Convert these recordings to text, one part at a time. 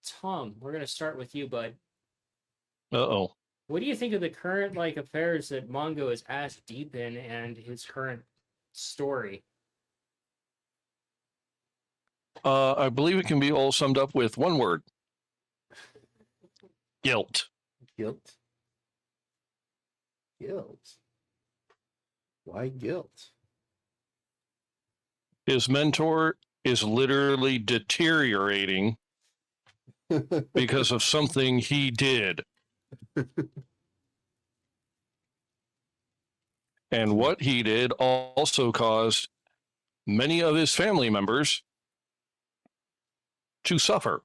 Tom, we're gonna start with you, bud. Uh-oh. What do you think of the current affairs that Mongo is ass deep in and his current story? I believe it can be all summed up with one word: guilt. Guilt. Guilt. Why guilt? His mentor is literally deteriorating because of something he did. And what he did also caused many of his family members to suffer.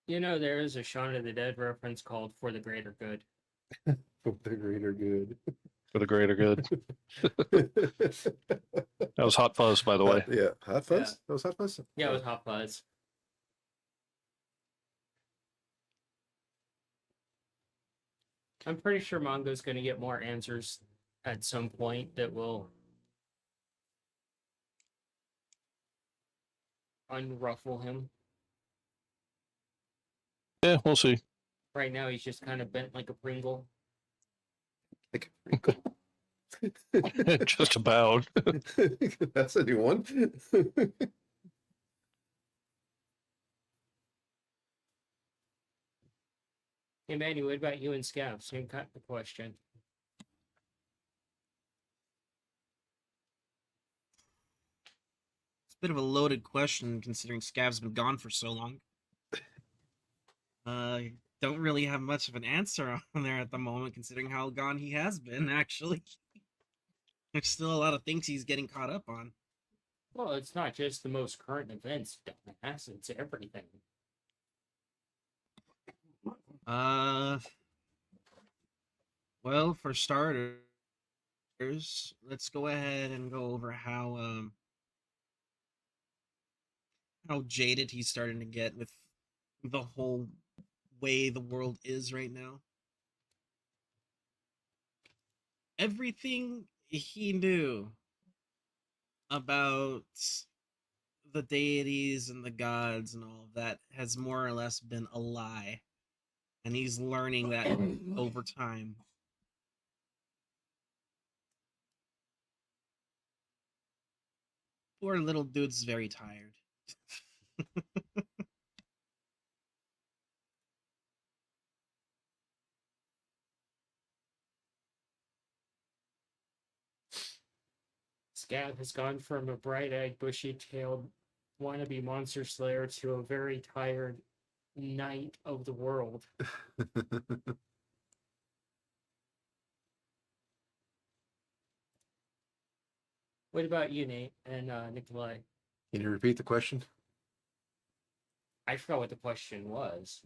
You know, there is a Shaun of the Dead reference called "For the Greater Good." For the greater good. For the greater good. That was Hot Fuzz, by the way. Yeah, Hot Fuzz? Yeah. That was Hot Fuzz? Yeah, it was Hot Fuzz. I'm pretty sure Mongo's going to get more answers at some point that will unruffle him. Yeah, we'll see. Right now, he's just kind of bent like a Pringle. Like a Pringle. Just about. That's a new one. Hey, Manny, what about you and Scav? Same kind of question. It's a bit of a loaded question considering Scav's been gone for so long. Don't really have much of an answer on there at the moment, considering how gone he has been, actually. There's still a lot of things he's getting caught up on. Well, it's not just the most current events, dumbass. It's everything. Well, for starters, let's go ahead and go over how jaded he's starting to get with the whole way the world is right now. Everything he knew about the deities and the gods and all of that has more or less been a lie. And he's learning that over time. Poor little dude's very tired. Scav has gone from a bright-eyed, bushy-tailed wannabe monster slayer to a very tired knight of the world. What about you, Nate and Nikolai? Can you repeat the question? I forgot what the question was.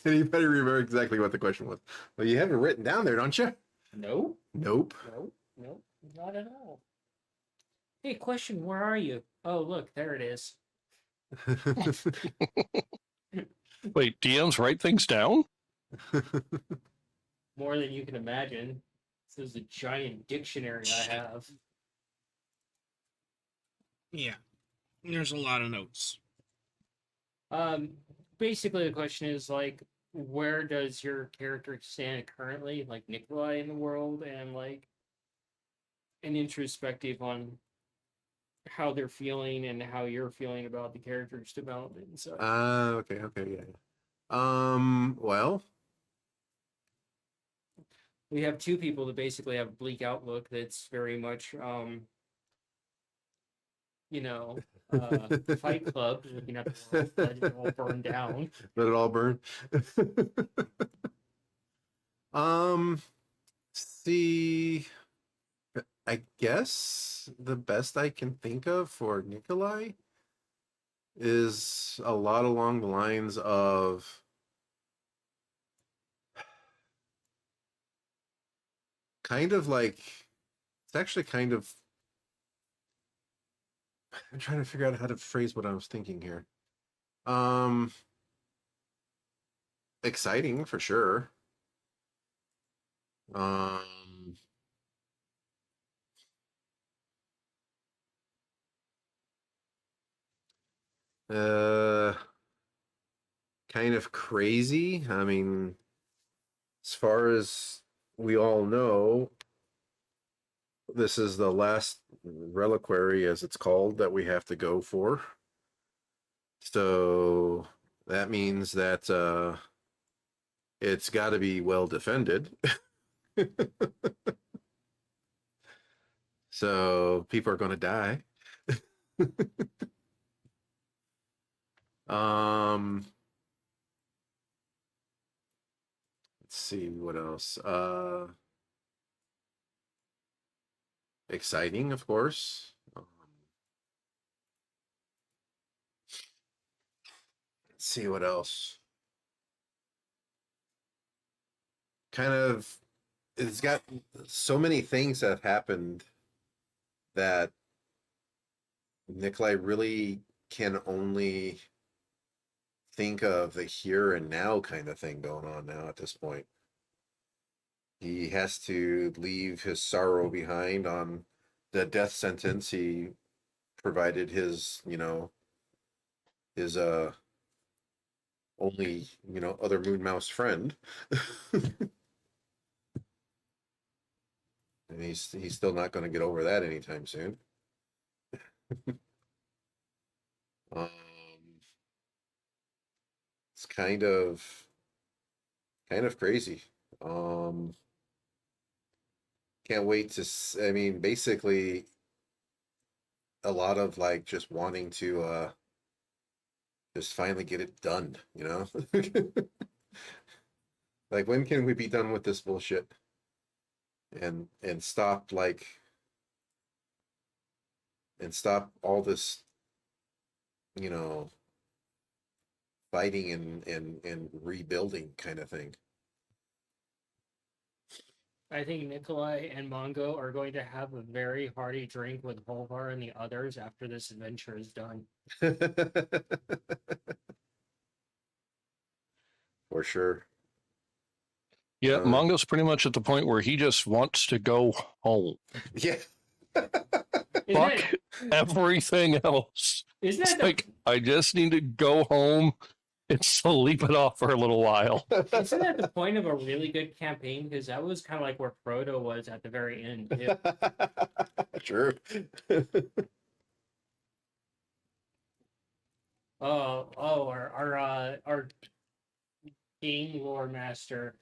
You better remember exactly what the question was. Well, you have it written down there, don't you? Nope. Nope. Nope. Nope. Not at all. Hey, question, where are you? Oh, look, there it is. Wait, DMs write things down? More than you can imagine. This is a giant dictionary I have. Yeah. There's a lot of notes. Um, Basically, the question is where does your character stand currently, like Nikolai in the world, and an introspective on how they're feeling and how you're feeling about the character's development and such. Okay, yeah. Well, We have two people that basically have a bleak outlook that's very much, Fight Club, looking at the world, let it all burn down. let it all burn. Um, see, I guess the best I can think of for Nikolai is a lot along the lines of kind of like it's actually kind of I'm trying to figure out how to phrase what I was thinking here. Um, exciting for sure. Um, Uh, kind of crazy. I mean, as far as we all know, this is the last reliquary, as it's called, that we have to go for. So that means that it's got to be well defended. So people are going to die. um, let's see what else. Exciting, of course. Let's see what else. Kind of, it's got so many things that have happened that Nikolai really can only think of the here and now kind of thing going on now at this point. He has to leave his sorrow behind on the death sentence he provided his, his only, other moon mouse friend. And he's still not going to get over that anytime soon. um, it's kind of crazy. Um, can't wait to. I mean, basically, a lot of like just wanting to just finally get it done. Like when can we be done with this bullshit and stop stop all this, you know, fighting and rebuilding kind of thing. I think Nikolai and Mongo are going to have a very hearty drink with Volvar and the others after this adventure is done. For sure. Yeah, Uh, Mongo's pretty much at the point where he just wants to go home. yeah. Isn't Fuck everything else. isn't It's that like, I just need to go home and sleep it off for a little while. isn't that the point of a really good campaign? Because that was kind of like where Frodo was at the very end. Too. True. Our game lore master,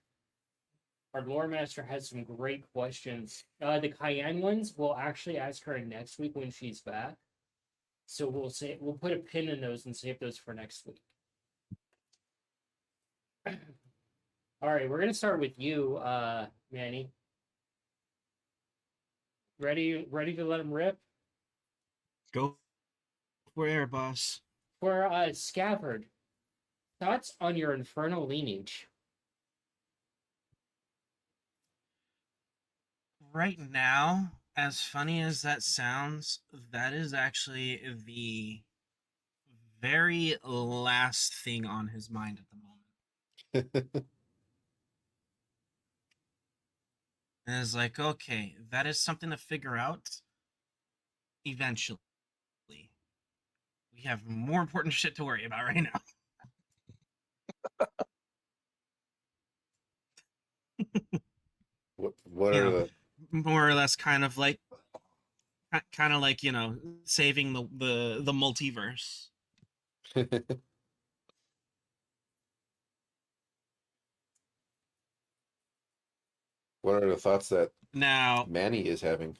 our lore master has some great questions. The Cayenne ones we'll actually ask her next week when she's back. So we'll put a pin in those and save those for next week. All right, we're gonna start with you, Manny. Ready to let him rip? Go for air, boss. For Scabbard, thoughts on your infernal lineage? Right now, as funny as that sounds, that is actually the very last thing on his mind at the moment. And it's like, okay, that is something to figure out eventually. We have more important shit to worry about right now. What You are know, more or less kind of like saving the multiverse. the what are the thoughts that Now, Manny is having?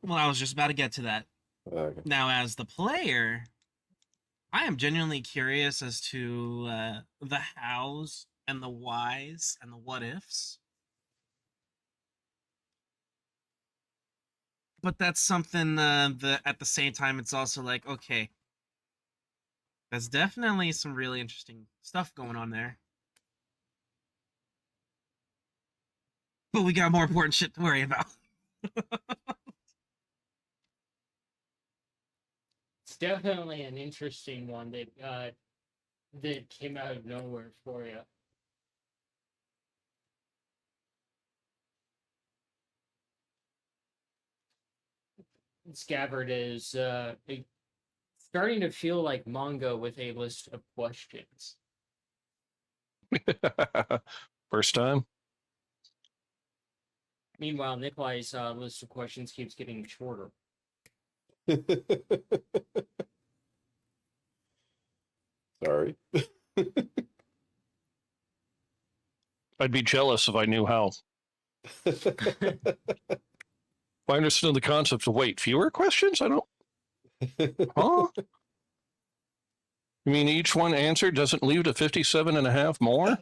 well, I was just about to get to that. Okay. Now, as the player, I am genuinely curious as to the hows and the whys and the what ifs. But that's something that at the same time, it's also like, okay, that's definitely some really interesting stuff going on there. But we got more important shit to worry about. It's definitely an interesting one that came out of nowhere for you. Scabbard is Starting to feel like manga with a list of questions. First time. Meanwhile, Nikolai's list of questions keeps getting shorter. Sorry. I'd be jealous if I knew how. If I understood the concept of wait, fewer questions? I don't. Huh? You mean each one answered doesn't leave to 57 and a half more?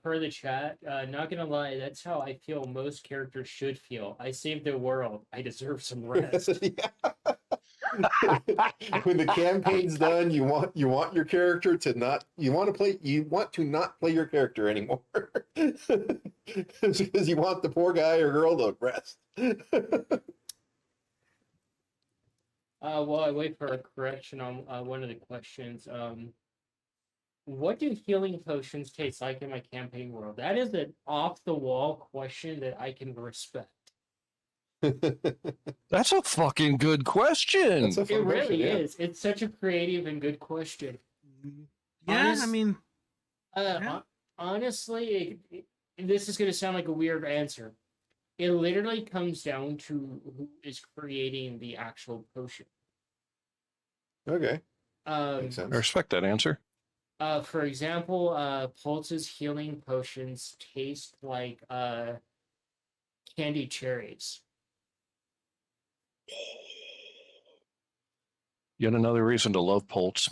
Per the chat, not gonna lie, that's how I feel most characters should feel. I saved the world. I deserve some rest. When the campaign's done, you want your character to not you want to not play your character anymore. Because you want the poor guy or girl to rest. While I wait for a correction on one of the questions, what do healing potions taste like in my campaign world? That is an off the wall question that I can respect. That's a fucking good question. That's a fun It question, really yeah. is. It's such a creative and good question. Yeah, Honest- I mean, Honestly, this is going to sound like a weird answer. It literally comes down to who is creating the actual potion. Okay, makes I sense. respect that answer. For example, Pulse's healing potions taste like candied cherries. Yet another reason to love Pulse.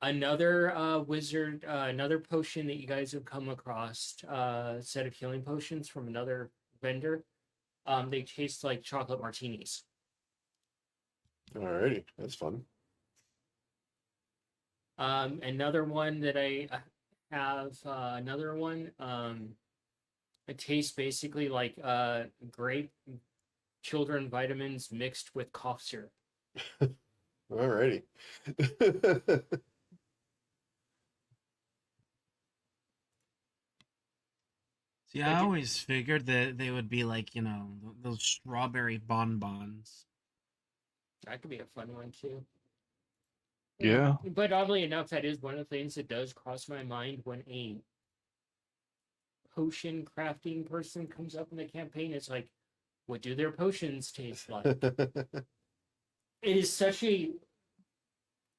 Another wizard, another potion that you guys have come across, set of healing potions from another vendor. They taste like chocolate martinis. Alrighty, that's fun. Another one that I have, another one. It tastes basically like grape children vitamins mixed with cough syrup. Alrighty. see, I always figured that they would be like, you know, those strawberry bonbons. That could be a fun one too. Yeah. But oddly enough, that is one of the things that does cross my mind when a potion crafting person comes up in the campaign. It's like, what do their potions taste like? It is such a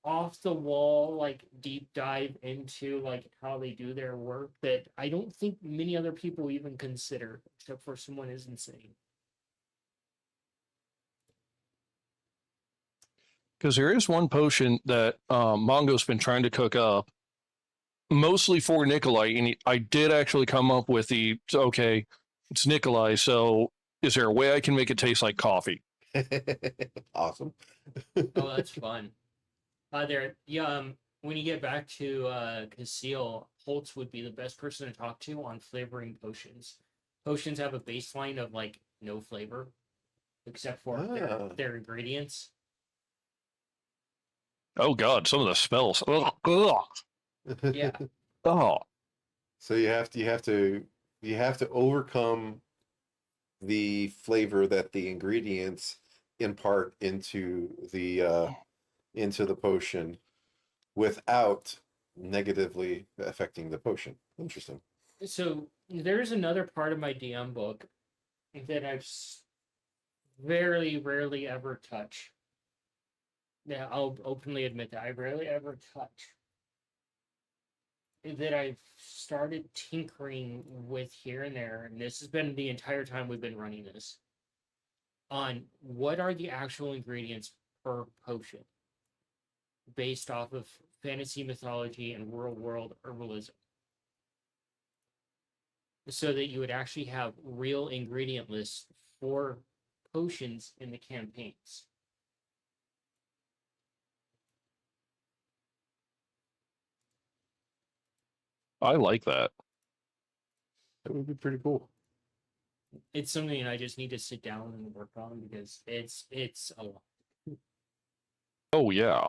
off the wall, like deep dive into like how they do their work that I don't think many other people even consider, except for someone is insane. Because there is one potion that Mongo's been trying to cook up, mostly for Nikolai, and I did actually come up with okay, it's Nikolai, so is there a way I can make it taste like coffee? Awesome. Oh, that's fun. When you get back to Casil, Holtz would be the best person to talk to on flavoring potions. Potions have a baseline of like no flavor, except for their ingredients. Oh God, some of the spells. Ugh, ugh. Yeah. Oh, So you have to overcome the flavor that the ingredients impart into the potion without negatively affecting the potion. Interesting. So there's another part of my DM book that I've very rarely ever touch. Yeah, I'll openly admit that I rarely ever touch. That I've started tinkering with here and there, and this has been the entire time we've been running this. On what are the actual ingredients per potion, based off of fantasy mythology and real world herbalism, so that you would actually have real ingredient lists for potions in the campaigns. I like that. That would be pretty cool. It's something I just need to sit down and work on because it's a lot. Oh yeah.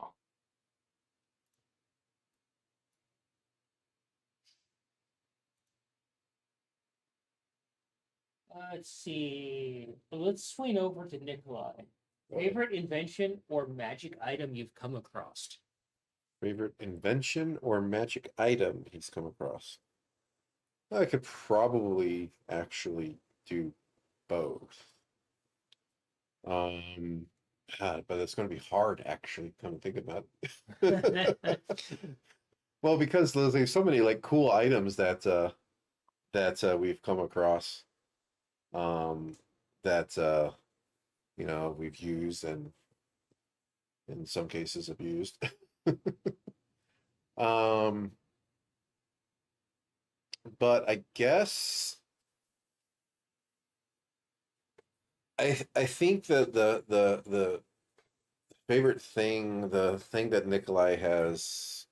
Let's see. Let's swing over to Nikolai. Favorite invention or magic item you've come across? Favorite invention or magic item he's come across? I could probably actually do both. God, but it's going to be hard actually. Come to think about it. Well, because there's so many like cool items that we've come across, um, that we've used and in some cases abused. um, but I guess I think that the favorite thing, the thing that Nikolai has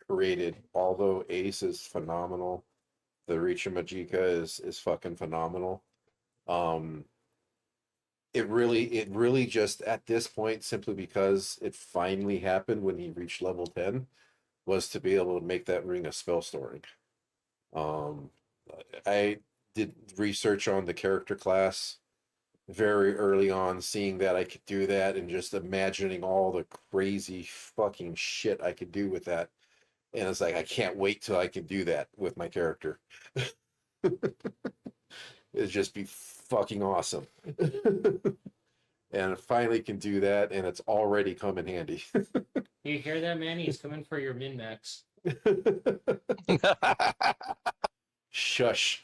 created, although Ace is phenomenal, the Richa Magica is fucking phenomenal. Um, it really just at this point, simply because it finally happened when he reached level 10, was to be able to make that ring a spell storing. Um, I did research on the character class very early on, seeing that I could do that and just imagining all the crazy fucking shit I could do with that. And it's like, I can't wait till I can do that with my character. It'd just be fucking awesome. And finally can do that, and it's already come in handy. You hear that, man? He's coming for your min max. Shush.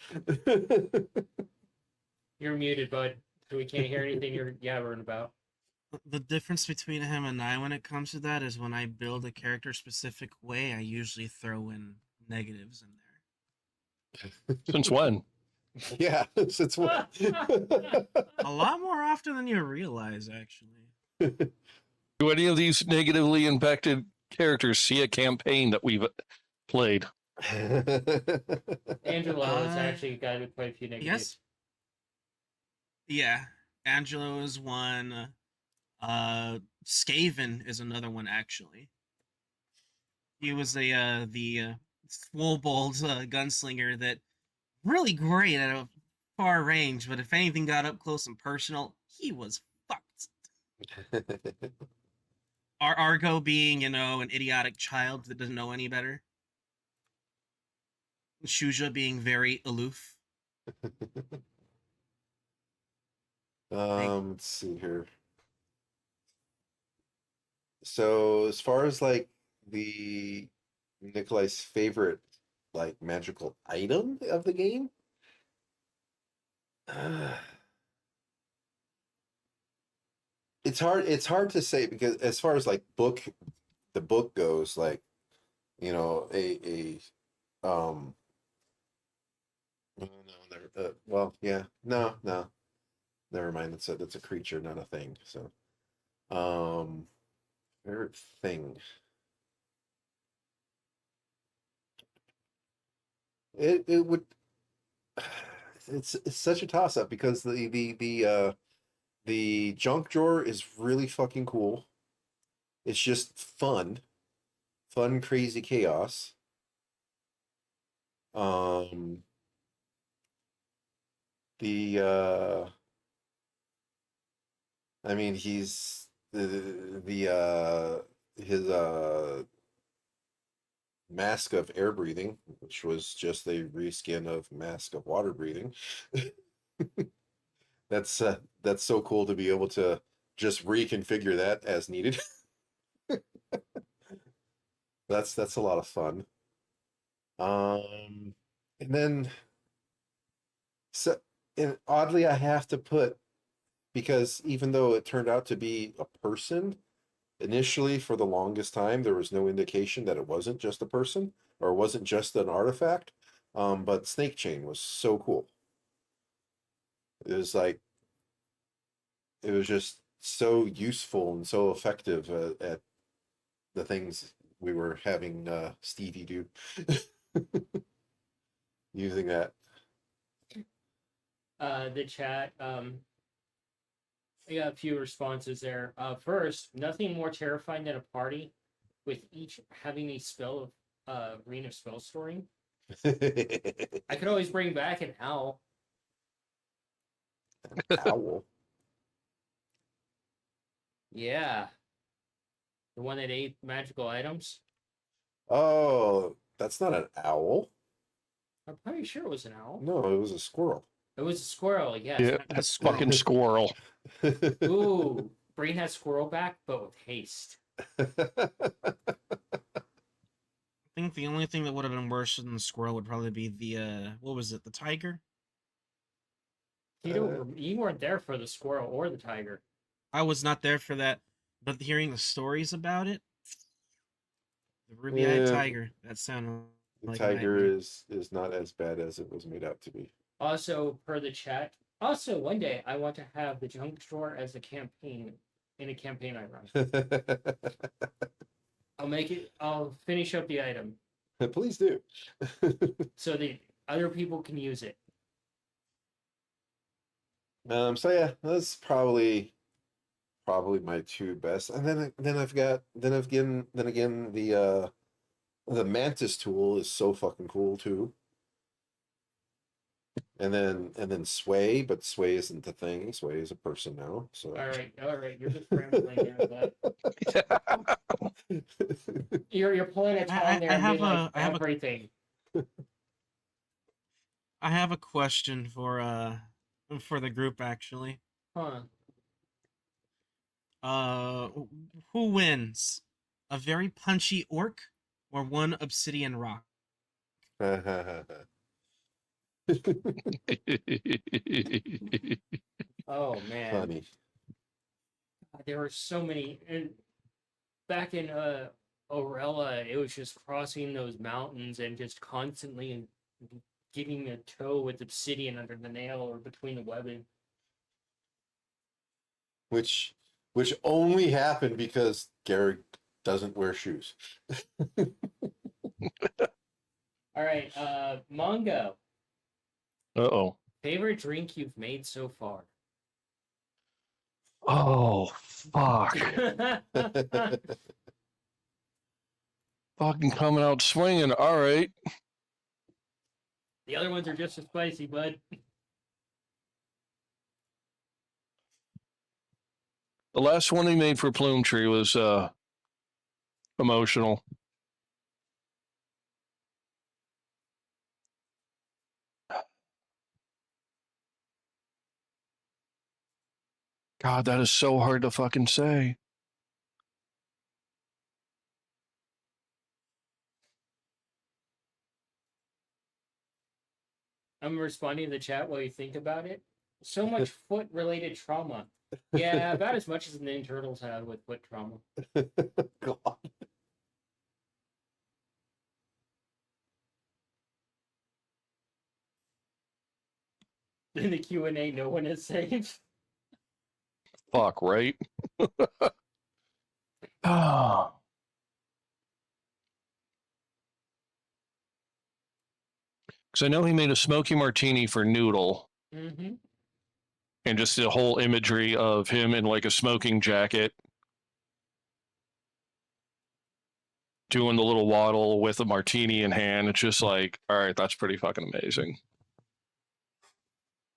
You're muted, bud. So we can't hear anything you're yabbering about. The difference between him and I when it comes to that is when I build a character specific way, I usually throw in negatives in there. Since when? Yeah, since what? A lot more often than you realize, actually. Do any of these negatively impacted characters see a campaign that we've played? Angelo has actually got quite a few negatives. Yeah, Angelo is one. Skaven is another one, actually. He was the Swobold gunslinger that really great at a far range, but if anything got up close and personal, he was fucked. Argo being, an idiotic child that doesn't know any better. Shuja being very aloof. Let's see here. So as far as like the Nikolai's favorite like magical item of the game, it's hard to say, because as far as like the book goes, like, a no, never, well, yeah, no, never mind, that's a creature, not a thing. So favorite thing, it would, it's such a toss up, because the junk drawer is really fucking cool. It's just fun, crazy chaos. Um, the I mean, he's the his mask of air breathing, which was just a reskin of mask of water breathing. That's so cool to be able to just reconfigure that as needed. That's a lot of fun. And then, so, and oddly, I have to put, because even though it turned out to be a person, initially for the longest time there was no indication that it wasn't just a person, or it wasn't just an artifact. But Snake Chain was so cool. It was like, it was just so useful and so effective at the things we were having Stevie do. Using that. The chat, I got a few responses there. First, nothing more terrifying than a party with each having a spell of Ring of Spell Storing. I could always bring back an owl. Owl. Yeah, the one that ate magical items. Oh, that's not an owl. I'm pretty sure it was an owl. No, it was a squirrel. It was a squirrel. Yes. Yeah, The squirrel. fucking squirrel. Ooh, bring that squirrel back, but with haste. I think the only thing that would have been worse than the squirrel would probably be the what was it, the tiger? You weren't there for the squirrel or the tiger. I was not there for that, but hearing the stories about it, the ruby-eyed Yeah. tiger, that sounded The like tiger nightmare. is not as bad as it was made out to be. Also, per the chat. Also, one day I want to have the junk drawer as a campaign in a campaign I run. I'll finish up the item Please do. so the other people can use it. So yeah, that's probably my two best. And then again the mantis tool is so fucking cool too. And then sway, but sway isn't the thing. Sway is a person now. So All right, you're just rambling now, but you're pulling a Tom there I and have being like a- I have a- everything. I have a question for the group actually. Huh. Who wins? A very punchy orc or one obsidian rock? Oh man. funny. There were so many, and back in Orella, it was just crossing those mountains and just constantly getting a toe with obsidian under the nail or between the webbing. Which only happened because Garrick doesn't wear shoes. All right, Mongo, Uh-oh. favorite drink you've made so far? Oh, fuck. Fucking coming out swinging. All right. The other ones are just as spicy, bud. The last one he made for Plume Tree was emotional. God, that is so hard to fucking say. I'm responding to the chat while you think about it. So much foot-related trauma. Yeah, about as much as the Ninja Turtles have with foot trauma. God. Mm. In the Q&A, no one is safe. Fuck, right? Ah. Because I know he made a smoky martini for Noodle, Mm-hmm. and just the whole imagery of him in like a smoking jacket doing the little waddle with a martini in hand. It's just like, all right, that's pretty fucking amazing.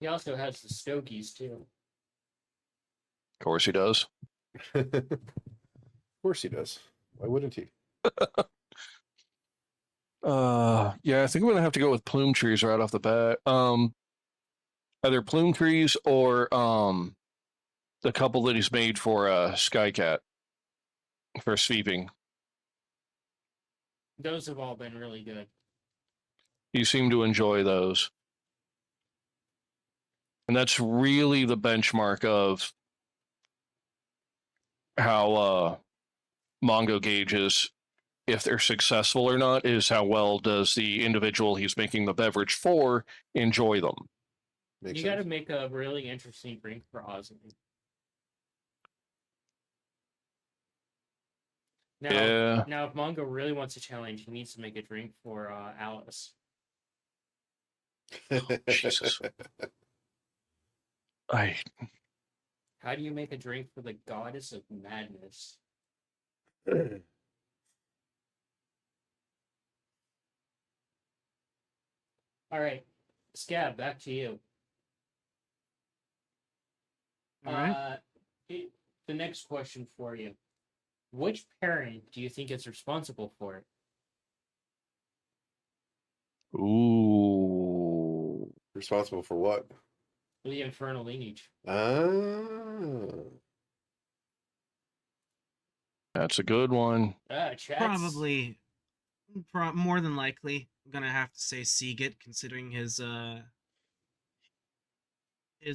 He also has the Stokies, too. Of course he does. Of course he does. Why wouldn't he? Yeah, I think I'm gonna have to go with Plume Trees right off the bat. Either Plume Trees or the couple that he's made for Skycat for sweeping. Those have all been really good. You seem to enjoy those. And that's really the benchmark of how Mongo gauges if they're successful or not, is how well does the individual he's making the beverage for enjoy them. Makes You got to sense. make a really interesting drink for Ozzy. Now, Yeah. now, if Mongo really wants a challenge, he needs to make a drink for Alice. Jesus. How do you make a drink for the goddess of madness? All right, Scab, back to you. All right. It, the next question for you: which parent do you think is responsible for it? Ooh, Responsible for what? The infernal lineage. Ah. that's a good one. Chat's Probably, more than likely, I'm gonna have to say Seagate, considering his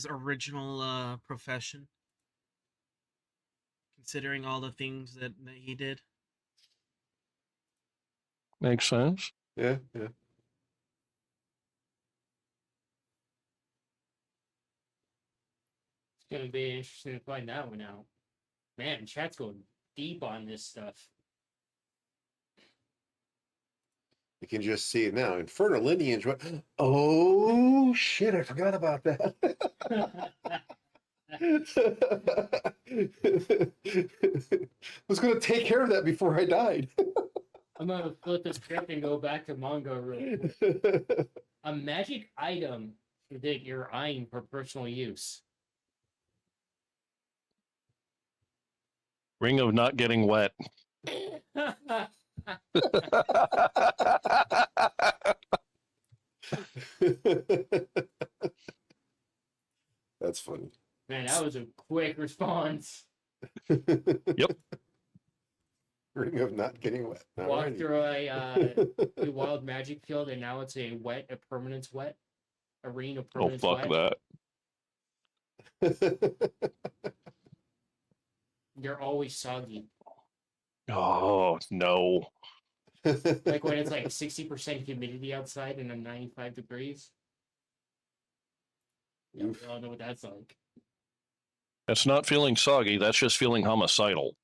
original profession, considering all the things that he did. Makes sense. Yeah, yeah. It's gonna be interesting to find that one out. Man, chat's going deep on this stuff. You can just see it now. Infernal lineage. What? Oh shit! I forgot about that. Was gonna take care of that before I died. I'm gonna flip the script and go back to manga real quick. A magic item that you're eyeing for personal use. Ring of not getting wet. That's funny. Man, that was a quick response. Yep. Ring of not getting wet. Walk Alrighty. through a wild magic field, and now it's a permanence wet. A ring of Oh, permanence fuck wet. that. You're always soggy. Oh, no. Like when it's like 60% humidity outside and I'm 95 degrees. Yeah, we all know what that's like. That's not feeling soggy. That's just feeling homicidal.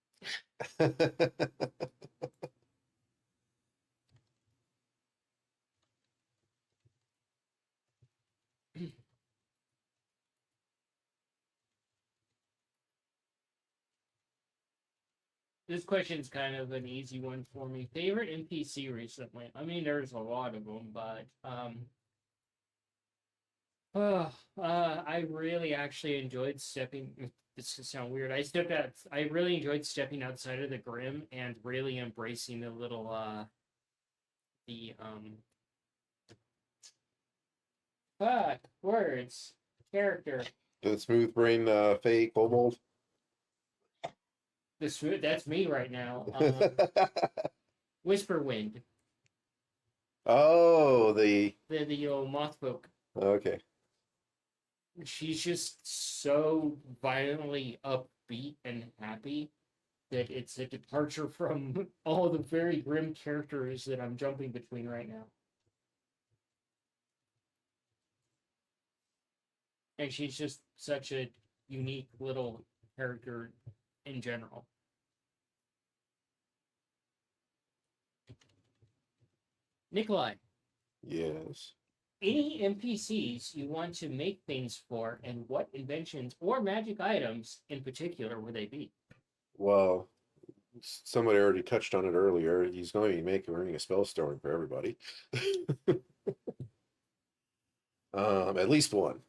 This question's kind of an easy one for me. Favorite NPC recently? I mean, there's a lot of them, but I really actually enjoyed stepping. This could sound weird. I really enjoyed stepping outside of the Grim and really embracing the little the fuck words character. The smooth brain fake kobold. That's me right now. Whisperwind, Oh, the old moth folk. okay. She's just so violently upbeat and happy that it's a departure from all the very grim characters that I'm jumping between right now. And she's just such a unique little character in general. Nikolai, Yes. any NPCs you want to make things for, and what inventions or magic items in particular would they be? Well, somebody already touched on it earlier. He's going to be running a spell storing for everybody. At least one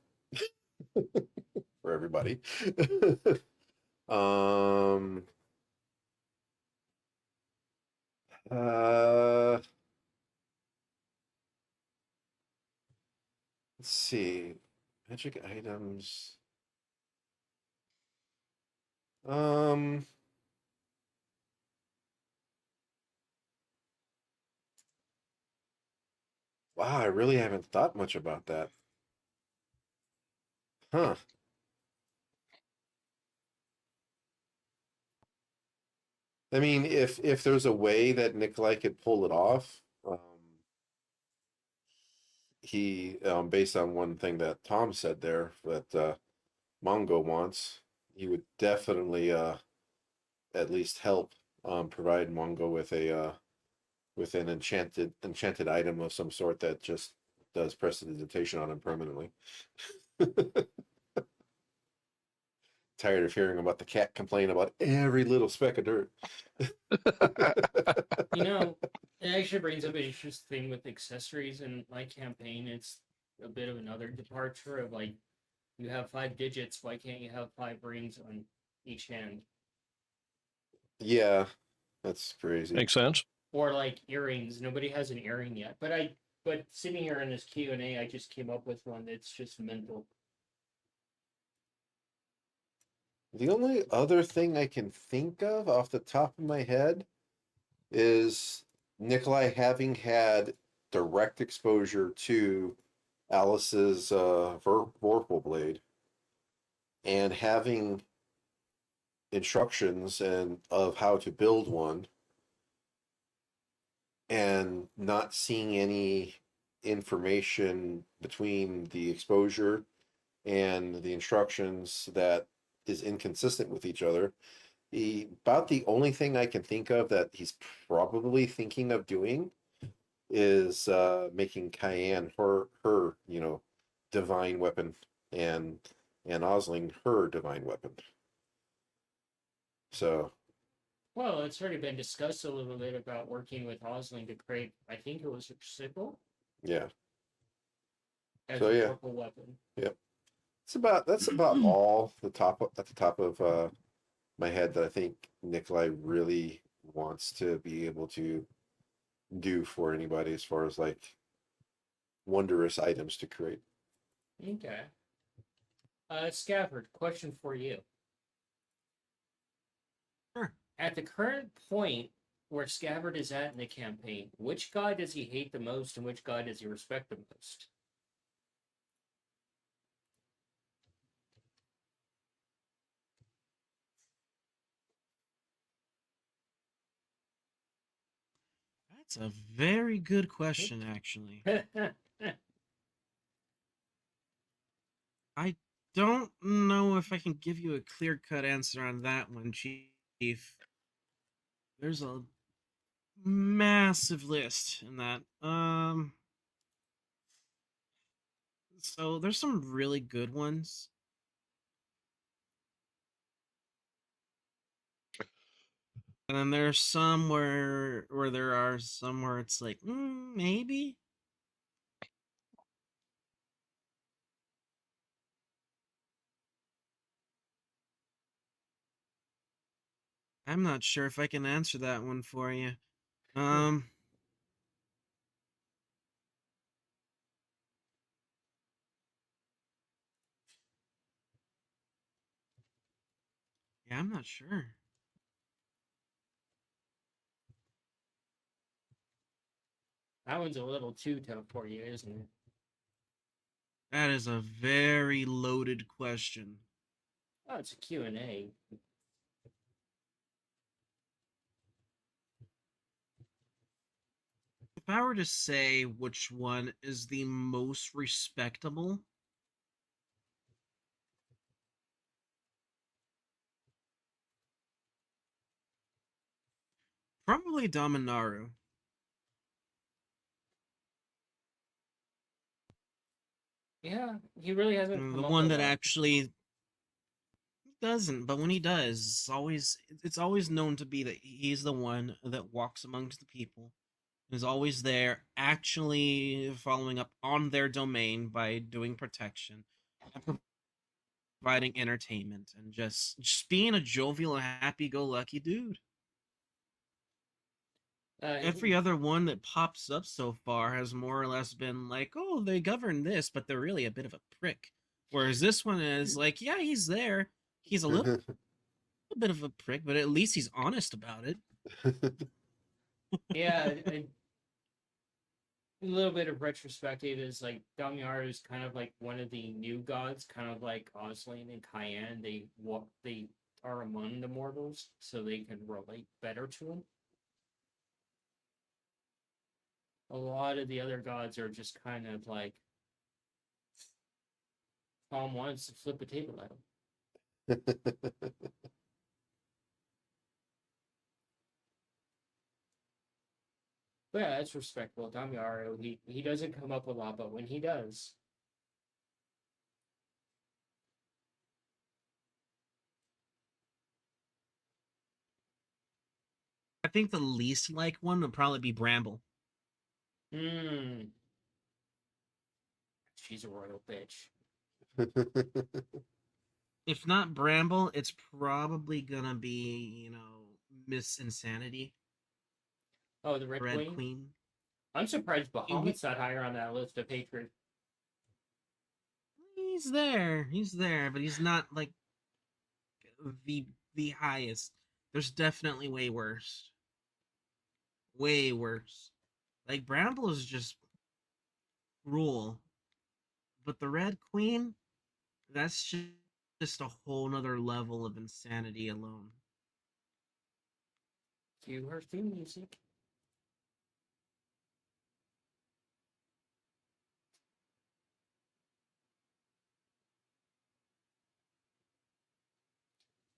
for everybody. um, let's see. Magic items. Um, wow, I really haven't thought much about that. Huh. I mean, if there's a way that Nikolai could pull it off, he based on one thing that Tom said there that Mongo wants, he would definitely at least help provide Mongo with a with an enchanted item of some sort that just does prestidigitation on him permanently. Tired of hearing about the cat complain about every little speck of dirt. You know, it actually brings up an interesting thing with accessories in my campaign. It's a bit of another departure of like You have 5 digits. Why can't you have 5 rings on each hand? Yeah, that's crazy. Makes sense. Or like earrings. Nobody has an earring yet. But sitting here in this Q&A, I just came up with one that's just mental. The only other thing I can think of off the top of my head is Nikolai having had direct exposure to Alice's Vorpal blade and having instructions and of how to build one and not seeing any information between the exposure and the instructions that is inconsistent with each other. About the only thing I can think of that he's probably thinking of doing is making Cayenne her divine weapon and Osling her divine weapon. So Well, it's already been discussed a little bit about working with Osling to create, I think it was a sickle yeah. as So a yeah. purple weapon. Yep. That's about all at the top of my head that I think Nikolai really wants to be able to do for anybody as far as like wondrous items to create. Okay. Scabbard, question for you. Sure. At the current point where Scabbard is at in the campaign, which god does he hate the most and which god does he respect the most? That's a very good question, actually. I don't know if I can give you a clear-cut answer on that one, Chief. There's a massive list in that. So there's some really good ones. And then there's some where there are some where it's like, maybe. I'm not sure if I can answer that one for you. Yeah, I'm not sure. That one's a little too tough for you, isn't it? That is a very loaded question. Oh, it's a Q&A. If I were to say which one is the most respectable, probably Dominaru. Yeah, he really hasn't The come up a one that lot. actually doesn't, but when he does, it's always known to be that he's the one that walks amongst the people, is always there, actually following up on their domain by doing protection, and providing entertainment, and just being a jovial and happy-go-lucky dude. Every other one that pops up so far has more or less been like, oh, they govern this, but they're really a bit of a prick. Whereas this one is like, yeah, he's there. He's a little bit of a prick, but at least he's honest about it. Yeah, a little bit of retrospective is like Damiar is kind of like one of the new gods, kind of like Osling and Cayenne. They are among the mortals, so they can relate better to him. A lot of the other gods are just kind of like Tom wants to flip a table at him. But yeah, that's respectable. Damiaro, he doesn't come up a lot, but when he does, I think the least like one would probably be Bramble. she's a royal bitch. If not Bramble, it's probably gonna be, Miss Insanity, Oh, the Red Red Queen. Queen. I'm surprised He- Bahamut's not higher on that list of hatred. He's there, but he's not like the highest. There's definitely way worse. Like Bramble is just rule, but the Red Queen, that's just a whole nother level of insanity alone. Cue her theme music.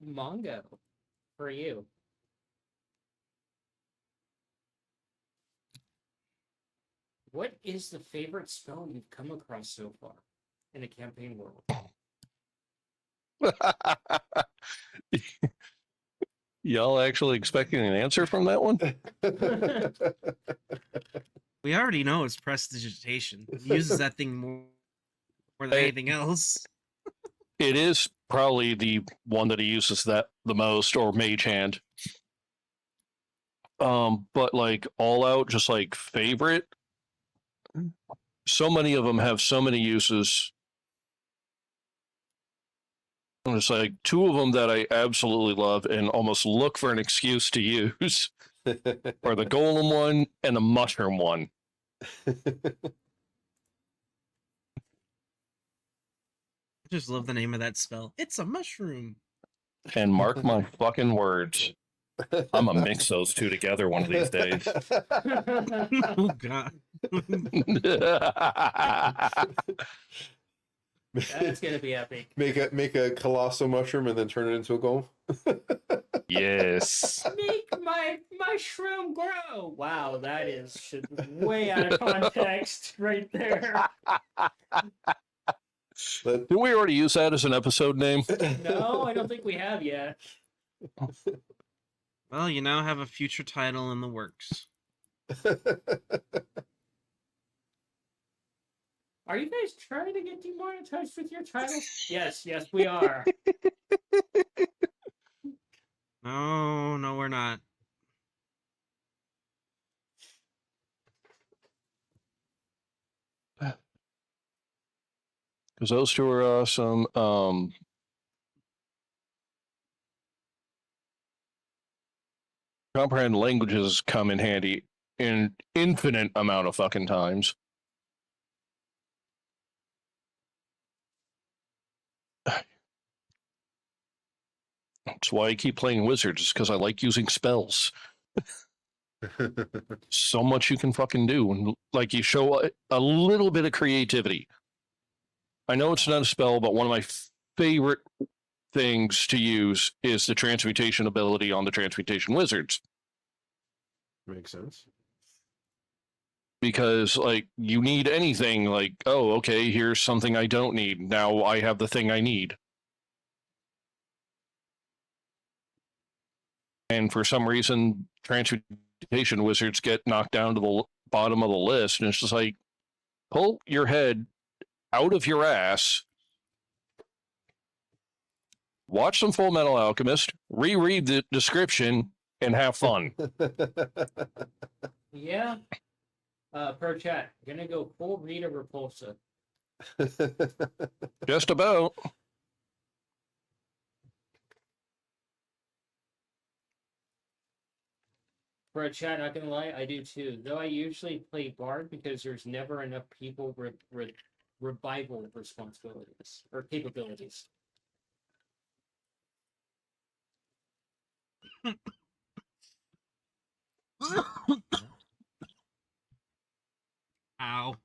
Mongo, for you. What is the favorite spell you've come across so far in the campaign world? Y'all actually expecting an answer from that one? We already know it's prestidigitation. He uses that thing more than anything else. It is probably the one that he uses that the most, or Mage Hand. But like all out, just like favorite. So many of them have so many uses. And it's like two of them that I absolutely love and almost look for an excuse to use are the Golem one and the Mushroom one. I just love the name of that spell. It's a mushroom. And mark my fucking words, I'm gonna mix those two together one of these days. Oh god. That's gonna be epic. Make a colossal mushroom and then turn it into a golem. Yes. Make my mushroom grow. Wow, that is way out of context right there. But Did we already use that as an episode name? No, I don't think we have yet. Well, you now have a future title in the works. Are you guys trying to get demonetized with your titles? Yes, we are. No, we're not. Because those two are awesome. Comprehend languages come in handy in infinite amount of fucking times. That's why I keep playing wizards, because I like using spells. So much you can fucking do, and like you show a little bit of creativity. I know it's not a spell, but one of my favorite things to use is the transmutation ability on the transmutation wizards. Makes sense. Because like you need anything, like, oh, okay, here's something I don't need, now I have the thing I need. And for some reason transmutation wizards get knocked down to the bottom of the list, and it's just like, pull your head out of your ass, watch some Full Metal Alchemist, reread the description, and have fun. Yeah. Pro chat, gonna go full Rita Repulsa. Just about. Pro chat, not gonna lie, I do too. Though I usually play Bard because there's never enough people with revival responsibilities or capabilities. Ow.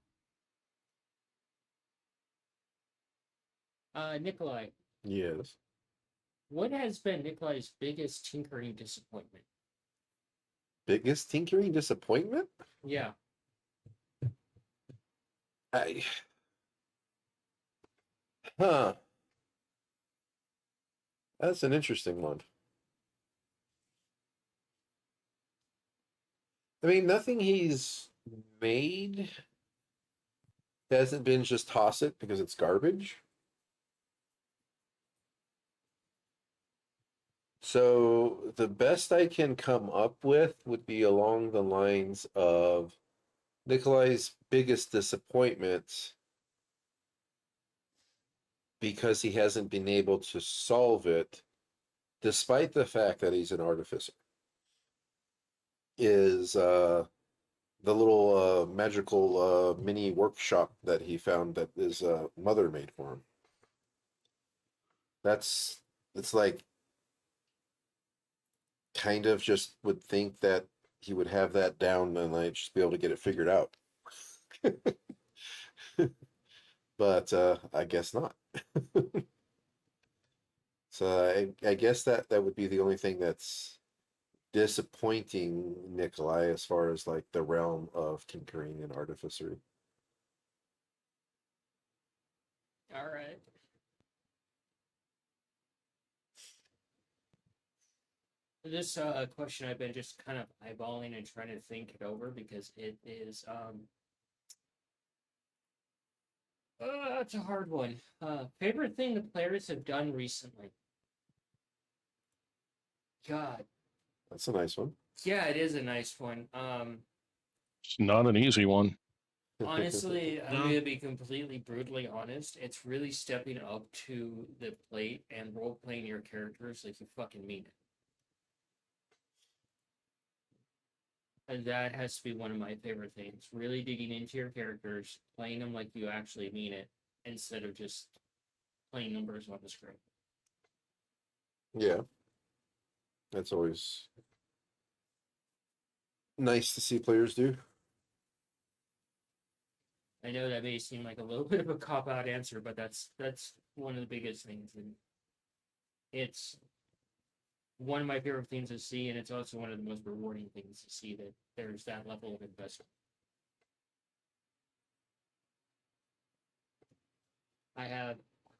Nikolai, Yes. what has been Nikolai's biggest tinkering disappointment? Biggest tinkering disappointment? Yeah. I Huh. That's an interesting one. I mean, nothing he's made hasn't been just toss it because it's garbage. So the best I can come up with would be along the lines of Nikolai's biggest disappointment because he hasn't been able to solve it, despite the fact that he's an artificer, is the little magical mini workshop that he found that his mother made for him. It's like kind of just would think that he would have that down and like just be able to get it figured out. But I guess not. So I guess that would be the only thing that's disappointing Nikolai as far as like the realm of tinkering and artificery. All right. This question I've been just kind of eyeballing and trying to think it over because it is it's a hard one. Favorite thing the players have done recently. God. That's a nice one. Yeah, it is a nice one. It's not an easy one. Honestly, I'm No. gonna be completely brutally honest. It's really stepping up to the plate and role playing your characters like you fucking mean it. And that has to be one of my favorite things. Really digging into your characters, playing them like you actually mean it, instead of just playing numbers on the screen. Yeah. That's always nice to see players do. I know that may seem like a little bit of a cop out answer, but that's one of the biggest things, and it's one of my favorite things to see, and it's also one of the most rewarding things to see that there's that level of investment. I have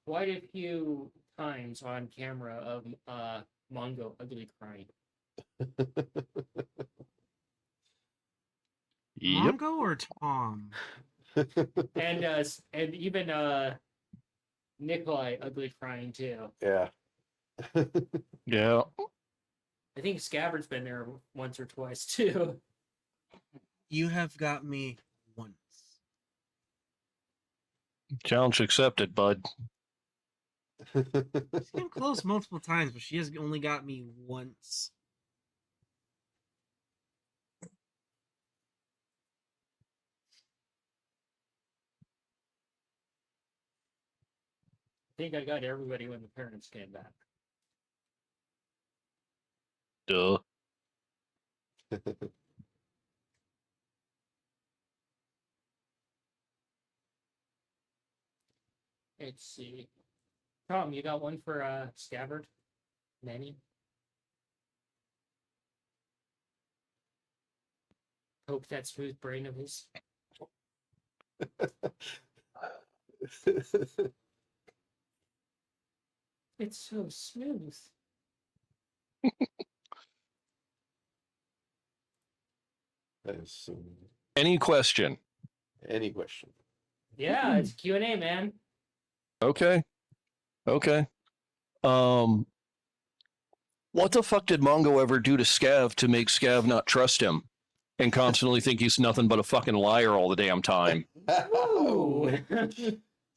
quite a few times on camera of Mongo ugly crying. Yep. Mongo or Tom? And even Nikolai ugly crying too. Yeah. Yeah. I think Scabbard's been there once or twice too. You have got me once. Challenge accepted, bud. She's been close multiple times, but she has only got me once. I think I got everybody when the parents came back. Duh. Let's see. Tom, you got one for Scabbard? Manny? Poke that smooth brain of his. It's so smooth. Any question? Any question? Yeah, it's Q&A, man. Okay. Okay. What the fuck did Mongo ever do to Scav to make Scav not trust him and constantly think he's nothing but a fucking liar all the damn time? Ooh.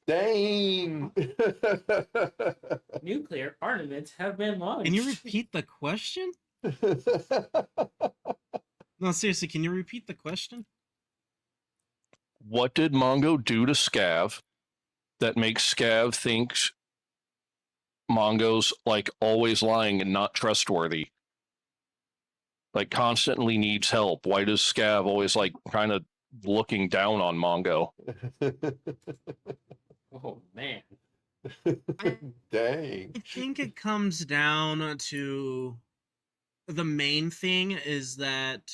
Dang. Nuclear armaments have been launched. Can you repeat the question? No, seriously, can you repeat the question? What did Mongo do to Scav that makes Scav think Mongo's like always lying and not trustworthy? Like constantly needs help. Why does Scav always like kind of looking down on Mongo? Oh, man. Dang. I think it comes down to the main thing is that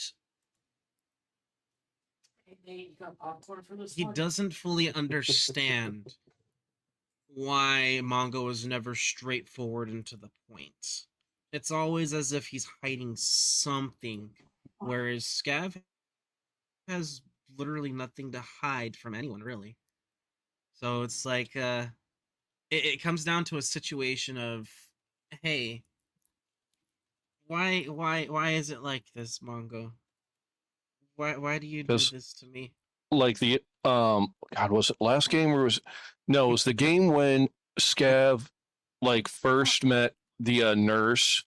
Hey, Nate, you got popcorn for this he one? doesn't fully understand why Mongo is never straightforward and to the point. It's always as if he's hiding something, whereas Scav has literally nothing to hide from anyone, really. So it's like it comes down to a situation of, hey, Why is it like this, Mongo? Why do you do Because this to me? like the God, was it last game or was no? It was the game when Scav like first met the nurse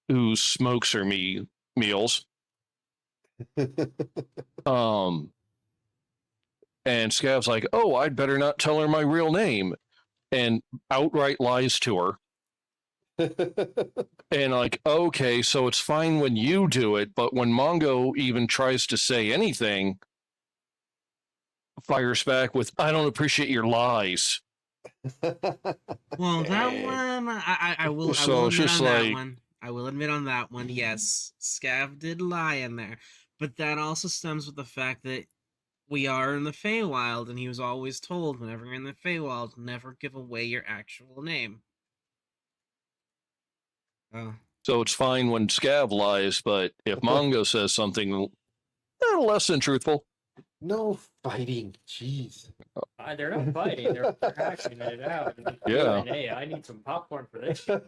who smokes her meals. Um, and Scav's like, "Oh, I'd better not tell her my real name," and outright lies to her. And like, okay, so it's fine when you do it, but when Mongo even tries to say anything, fires back with, "I don't appreciate your lies." Well, that Dang. one, I will So it's admit just on that like, one. I will admit on that one. Yes, Scav did lie in there, but that also stems with the fact that we are in the Feywild, and he was always told whenever you're in the Feywild, never give away your actual name. Oh, so it's fine when Scav lies, but if Mongo says something less than truthful, No fighting. Jeez. They're not fighting. They're hashing it out in the yeah. QnA. I need some popcorn for this shit.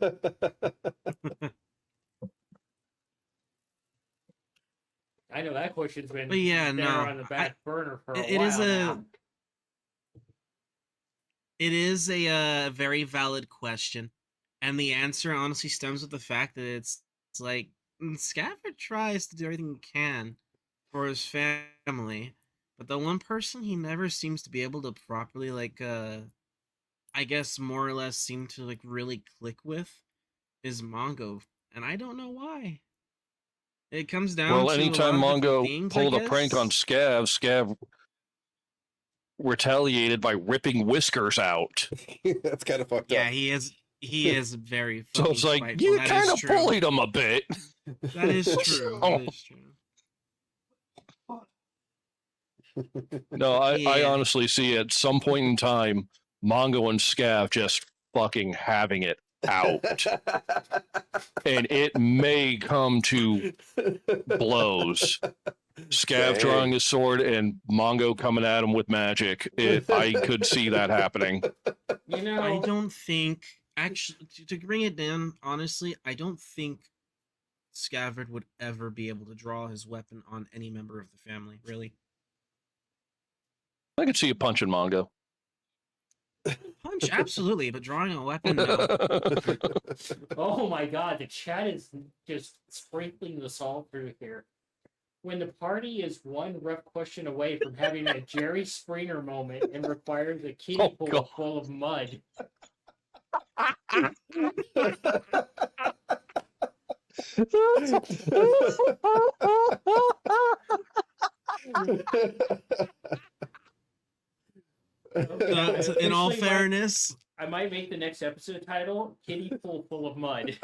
I know that question's been but yeah, there no, on the back burner for a it is while now. a very valid question, and the answer honestly stems with the fact that it's like Scafford tries to do everything he can for his family, but the one person he never seems to be able to properly I guess more or less seem to like really click with is Mongo, and I don't know why. It comes down Well, to a anytime lot of different Mongo things, I pulled a prank on guess. Scav retaliated by ripping whiskers out. That's kind of fucked Yeah, up. he is very So fucking it's like, spiteful. you That kind is of true. bullied him a bit. That is true. That Oh, is true. no, I Yeah. honestly see at some point in time, Mongo and Scav just fucking having it out. And it may come to blows. Scav drawing Dang. his sword and Mongo coming at him with magic. I could see that happening. You I know, don't think actually to bring it down, honestly, I don't think Scavard would ever be able to draw his weapon on any member of the family, really. I could see you punching Mongo. Punch, absolutely, but drawing a weapon, no. oh my god, the chat is just sprinkling the salt through here. When the party is one rough question away from having a Jerry Springer moment and requires a kiddie Oh, pool God. full of mud. Okay, I So, in all officially fairness, I might make the next episode title "Kiddie Pool Full of Mud."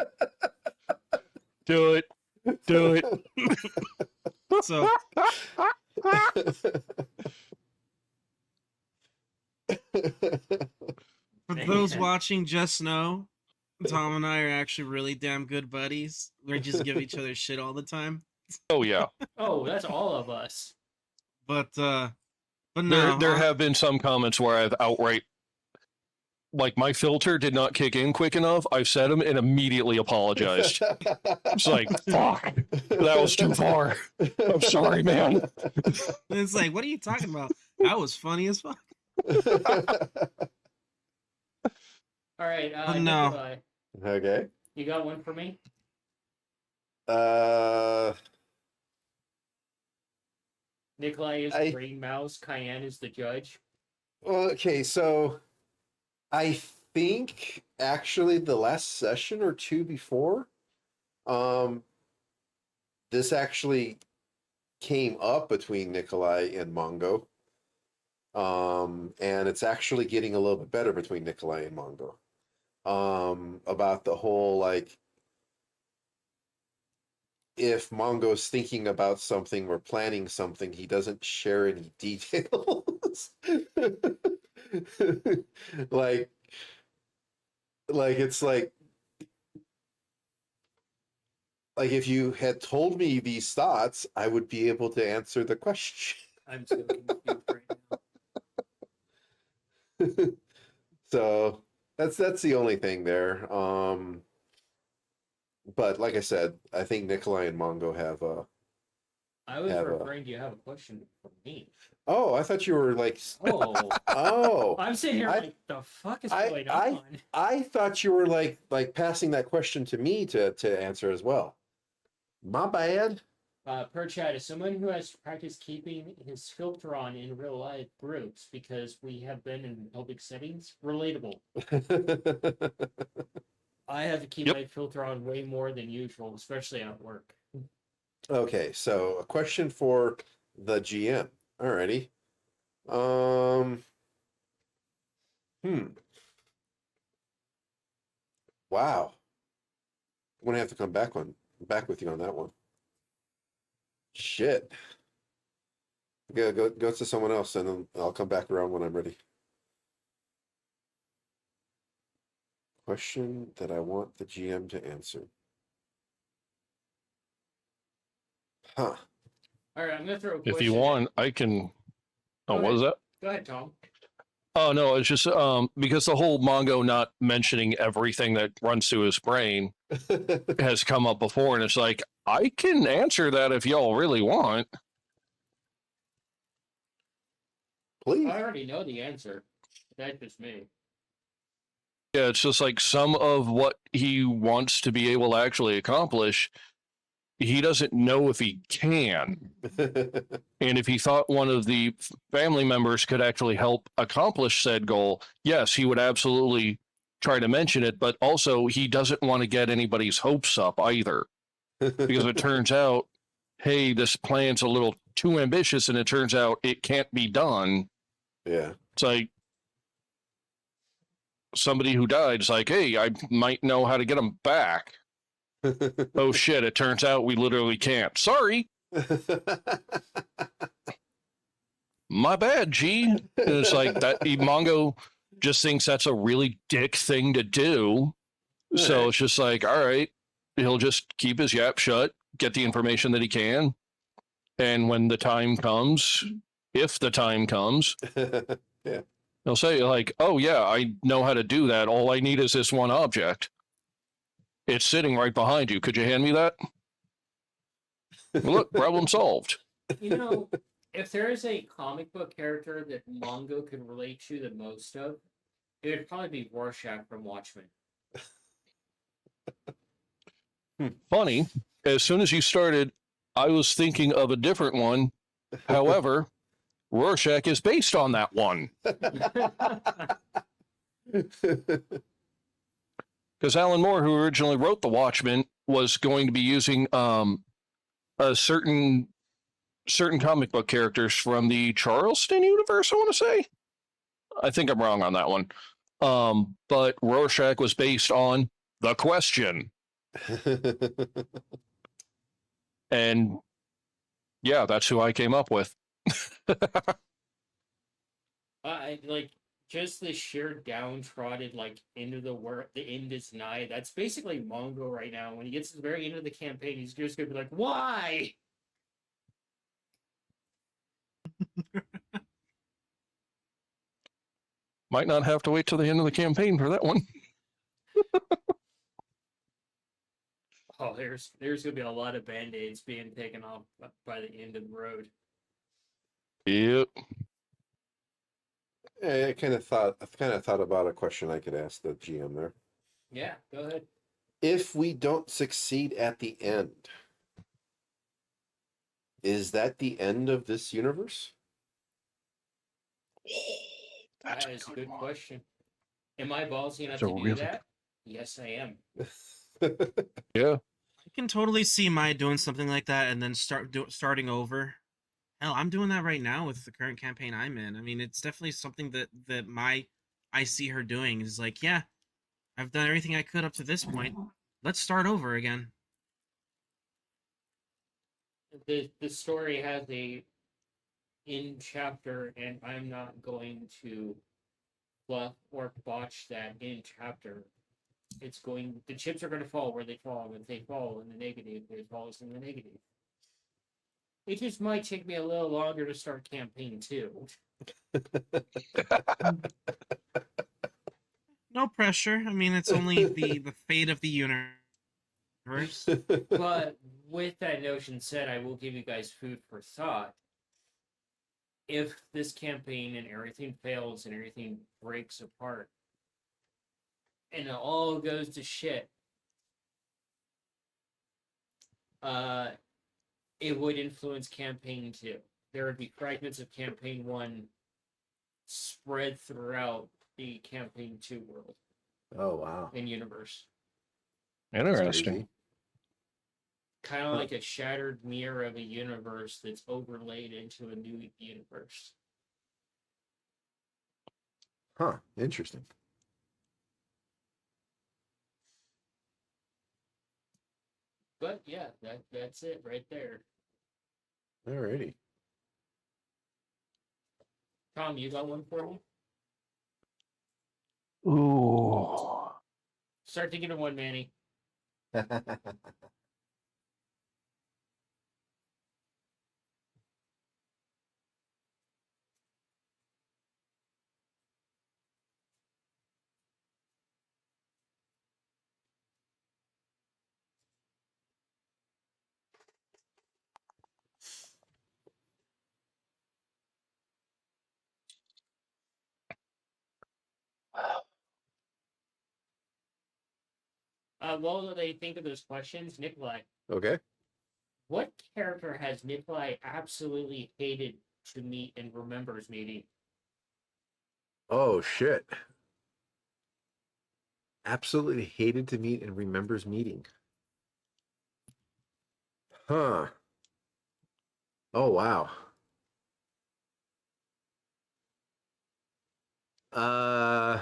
Do it. Do it. so for those Man. watching, just know Tom and I are actually really damn good buddies. We just give each other shit all the time. Oh, yeah. Oh, that's all of us. But no, There have been some comments where I've outright, like, my filter did not kick in quick enough. I've said them and immediately apologized. It's like, fuck, that was too far. I'm sorry, man. it's like, what are you talking about? That was funny as fuck. All right, But no, Nikolai, Okay. you got one for me? Uh, Nikolai is I- the green mouse. Cayenne is the judge. okay, so I think actually the last session or two before, um, this actually came up between Nikolai and Mongo. And it's actually getting a little bit better between Nikolai and Mongo. About the whole like if Mongo's thinking about something or planning something, he doesn't share any details. like it's like if you had told me these thoughts, I would be able to answer the question. I'm so confused right now. So that's the only thing there. But like I said, I think Nikolai and Mongo have I was have a. referring to you have a question for me. Oh, I thought you were like. Oh, Oh, I'm sitting here I like, the fuck is I going I on? I thought you were like passing that question to me to answer as well. My bad. Per chat, as someone who has practiced keeping his filter on in real life groups because we have been in public settings, relatable. I have to keep Yep. my filter on way more than usual, especially at work. Okay, so a question for the GM. Alrighty. Um. Hmm. Wow. I'm gonna have to come back with you on that one. Shit. Go to someone else, and then I'll come back around when I'm ready. Question that I want the GM to answer. Huh. All right, I'm gonna throw a If question. you want, I can. Oh, Go what was ahead. that? Go ahead, Tom. Oh no, it's just because the whole Mongo not mentioning everything that runs through his brain has come up before, and it's like I can answer that if y'all really want. Please. I already know the answer. That's just me. Yeah, it's just like some of what he wants to be able to actually accomplish, he doesn't know if he can. And if he thought one of the family members could actually help accomplish said goal, yes, he would absolutely try to mention it. But also, he doesn't want to get anybody's hopes up either. Because if it turns out, hey, this plan's a little too ambitious and it turns out it can't be done, Yeah. it's like somebody who died is like, hey, I might know how to get them back. Oh shit, it turns out we literally can't. Sorry. My bad, G. And it's like that Mongo just thinks that's a really dick thing to do. So it's just like, all right, he'll just keep his yap shut, get the information that he can. And when the time comes, if the time comes, Yeah. he'll say, like, oh, yeah, I know how to do that. All I need is this one object. It's sitting right behind you. Could you hand me that? Look, problem solved. You know, if there is a comic book character that Mongo could relate to the most of, it would probably be Rorschach from Watchmen. Funny, as soon as you started, I was thinking of a different one. However, Rorschach is based on that one. Because Alan Moore, who originally wrote The Watchmen, was going to be using a certain comic book characters from the Charleston universe, I want to say. I think I'm wrong on that one. But Rorschach was based on The Question. And yeah, that's who I came up with. I like just the sheer downtrodden, like into the work, the end is nigh. That's basically Mongo right now. When he gets to the very end of the campaign, he's just gonna be like, "Why?" Might not have to wait till the end of the campaign for that one. Oh, there's gonna be a lot of band-aids being taken off by the end of the road. Yep. I kind of thought about a question I could ask the GM there. Yeah, go ahead. If we don't succeed at the end, is that the end of this universe? That's That is a good one. question. Am I ballsy enough That's a to do really that? Yes, I am. Yeah. I can totally see Maya doing something like that and then starting over. Hell, I'm doing that right now with the current campaign I'm in. I mean, it's definitely something that I see her doing. Is like, yeah, I've done everything I could up to this point. Let's start over again. The story has a end chapter, and I'm not going to fluff or botch that end chapter. The chips are going to fall where they fall. If they fall in the negative, it falls in the negative. It just might take me a little longer to start campaign 2. No pressure. I mean, it's only the fate of the universe universe. But with that notion said, I will give you guys food for thought. If this campaign and everything fails and everything breaks apart and it all goes to shit, it would influence campaign 2. There would be fragments of campaign 1 spread throughout the campaign 2 world Oh wow, and universe. that's Interesting. crazy. Kind of Huh. like a shattered mirror of a universe that's overlaid into a new universe. Huh? Interesting. But yeah, that's it right there. Alrighty. Tom, you got one for me? Ooh. Start thinking of one, Manny. While they think of those questions, Nikolai, Okay. what character has Nikolai absolutely hated to meet and remembers meeting? Oh shit. Absolutely hated to meet and remembers meeting. Huh. Oh wow. Uh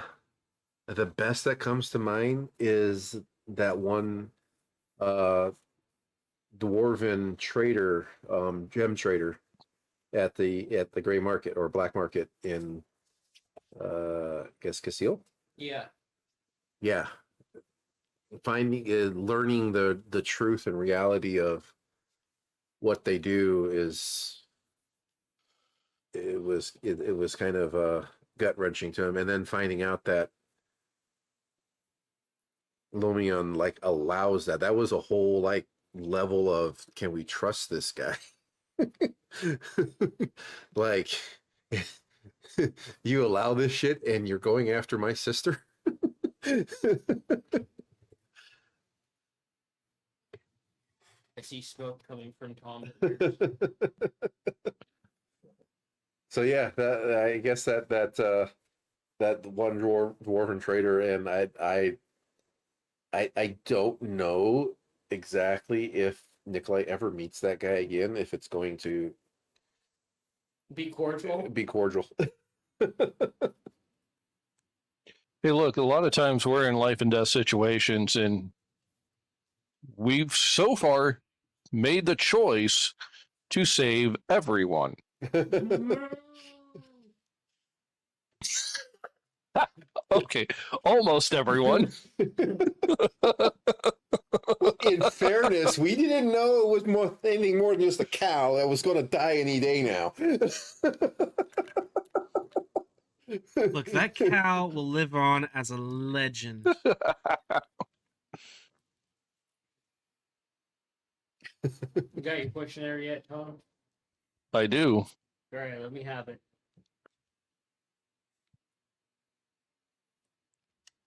the best that comes to mind is that one dwarven trader, gem trader at the gray market or black market in I guess Casil. Yeah. Yeah. Finding learning the truth and reality of what they do is it was kind of gut wrenching to him, and then finding out that Lumion like allows that was a whole like level of, can we trust this guy? Like, you allow this shit and you're going after my sister. I see smoke coming from Tom's ears. So yeah, I guess that one dwarven trader, and I don't know exactly if Nikolai ever meets that guy again, if it's going to Be cordial. be cordial. Hey, look, a lot of times we're in life and death situations, and we've so far made the choice to save everyone. Okay, almost everyone. In fairness, we didn't know it was anything more than just a cow that was going to die any day now. Look, that cow will live on as a legend. You got your question there yet, Tom? I do. All right, let me have it.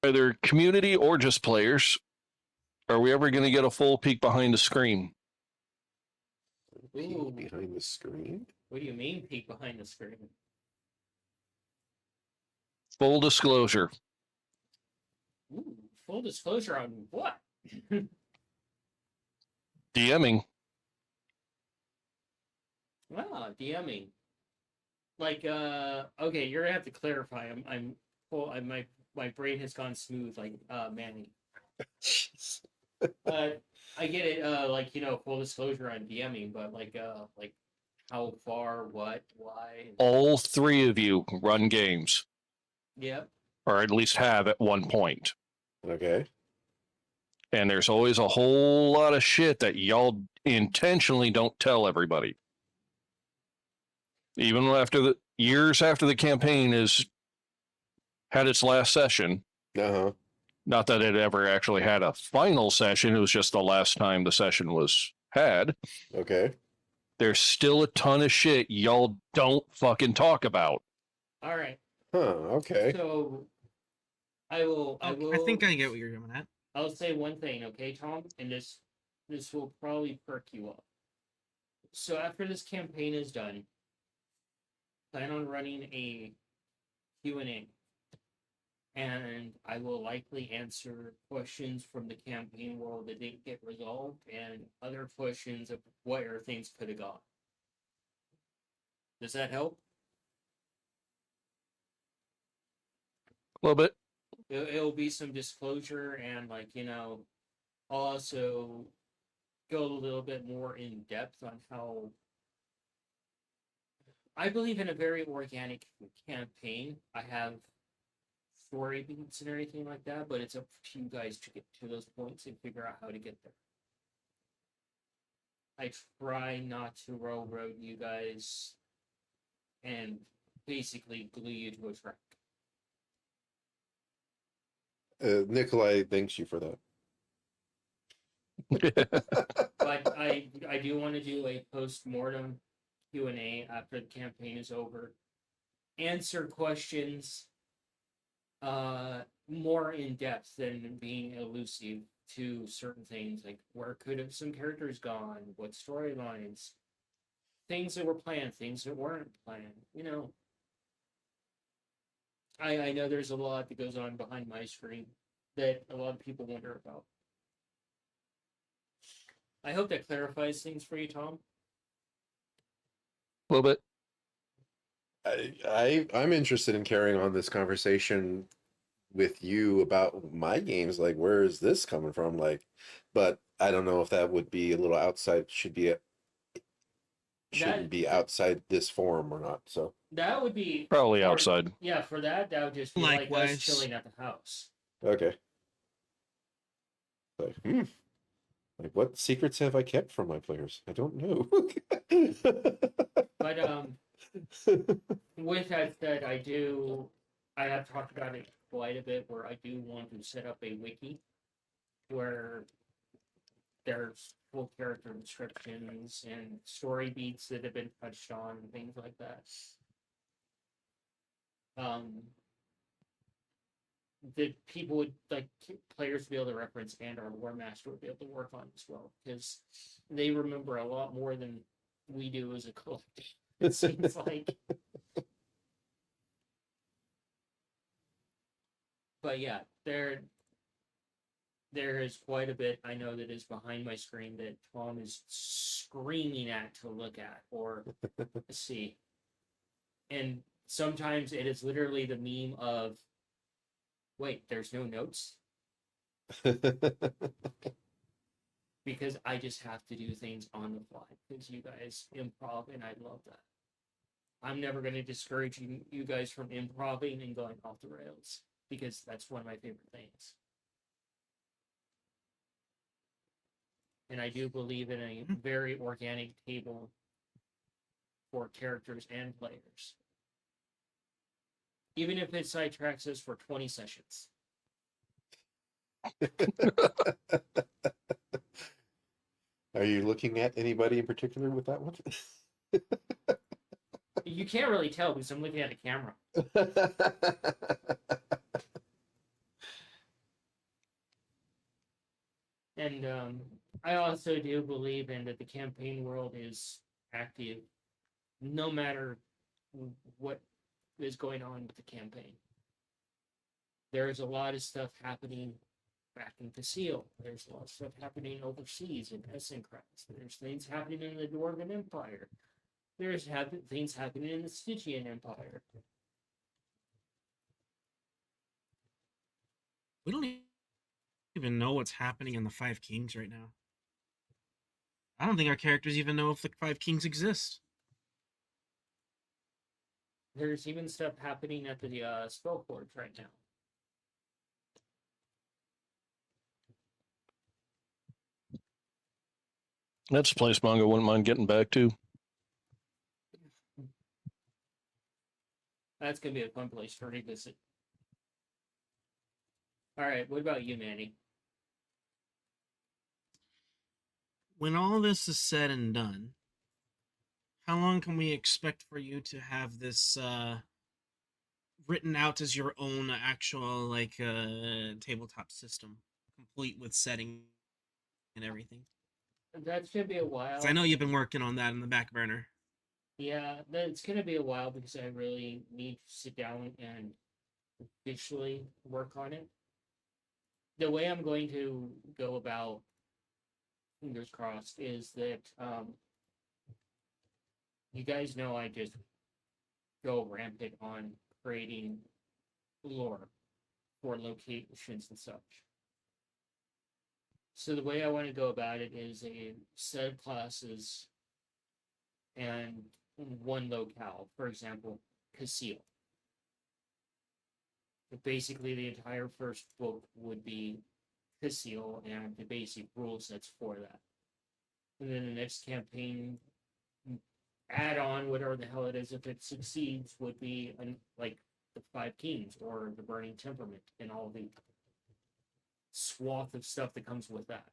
Either community or just players. Are we ever going to get a full peek behind the screen? Ooh. Behind the screen? What do you mean, peek behind the screen? Full disclosure. Ooh, full disclosure on what? DMing. DMing. Like, okay, you're gonna have to clarify. I'm full. My brain has gone smooth, like Manny. I get it. Like, full disclosure on DMing, but like how far, what, why? All three of you run games, Yep. or at least have at one point. Okay. And there's always a whole lot of shit that y'all intentionally don't tell everybody. Even after the years after the campaign has had its last session, Uh-huh. Not that it ever actually had a final session. It was just the last time the session was had. Okay. There's still a ton of shit y'all don't fucking talk about. All right. Huh. Okay. So I will. I Okay, will. I think I get what you're getting at. I'll say one thing, okay, Tom, and this will probably perk you up. So after this campaign is done, plan on running a Q&A, and I will likely answer questions from the campaign world that didn't get resolved and other questions of where things could have gone. Does that help? A little bit. It'll be some disclosure and, like, I'll also go a little bit more in depth on how I believe in a very organic campaign. I have story beats and everything like that, but it's up to you guys to get to those points and figure out how to get there. I try not to railroad you guys and basically glue you to a track. Nikolai thanks you for that. But I do want to do a post-mortem Q&A after the campaign is over. Answer questions more in depth than being elusive to certain things, like where could have some characters gone, what storylines, things that were planned, things that weren't planned. I know there's a lot that goes on behind my screen that a lot of people wonder about. I hope that clarifies things for you, Tom. A little bit. I'm interested in carrying on this conversation with you about my games. Like, where is this coming from? Like, but I don't know if that would be a little outside. Shouldn't be outside this forum or not. So That would be Probably outside. Yeah, for that would just be like us Likewise. chilling at the house. okay. Like, what secrets have I kept from my players? I don't know. But with that said, I have talked about it quite a bit where I do want to set up a wiki where there's full character descriptions and story beats that have been touched on and things like that. That people would like players to be able to reference and our War Master would be able to work on as well because they remember a lot more than we do as a collective. It seems like. But yeah, there is quite a bit I know that is behind my screen that Tom is screaming at to look at or see. And sometimes it is literally the meme of, wait, there's no notes? Because I just have to do things on the fly because you guys improv and I love that. I'm never going to discourage you guys from improving and going off the rails because that's one of my favorite things. And I do believe in a very organic table for characters and players. Even if it sidetracks us for 20 sessions. Are you looking at anybody in particular with that one? You can't really tell because I'm looking at a camera. And I also do believe in that the campaign world is active no matter what is going on with the campaign. There's a lot of stuff happening back in Casil. There's a lot of stuff happening overseas in Essencrest. There's things happening in the Dwarven Empire. There's things happening in the Stygian Empire. We don't even know what's happening in the Five Kings right now. I don't think our characters even know if the Five Kings exist. There's even stuff happening at the Spellforge right now. That's a place Mongo wouldn't mind getting back to. That's going to be a fun place to revisit. All right, what about you, Manny? When all this is said and done, how long can we expect for you to have this written out as your own actual like tabletop system, complete with setting and everything? That's gonna be a Because I while. know you've been working on that in the back burner. Yeah, it's gonna be a while because I really need to sit down and visually work on it. The way I'm going to go about, fingers crossed, is that you guys know I just go rampant on creating lore for locations and such. So the way I want to go about it is a set of classes and one locale. For example, Casile. Basically, the entire first book would be Casile and the basic rule sets for that. And then the next campaign, add on whatever the hell it is. If it succeeds, would be like the Five Kings or the Burning Temperament and all the swath of stuff that comes with that,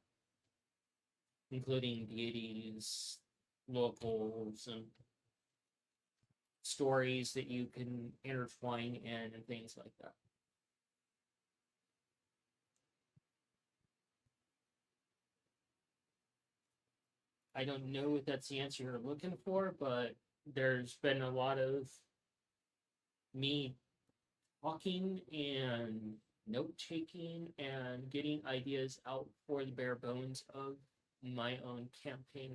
including deities, locals, and stories that you can intertwine in and things like that. I don't know if that's the answer you're looking for, but there's been a lot of me talking and note taking and getting ideas out for the bare bones of my own campaign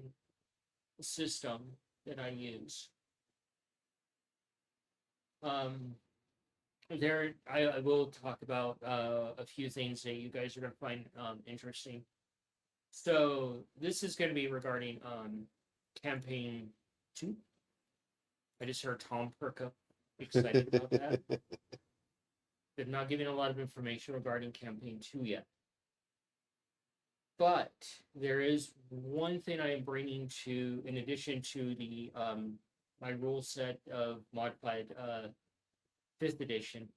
system that I use. Um, I will talk about a few things that you guys are going to find interesting. So this is going to be regarding campaign 2. I just heard Tom perk up excited about that. They're not giving a lot of information regarding campaign 2 yet. But there is one thing I am bringing to, in addition to the my rule set of modified 5th edition.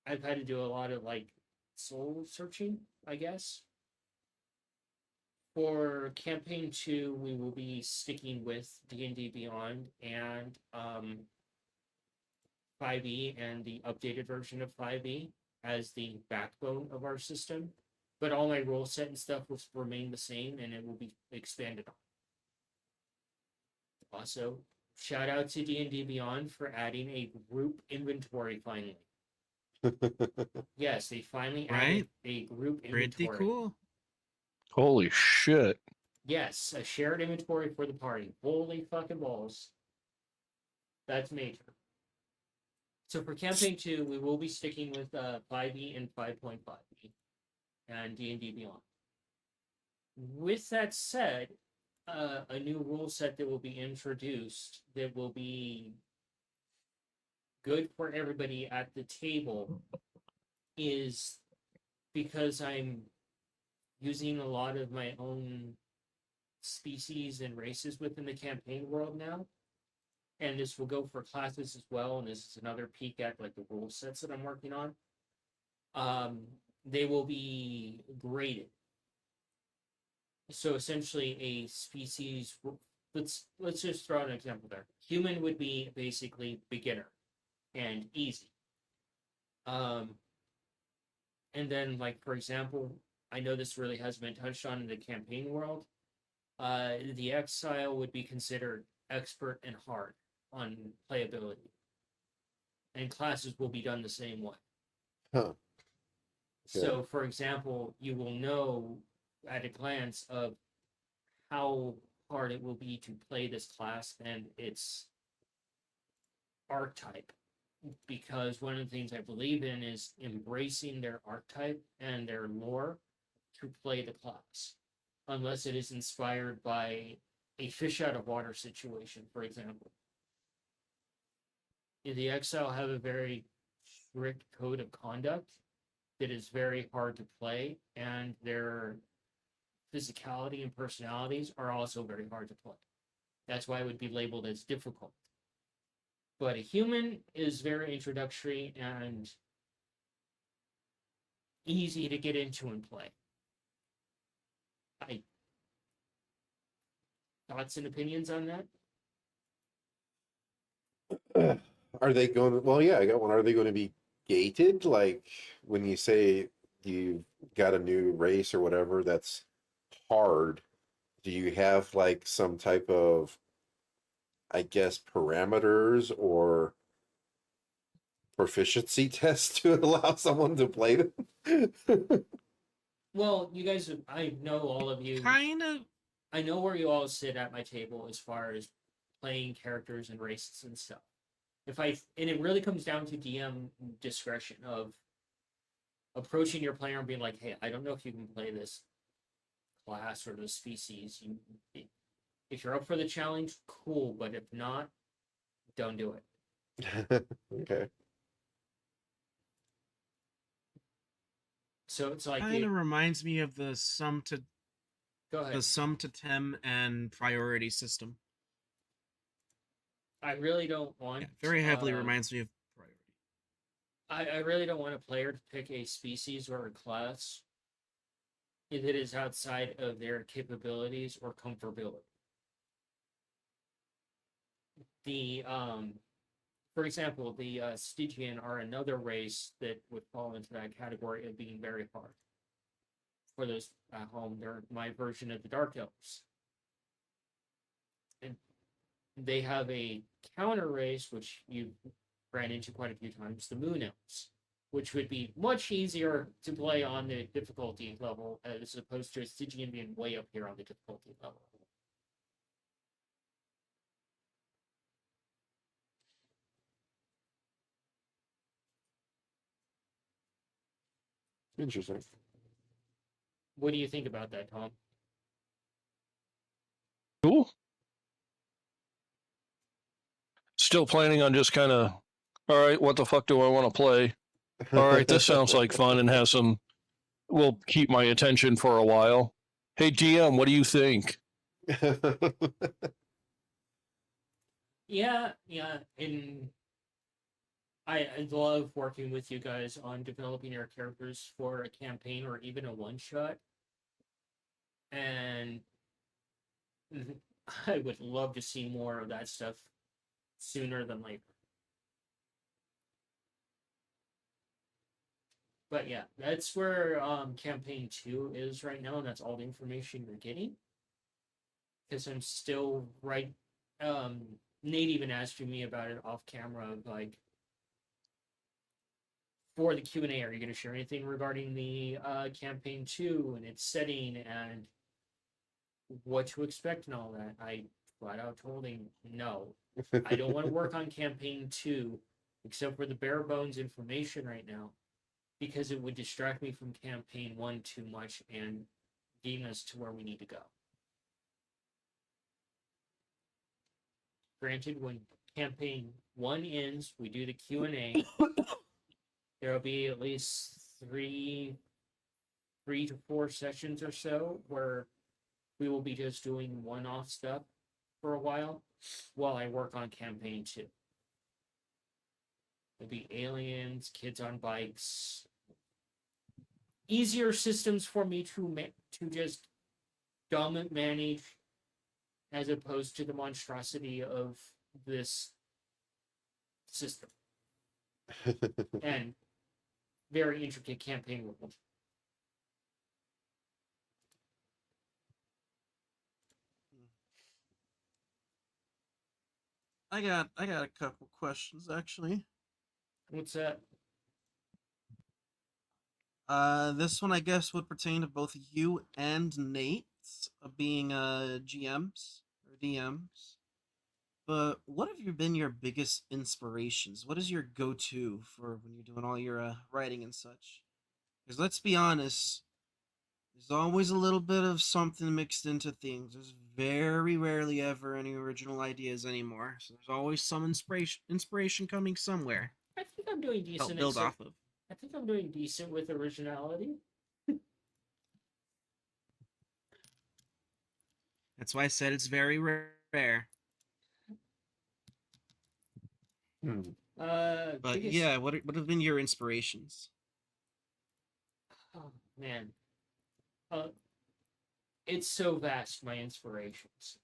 I've had to do a lot of like soul searching, I guess. For campaign 2, we will be sticking with D&D Beyond and 5e and the updated version of 5e as the backbone of our system. But all my rule set and stuff will remain the same and it will be expanded on. Also, shout out to D&D Beyond for adding a group inventory finally. Yes, they finally added a group inventory. Pretty cool. Holy shit. Yes, a shared inventory for the party. Holy fucking balls. That's major. So for campaign 2, we will be sticking with 5e and 5.5e and D&D Beyond. With that said, a new rule set that will be introduced that will be good for everybody at the table is because I'm using a lot of my own species and races within the campaign world now. And this will go for classes as well. And this is another peek at like the rule sets that I'm working on. They will be graded. So essentially, a species. Let's just throw out an example there. Human would be basically beginner and easy. And then, like for example, I know this really hasn't been touched on in the campaign world. The exile would be considered expert and hard on playability, and classes will be done the same way. Huh. So, for example, you will know at a glance of how hard it will be to play this class and its archetype. Because one of the things I believe in is embracing their archetype and their lore to play the class, unless it is inspired by a fish out of water situation, for example. The Exile have a very strict code of conduct that is very hard to play, and their physicality and personalities are also very hard to play. That's why it would be labeled as difficult. But a human is very introductory, and easy to get into and play. I thoughts and opinions on that? Are they going? Well, yeah, I got one. Are they going to be gated? Like when you say you got a new race or whatever that's hard, do you have like some type of, I guess, parameters or proficiency test to allow someone to play them? Well, you guys, I know all of you. Kind of. I know where you all sit at my table as far as playing characters and races and stuff. And it really comes down to DM discretion of approaching your player and being like, "Hey, I don't know if you can play this class or this species. If you're up for the challenge, cool. But if not, don't do it." Okay. So it's like, Kind of reminds me of the sum to go ahead. tem and priority system. I really don't want. Yeah, very heavily reminds me of priority. I really don't want a player to pick a species or a class if it is outside of their capabilities or comfortability. For example, the Stygian are another race that would fall into that category of being very hard. For those at home, they're my version of the Dark Elves. And they have a counter race, which you ran into quite a few times, the Moon Elves, which would be much easier to play on the difficulty level as opposed to a Stygian being way up here on the difficulty level. Interesting. What do you think about that, Tom? Cool. Still planning on just kind of, all right, what the fuck do I want to play? All right, this sounds like fun and has some, will keep my attention for a while. Hey, DM, what do you think? Yeah, and I love working with you guys on developing your characters for a campaign or even a one shot. And I would love to see more of that stuff sooner than later. But yeah, that's where campaign 2 is right now, and that's all the information you're getting. Because I'm still Nate even asked me about it off camera, like, for the Q&A, are you going to share anything regarding the campaign 2 and its setting and what to expect and all that? I flat out told him no. I don't want to work on campaign 2 except for the bare bones information right now, because it would distract me from campaign 1 too much and getting us to where we need to go. Granted, when campaign 1 ends, we do the Q&A. There'll be at least three to four sessions or so where we will be just doing one-off stuff for a while I work on campaign 2. There'll be aliens, kids on bikes, easier systems for me to just dumb manage, as opposed to the monstrosity of this system and very intricate campaign rules. I got a couple questions actually. What's that? This one I guess would pertain to both you and Nate, being GMs or DMs. But what have been your biggest inspirations? What is your go-to for when you're doing all your writing and such? Because let's be honest, there's always a little bit of something mixed into things. There's very rarely ever any original ideas anymore. So there's always some inspiration coming somewhere. I think I'm doing decent. Help build off of. I think I'm doing decent with originality. That's why I said it's very rare. But yeah, what have been your inspirations? Oh man, uh, it's so vast. My inspirations.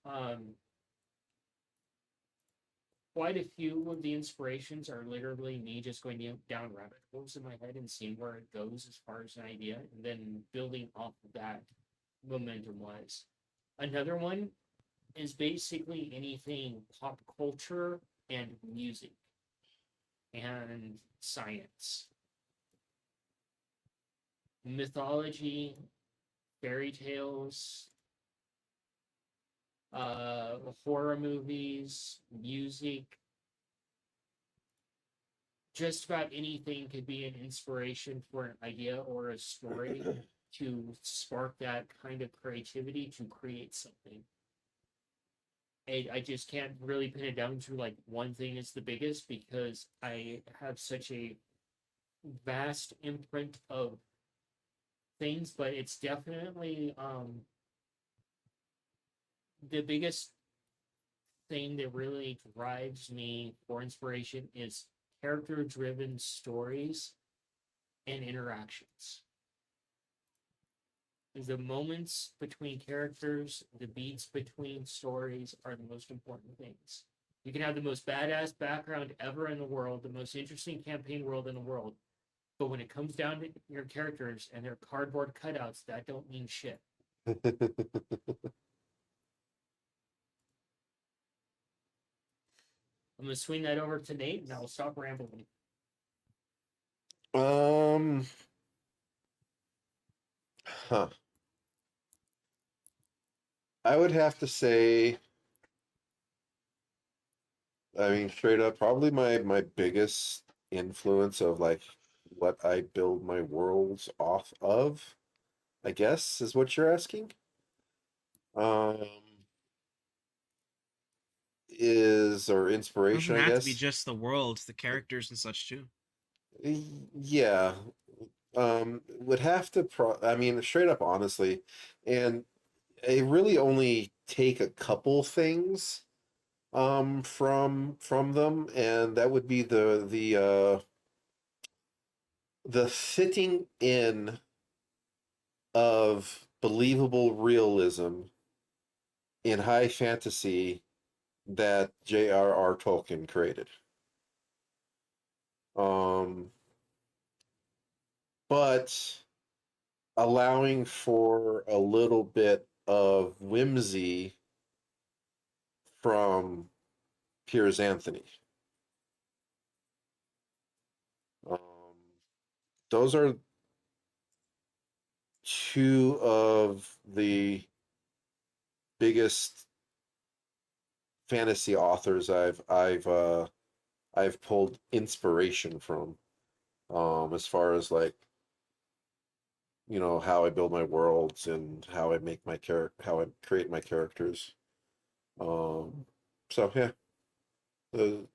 Quite a few of the inspirations are literally me just going down rabbit holes in my head and seeing where it goes as far as an idea, and then building off of that momentum wise. Another one is basically anything pop culture and music and science, mythology, fairy tales, horror movies, music. Just about anything could be an inspiration for an idea or a story to spark that kind of creativity to create something. I just can't really pin it down to like one thing is the biggest because I have such a vast imprint of things, but it's definitely the biggest thing that really drives me for inspiration is character driven stories and interactions. The moments between characters, the beats between stories are the most important things. You can have the most badass background ever in the world, the most interesting campaign world in the world, but when it comes down to your characters and their cardboard cutouts, that don't mean shit. I'm gonna swing that over to Nate, and I'll stop rambling. um, huh. I would have to say, I mean, straight up, probably my biggest influence of like what I build my worlds off of, I guess, is what you're asking. Um, is or inspiration, Doesn't I have to be guess. just the worlds, the characters and such too. Yeah. Would have to I mean, straight up, honestly, and I really only take a couple things from them, and that would be the fitting in of believable realism in high fantasy that J.R.R. Tolkien created. Um, but allowing for a little bit of whimsy from Piers Anthony. Um, those are two of the biggest fantasy authors I've pulled inspiration from, as far as like, how I build my worlds and how I make my how I create my characters. Um, so yeah, and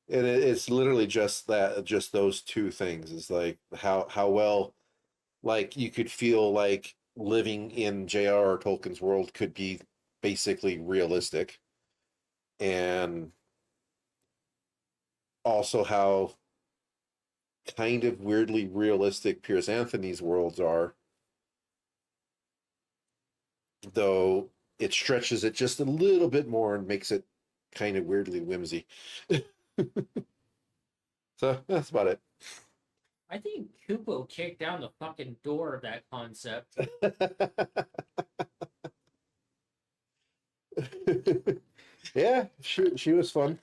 it's literally just that, just those two things is like how well, like, you could feel like living in J.R.R. Tolkien's world could be basically realistic, and also how kind of weirdly realistic Piers Anthony's worlds are, though it stretches it just a little bit more and makes it kind of weirdly whimsy. So that's about it. I think Kupo kicked down the fucking door of that concept. Yeah, she was fun.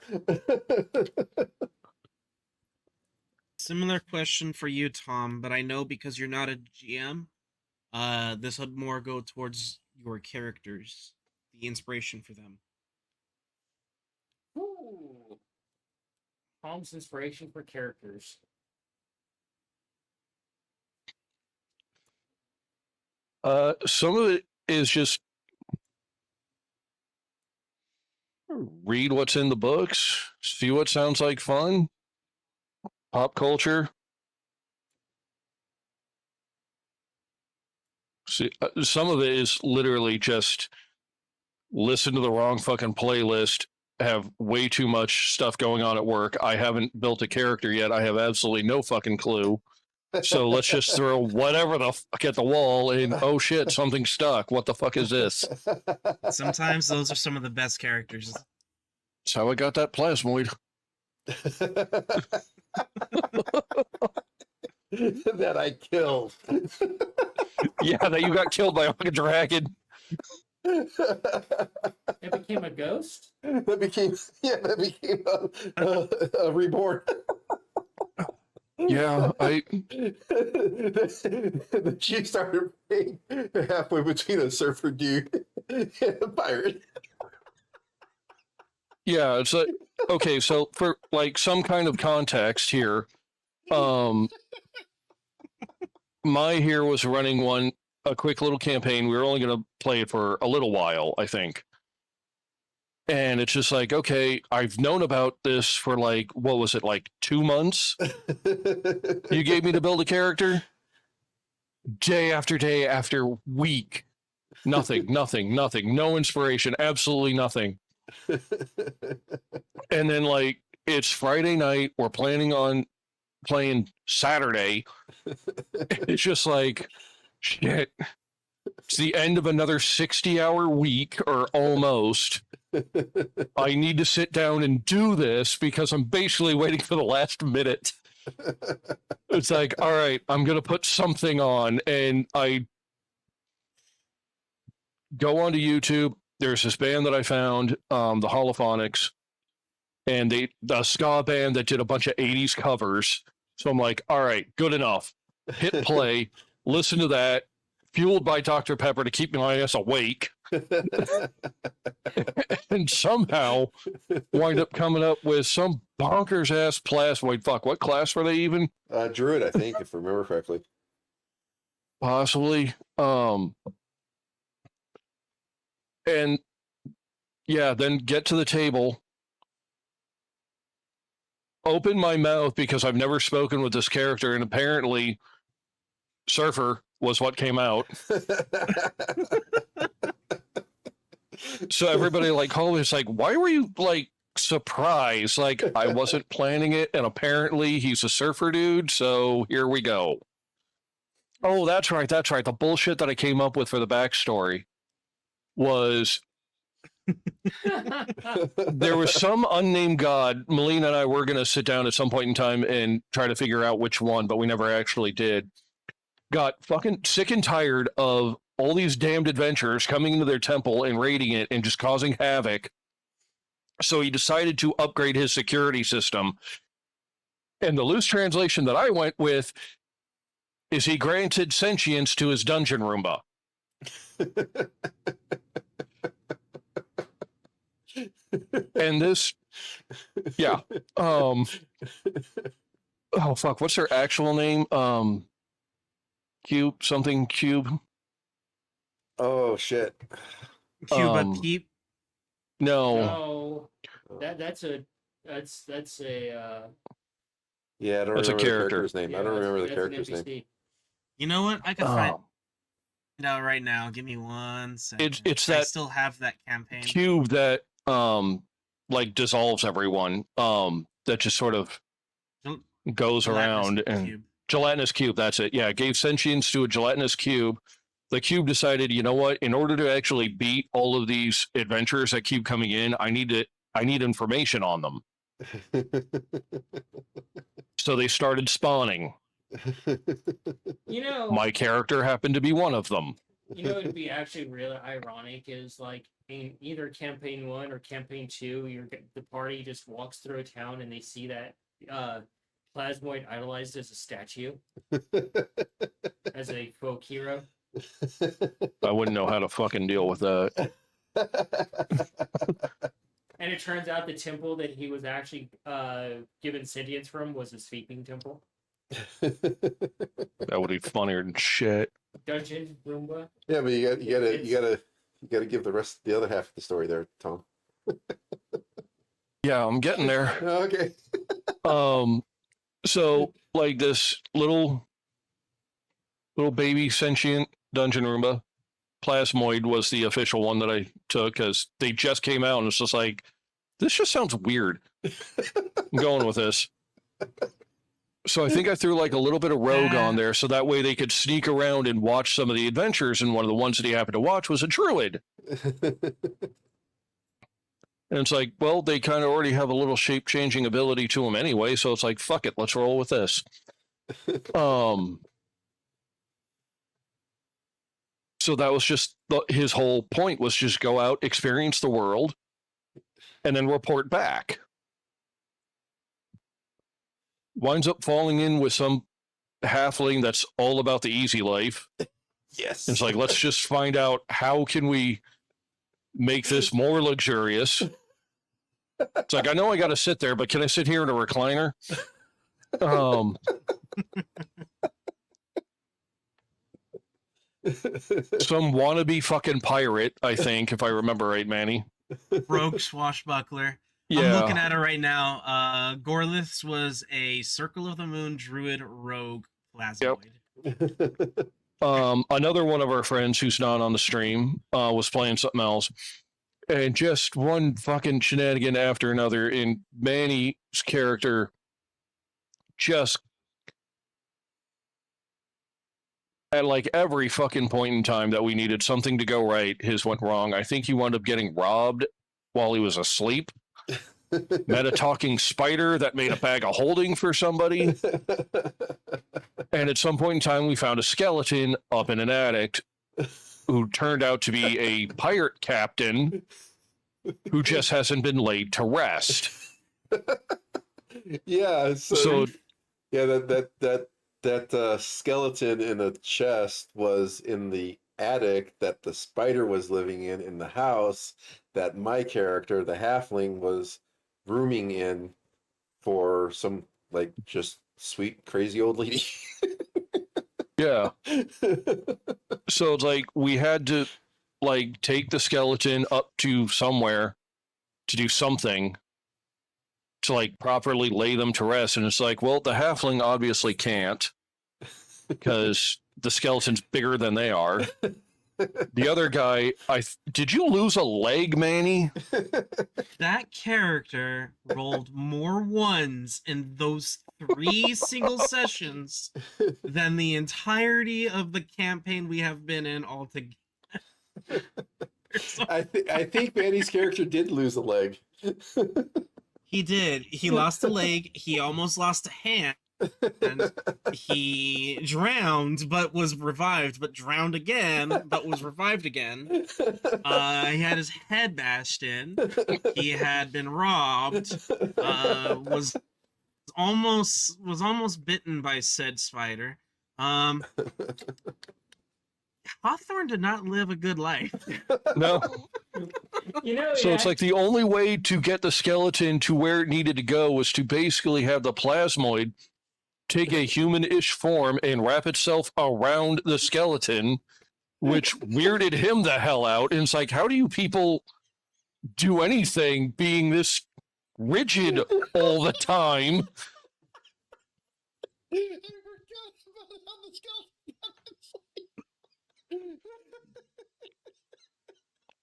Similar question for you, Tom, but I know because you're not a GM, this would more go towards your characters, the inspiration for them. Ooh. Tom's inspiration for characters. Some of it is just read what's in the books, see what sounds like fun, pop culture. See, some of it is literally just listen to the wrong fucking playlist, have way too much stuff going on at work. I haven't built a character yet. I have absolutely no fucking clue. So let's just throw whatever the fuck at the wall and oh shit, something stuck. What the fuck is this? Sometimes those are some of the best characters. That's how I got that plasmoid. That I killed. Yeah, that you got killed by a fucking dragon. It became a ghost. That became a reborn. Yeah, The chief started playing halfway between a surfer dude and a pirate. yeah, it's like okay, so for like some kind of context here, my here was running a quick little campaign. We were only going to play it for a little while, I think. And it's just like, okay, I've known about this for like, what was it, like 2 months? You gave me to build a character? Day after week. Nothing, no inspiration, absolutely nothing. And then like, it's Friday night, we're planning on playing Saturday. It's just like, shit. It's the end of another 60-hour week or almost. I need to sit down and do this because I'm basically waiting for the last minute. It's like, all right, I'm going to put something on. And I go onto YouTube. There's this band that I found, the Holophonics, and the ska band that did a bunch of 80s covers. So I'm like, all right, good enough. Hit play, listen to that, fueled by Dr. Pepper to keep my ass awake. And somehow wind up coming up with some bonkers ass plasmoid. Fuck, what class were they even? Druid, I think, if I remember correctly. Possibly. And yeah, then get to the table, open my mouth because I've never spoken with this character, and apparently Surfer was what came out. So everybody like called me. It's like, why were you like surprised? Like I wasn't planning it, and apparently he's a surfer dude. So here we go. Oh, that's right. The bullshit that I came up with for the backstory was there was some unnamed god. Melina and I were going to sit down at some point in time and try to figure out which one, but we never actually did. Got fucking sick and tired of all these damned adventurers coming into their temple and raiding it and just causing havoc. So he decided to upgrade his security system. And the loose translation that I went with is he granted sentience to his dungeon Roomba. And this, yeah. Oh fuck, what's her actual name? Cube. Oh shit. Cuba Keep. No. No, that's a Yeah, I don't That's a remember the character. character's name. I don't remember the that's an character's name. NPC. You know what? I can find it out right now. Give me 1 second. It's I that still have that campaign. cube that like dissolves everyone. That just sort of Gel- goes Gelatinous around and cube. gelatinous cube. That's it. Yeah, it gave sentience to a gelatinous cube. The cube decided, you know what? In order to actually beat all of these adventurers that keep coming in, I need information on them. So they started spawning. You know, My character happened to be one of them. you know, it'd be actually really ironic is like in either campaign 1 or campaign 2, the party just walks through a town and they see that Plasmoid idolized as a statue, as a folk hero. I wouldn't know how to fucking deal with that. And it turns out the temple that he was actually given sentience from was a sleeping temple. That would be funnier than shit. Dungeon Roomba. Yeah, but you gotta give the other half of the story there, Tom. Yeah, I'm getting there. Okay. So like this little baby sentient dungeon Roomba, Plasmoid was the official one that I took because they just came out and it's just like, this just sounds weird. I'm going with this. So I think I threw like a little bit of Rogue on there, so that way they could sneak around and watch some of the adventures. And one of the ones that he happened to watch was a druid. And it's like, well, they kind of already have a little shape changing ability to them anyway, so it's like, fuck it, let's roll with this. So that was just his whole point, was just go out, experience the world, and then report back. Winds up falling in with some halfling that's all about the easy life. Yes. It's like, let's just find out how can we make this more luxurious. It's like, I know I got to sit there, but can I sit here in a recliner? Some wannabe fucking pirate, I think, if I remember right, Manny. Rogue swashbuckler. Yeah. I'm looking at it right now. Gorlith's was a Circle of the Moon druid rogue plasmoid. Yep. Another one of our friends who's not on the stream was playing something else. And just one fucking shenanigan after another, in Manny's character just at like every fucking point in time that we needed something to go right, his went wrong. I think he wound up getting robbed while he was asleep. Met a talking spider that made a bag of holding for somebody. And at some point in time, we found a skeleton up in an attic who turned out to be a pirate captain who just hasn't been laid to rest. Yeah. So yeah, that skeleton in a chest was in the attic that the spider was living in the house that my character, the halfling, was rooming in for some like just sweet crazy old lady. yeah. So it's like we had to like take the skeleton up to somewhere to do something to like properly lay them to rest. And it's like, well, the halfling obviously can't because the skeleton's bigger than they are. The other guy, did you lose a leg, Manny? That character rolled more ones in those 3 single sessions than the entirety of the campaign we have been in altogether. I think Manny's character did lose a leg. He did. He lost a leg. He almost lost a hand. And he drowned, but was revived, but drowned again, but was revived again. He had his head bashed in. He had been robbed. Was almost bitten by said spider. Hawthorne did not live a good life. No. So yeah, it's like the only way to get the skeleton to where it needed to go was to basically have the plasmoid take a human-ish form and wrap itself around the skeleton, which weirded him the hell out. And it's like, how do you people do anything being this rigid all the time?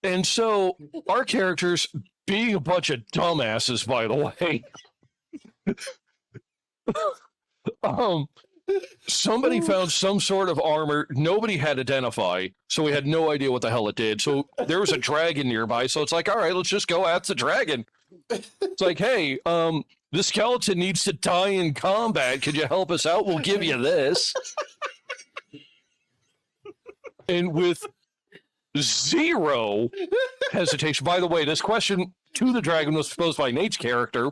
And so our characters, being a bunch of dumbasses, by the way, somebody found some sort of armor nobody had identified, so we had no idea what the hell it did. So there was a dragon nearby, so it's like, all right, let's just go at the dragon. It's like, hey, the skeleton needs to die in combat. Could you help us out? We'll give you this. And with zero hesitation, by the way, this question to the dragon was posed by Nate's character.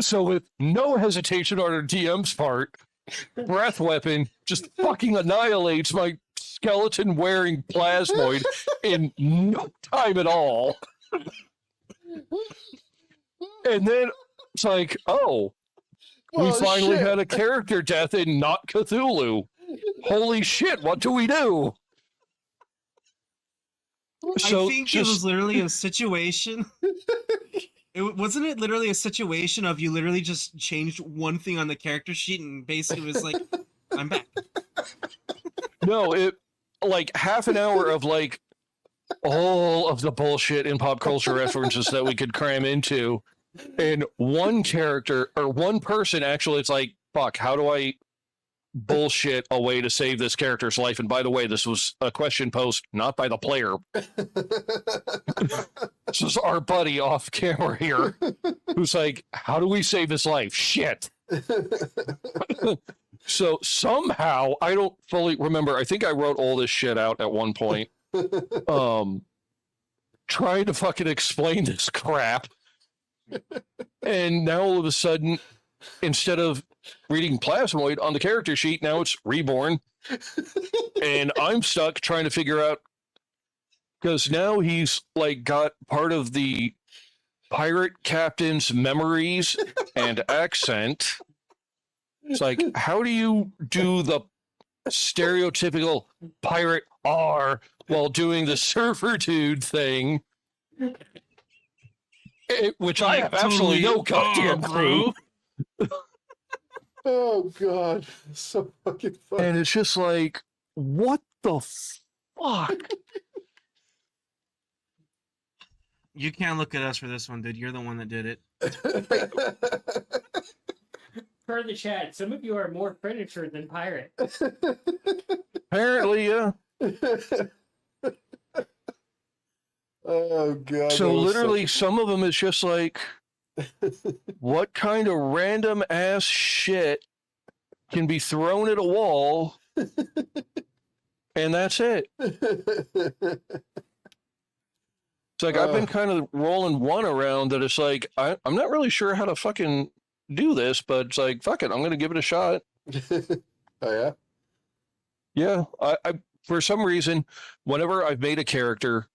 So with no hesitation on our DM's part, breath weapon just fucking annihilates my skeleton wearing plasmoid in no time at all. And then it's like, oh, we finally had a character death in Not Cthulhu. Holy shit, what do we do? So I think it was literally a situation. Wasn't it literally a situation of you literally just changed one thing on the character sheet and basically was like, I'm back. No, it like half an hour of like all of the bullshit in pop culture references that we could cram into. And one character or one person actually, it's like, fuck, how do I bullshit a way to save this character's life? And by the way, this was a question posed not by the player. This is our buddy off camera here who's like, how do we save his life? Shit. So somehow, I don't fully remember. I think I wrote all this shit out at one point. Trying to fucking explain this crap. And now all of a sudden, instead of reading Plasmoid on the character sheet, now it's Reborn. And I'm stuck trying to figure out, because now he's like got part of the pirate captain's memories and accent. It's like, how do you do the stereotypical pirate R while doing the surfer dude thing? Which I have absolutely no goddamn clue. Oh god, so fucking fun. And it's just like, what the fuck? You can't look at us for this one, dude. You're the one that did it. Per the chat, some of you are more predator than pirate. Apparently, yeah. Oh god. So literally, some of them is just like, what kind of random ass shit can be thrown at a wall, and that's it. It's like, I've been kind of rolling one around that it's like, I'm not really sure how to fucking do this, but it's like, fuck it, I'm going to give it a shot. Oh, yeah? Yeah. I for some reason, whenever I've made a character,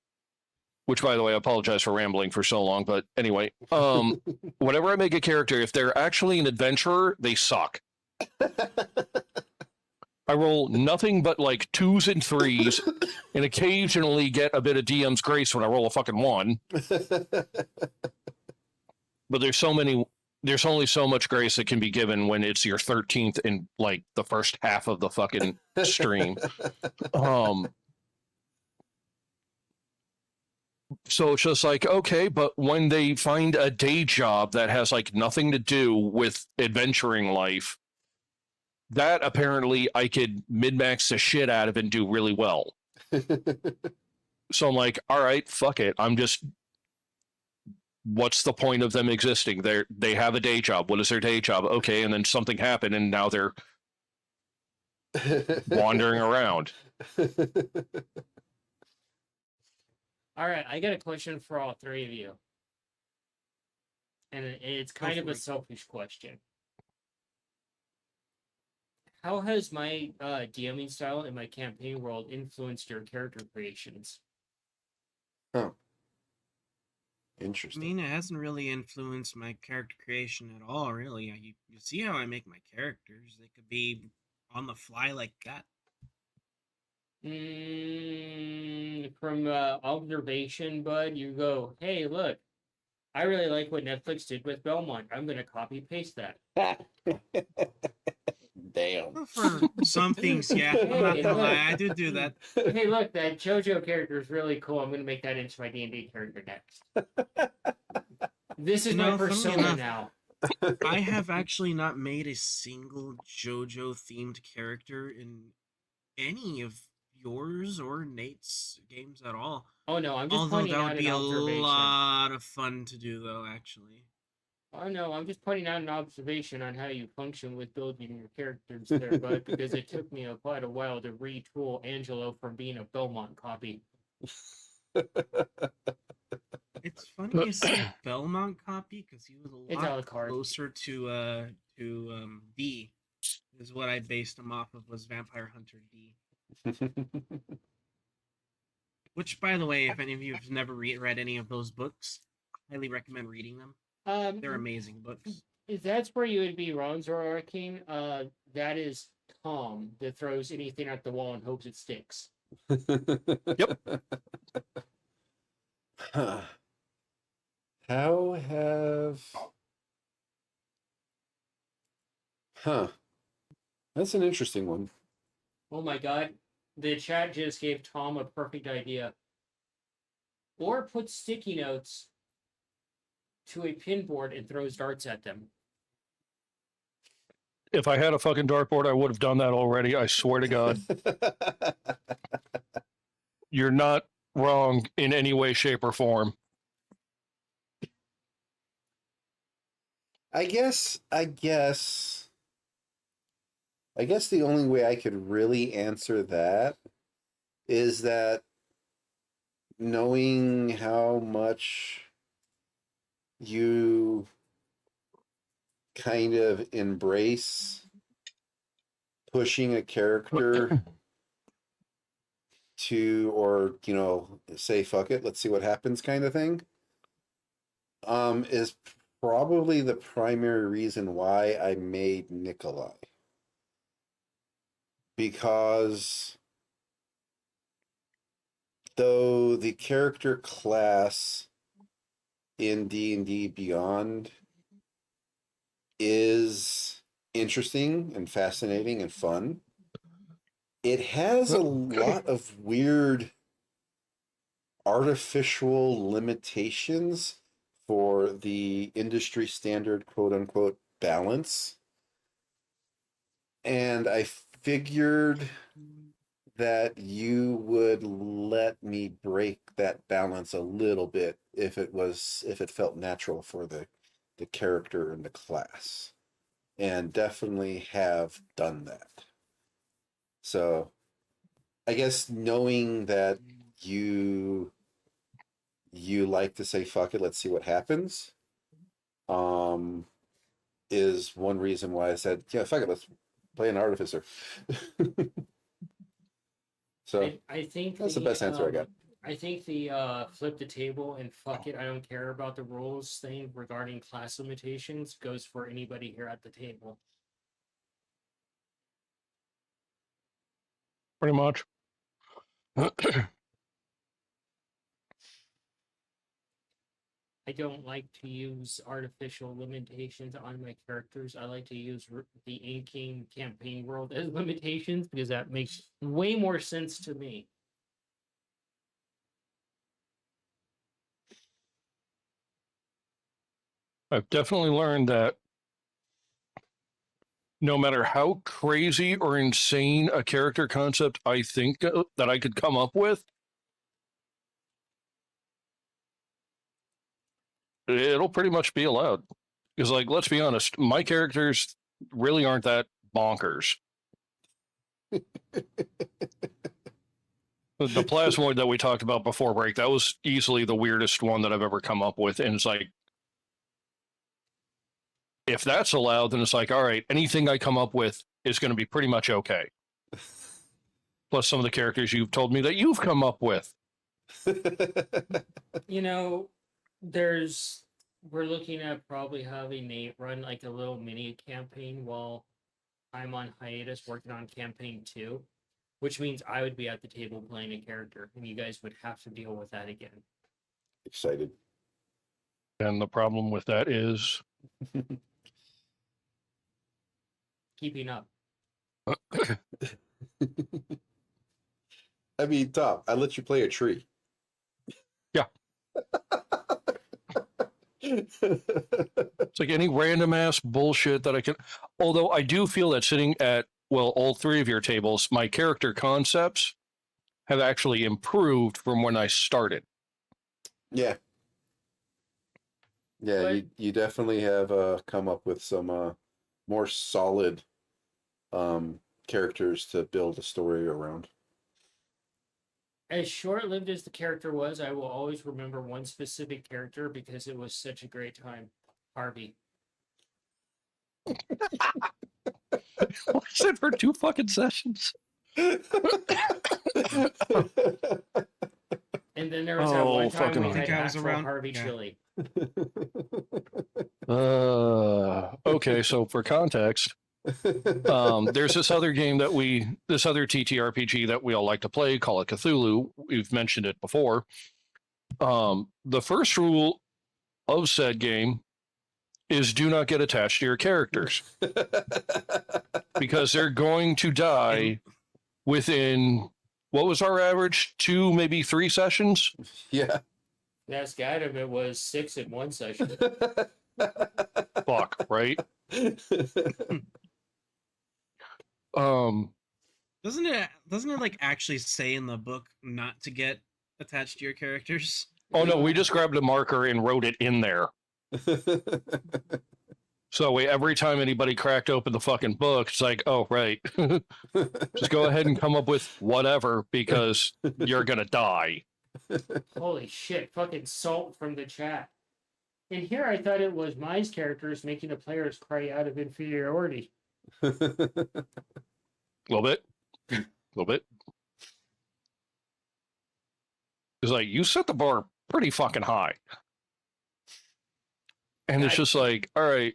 which by the way, I apologize for rambling for so long, but anyway, whenever I make a character, if they're actually an adventurer, they suck. I roll nothing but like 2s and 3s, and occasionally get a bit of DM's grace when I roll a fucking 1. But there's only so much grace that can be given when it's your 13th in like the first half of the fucking stream. So it's just like, okay, but when they find a day job that has like nothing to do with adventuring life, that apparently I could min-max the shit out of and do really well. So I'm like, all right, fuck it. What's the point of them existing? They have a day job. What is their day job? Okay, and then something happened and now they're wandering around. All right, I got a question for all three of you. And it's kind of a selfish question. How has my DMing style in my campaign world influenced your character creations? Oh. I Interesting. mean, it hasn't really influenced my character creation at all, really. You see how I make my characters. They could be on the fly like that. From observation, bud, you go, hey, look, I really like what Netflix did with Belmont. I'm going to copy-paste that. Damn. Well, for some things, yeah. I'm not Hey, gonna look. lie, I do that. Hey, look, that JoJo character is really cool. I'm going to make that into my D&D character next. This is You my know, funny persona enough, now. I have actually not made a single JoJo themed character in any of yours or Nate's games at all. Oh, no, I'm just Although pointing that out would an be a observation. lot of fun to do, though, actually. Oh, no, I'm just pointing out an observation on how you function with building your characters there, bud, because it took me quite a while to retool Angelo from being a Belmont copy. It's funny you say a Belmont copy because he was a It's a la lot carte. closer to D. Is what I based him off of was Vampire Hunter D. Which, by the way, if any of you have never read any of those books, highly recommend reading them. They're amazing books. If that's where you would be wrong, Zora Arcane, that is Tom that throws anything at the wall and hopes it sticks. Yep. How have... Huh. That's an interesting one. Oh my god, the chat just gave Tom a perfect idea. Or put sticky notes to a pinboard and throws darts at them. If I had a fucking dartboard, I would have done that already. I swear to God. You're not wrong in any way, shape, or form. I guess the only way I could really answer that is that knowing how much you kind of embrace pushing a character to, or say fuck it, let's see what happens kind of thing, is probably the primary reason why I made Nikolai. Because though the character class in D&D Beyond is interesting and fascinating and fun, it has a lot of weird artificial limitations for the industry standard quote unquote balance. And I figured that you would let me break that balance a little bit if it felt natural for the character and the class, and definitely have done that. So I guess knowing that you like to say fuck it, let's see what happens, is one reason why I said, yeah, fuck it, let's play an artificer. So I think that's the best answer I got. I think the flip the table and fuck it, I don't care about the rules thing regarding class limitations goes for anybody here at the table. Pretty much. I don't like to use artificial limitations on my characters. I like to use the in-game campaign world as limitations because that makes way more sense to me. I've definitely learned that no matter how crazy or insane a character concept I think that I could come up with, it'll pretty much be allowed. Because, like, let's be honest, my characters really aren't that bonkers. The plasmoid that we talked about before break, that was easily the weirdest one that I've ever come up with. And it's like, if that's allowed, then it's like, all right, anything I come up with is going to be pretty much okay. Plus some of the characters you've told me that you've come up with. We're looking at probably having Nate run like a little mini campaign while I'm on hiatus working on campaign 2, which means I would be at the table playing a character and you guys would have to deal with that again. Excited. And the problem with that is keeping up. I mean, Tom, I let you play a tree. Yeah. It's like any random ass bullshit that I can. Although I do feel that sitting at, well, all three of your tables, my character concepts have actually improved from when I started. Yeah. Yeah, But- you definitely have come up with some more solid characters to build a story around. As short-lived as the character was, I will always remember one specific character because it was such a great time. Harvey. What is it for 2 fucking sessions? And then there was that Oh, one time fucking we hell. had I think I was actual around- Harvey yeah. chili. Okay, so for context, there's this other game this other TTRPG that we all like to play, Call it Cthulhu. We've mentioned it before. The first rule of said game is do not get attached to your characters because they're going to die within, what was our average? 2, maybe 3 sessions? Yeah. Last guy out of it was 6 in one session. Fuck, right? Um, Doesn't it like actually say in the book not to get attached to your characters? oh no, we just grabbed a marker and wrote it in there. So every time anybody cracked open the fucking book, it's like, oh right, just go ahead and come up with whatever because you're gonna die. Holy shit, fucking salt from the chat. And here I thought it was my characters making the players cry out of inferiority. A little bit, a little bit. It's like you set the bar pretty fucking high, and it's just like, all right,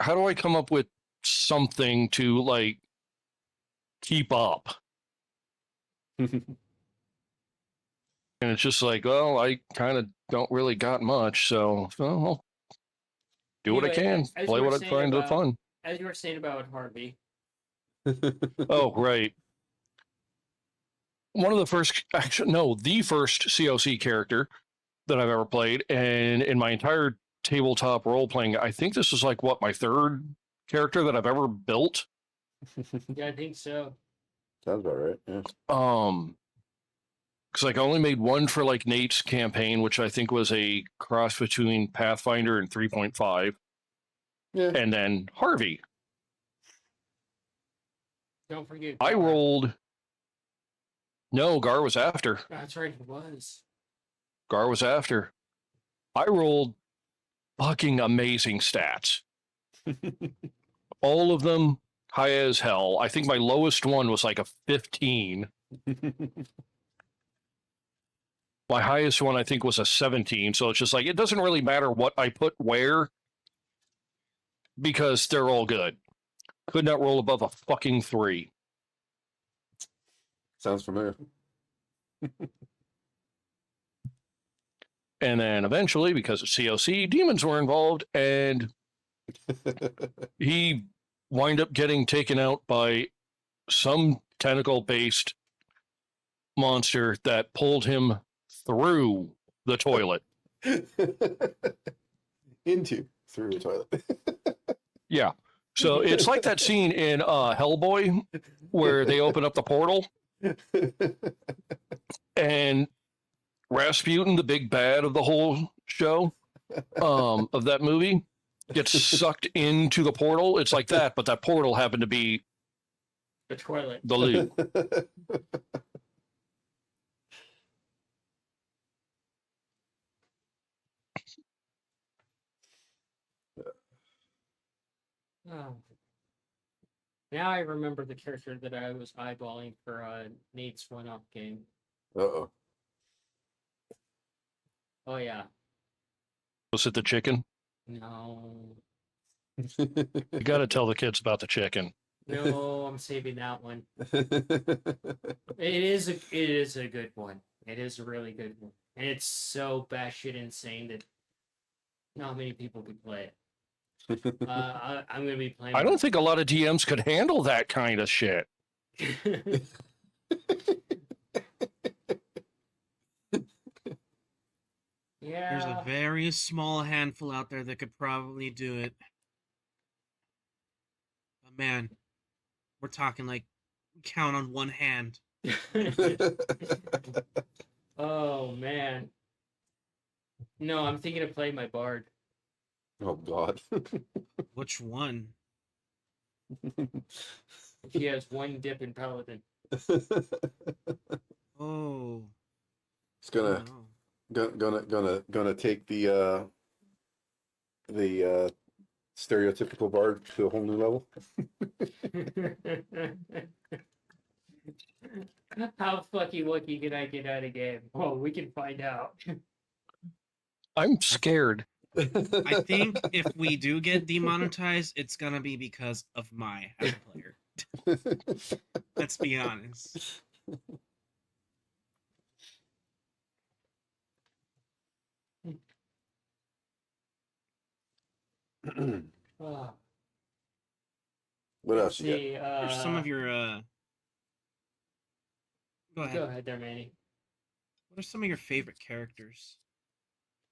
how do I come up with something to like keep up? And it's just like, well, I kind of don't really got much, so well, I'll do what I Anyway, can, as play you were what I saying find about- fun. As you were saying about Harvey, Oh, right. One of the first, actually, no, the first COC character that I've ever played, and in my entire tabletop role playing, I think this is like what my third character that I've ever built. yeah, I think so. Sounds about right. Yeah. Because like I only made one for like Nate's campaign, which I think was a cross between Pathfinder and 3.5, Yeah. and then Harvey. Don't forget. I Gar. rolled. No, Gar was after. That's right, it was. Gar was after. I rolled fucking amazing stats. All of them high as hell. I think my lowest one was like a 15. My highest one I think was a 17. So it's just like it doesn't really matter what I put where because they're all good. Could not roll above a fucking 3. Sounds familiar. And then eventually, because of COC, demons were involved, and he wind up getting taken out by some tentacle-based monster that pulled him through the toilet. Through the toilet. Yeah. So it's like that scene in Hellboy where they open up the portal and Rasputin, the big bad of the whole show, of that movie, gets sucked into the portal. It's like that, but that portal happened to be The toilet. the loo. Oh. Now I remember the character that I was eyeballing for Nate's one-up game. Uh-oh. Oh yeah. Was it the chicken? No. You got to tell the kids about the chicken. No, I'm saving that one. It is a good one. It is a really good one. And it's so batshit insane that not many people could play it. I'm gonna be playing. I don't think a lot of DMs could handle that kind of shit. Yeah. There's a very small handful out there that could probably do it. But man, we're talking like count on one hand. Oh man. No, I'm thinking of playing my bard. Oh God. Which one? He has one dip in paladin. Oh. It's gonna no. gonna take the stereotypical bard to a whole new level. How fucky lucky can I get out of game? Well, we can find out. I'm scared. I think if we do get demonetized, it's gonna be because of my as a player. Let's be honest. Oh, What let's else you see, What are some of your Go ahead. Go ahead there, Manny. What are some of your favorite characters?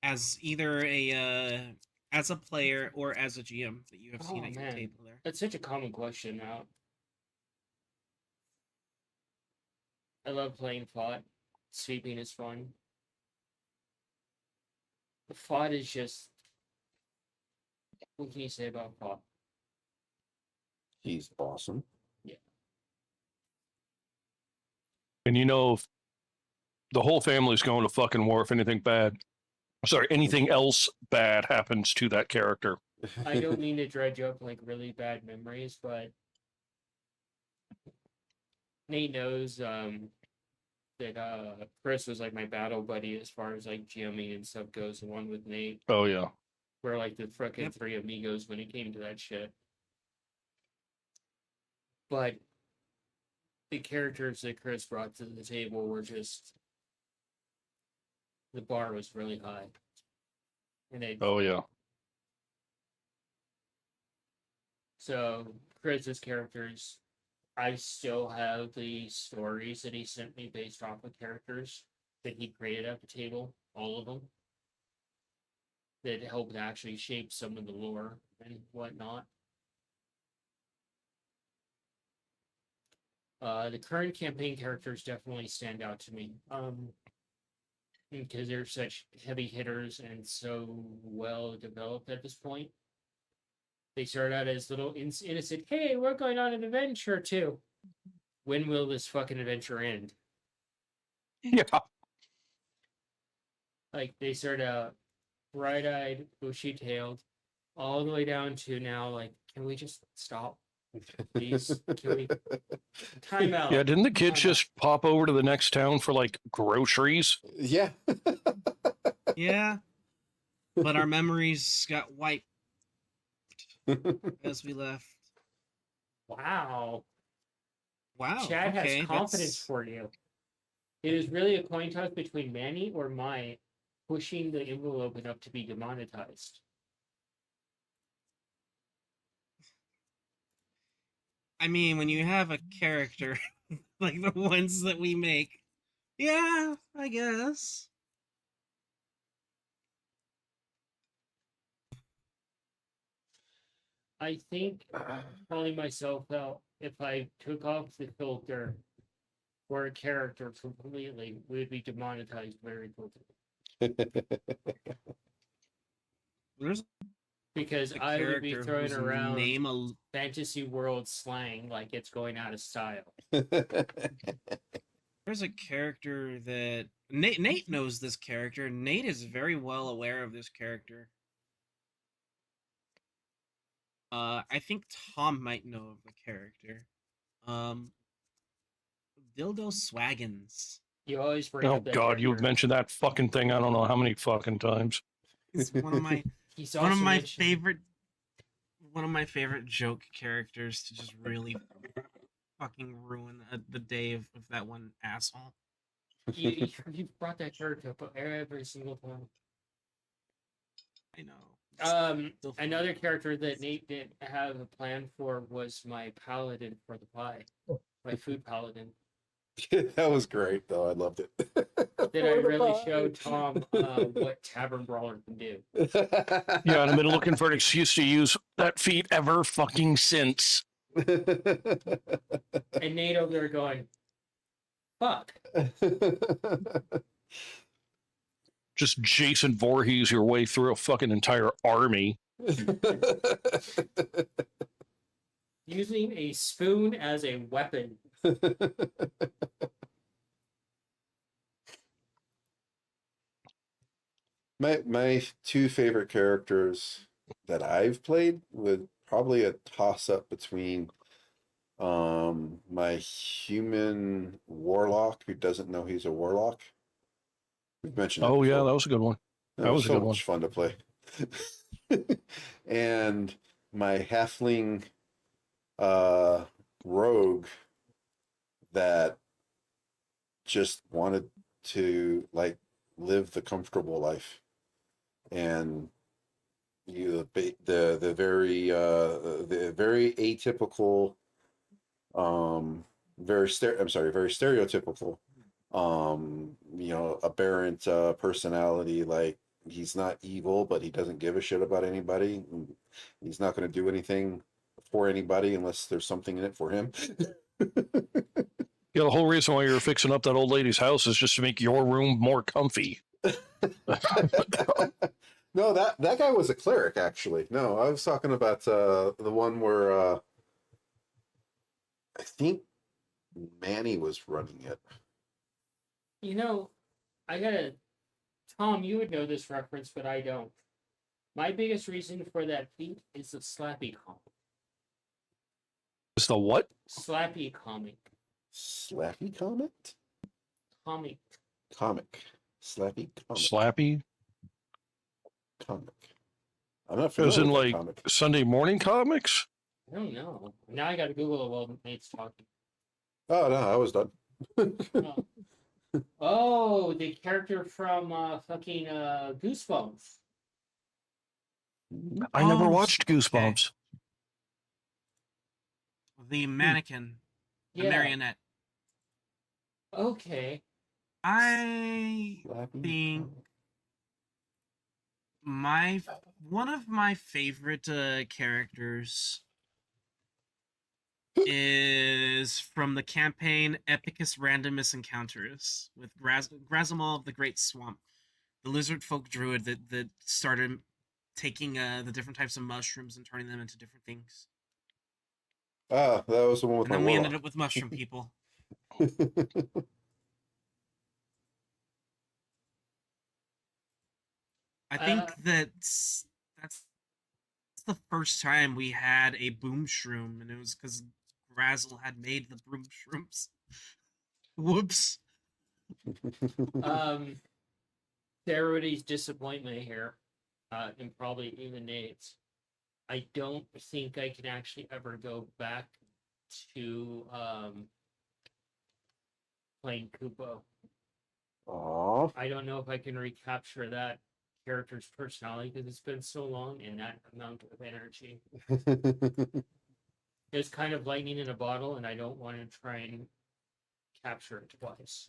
as either a as a player or as a GM that you have seen Oh at your man, table there? that's such a common question now. I love playing FOT. Sweeping is fun. FOT is just. What can you say about FOT? He's awesome. Yeah. And you know, if the whole family's going to fucking war if anything bad. Sorry, anything else bad happens to that character. I don't mean to dredge up like really bad memories, but Nate knows that Chris was like my battle buddy as far as like GMing and stuff goes, along with Nate. Oh yeah. We're like the frickin' Yep. three amigos when it came to that shit. But the characters that Chris brought to the table were just the bar was really high. And it Oh yeah. so Chris's characters, I still have the stories that he sent me based off of characters that he created at the table, all of them. That helped actually shape some of the lore and whatnot. The current campaign characters definitely stand out to me. Because they're such heavy hitters and so well developed at this point. They start out as little innocent, hey, we're going on an adventure too. When will this fucking adventure end? Yeah. Like, they start out bright eyed, bushy tailed, all the way down to now, like, can we just stop? Please, can we time out? Yeah, didn't the kids Time out. just pop over to the next town for like groceries? Yeah. Yeah, but our memories got wiped as we left. Wow. Wow. Chad has okay, confidence that's for you. It is really a coin toss between Manny or Mai pushing the envelope enough to be demonetized. I mean, when you have a character like the ones that we make, yeah, I guess. I think calling myself out, if I took off the filter for a character completely, we would be demonetized very quickly. There's Because a I would be character throwing whose around name a fantasy world slang like it's going out of style. there's a character that Nate knows this character. Nate is very well aware of this character. I think Tom might know of the character. Um, Dildo Swaggins. You always bring Oh up that God, you've character. mentioned that fucking thing. I don't know how many fucking times. It's one of my He's one of also my mentioned- favorite joke characters to just really fucking ruin the day of that one asshole. you brought that character up every single time. I know. Still funny. Another character that Nate didn't have a plan for was my paladin for the pie, my food paladin. That was great, though. I loved it. That I really showed Tom what Tavern Brawler can do. Yeah, and I've been looking for an excuse to use that feat ever fucking since. And Nate over there going, fuck. Just Jason Voorhees your way through a fucking entire army. Using a spoon as a weapon. My two favorite characters that I've played would probably a toss up between my human warlock who doesn't know he's a warlock. We've mentioned that Oh yeah, before. that was a good one. That was a so good one. much fun to play. And my halfling rogue that just wanted to like live the comfortable life, and the very atypical very stereotypical aberrant personality, like he's not evil, but he doesn't give a shit about anybody. And he's not going to do anything for anybody unless there's something in it for him. Yeah, the whole reason why you're fixing up that old lady's house is just to make your room more comfy. No, that guy was a cleric, actually. No, I was talking about the one where I think Manny was running it. You know, I gotta. Tom, you would know this reference, but I don't. My biggest reason for that feat is the Slappy comic. It's the what? Slappy comic. Slappy comic? Comic. Comic. Slappy comic. Slappy? Comic. I'm not As familiar in, with that like, comic. Sunday morning comics? I don't know. Now I gotta Google it while Nate's talking. Oh, no, I was done. Oh. Oh, the character from fucking Goosebumps. I never Oh, watched Goosebumps. The mannequin, the Yeah. marionette. Okay. I Slappy think comic. one of my favorite characters is from the campaign Epicus Randomus Encounters with Grazimal of the Great Swamp, the lizard folk druid that started taking the different types of mushrooms and turning them into different things. Ah, that was the one with And my then we warlock. ended up with mushroom people. I think that's the first time we had a boom shroom, and it was because Grazel had made the boom shrooms. Whoops. To everybody's disappointment here, and probably even Nate's, I don't think I can actually ever go back to playing Kupo. Aw. I don't know if I can recapture that character's personality because it's been so long and that amount of energy. It's kind of lightning in a bottle, and I don't want to try and capture it twice.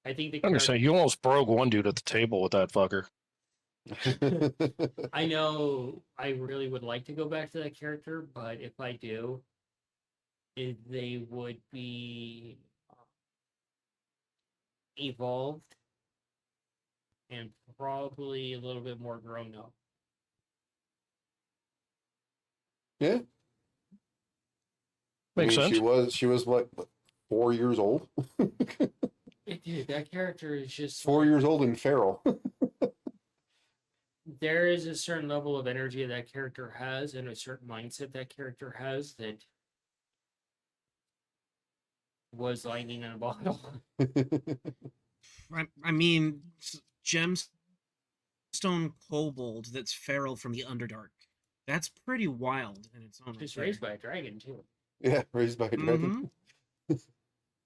I think the I understand. You almost broke one dude at the table with that fucker. I know I really would like to go back to that character, but if I do, they would be evolved and probably a little bit more grown up. Yeah. Makes sense. She was what 4 years old? Dude, that character is just 4 years old and feral. There is a certain level of energy that character has and a certain mindset that character has that was lightning in a bottle. I mean, Gemstone Kobold that's feral from the Underdark. That's pretty wild in its own. Just raised by a dragon, too. Yeah, raised by a dragon. Mhm.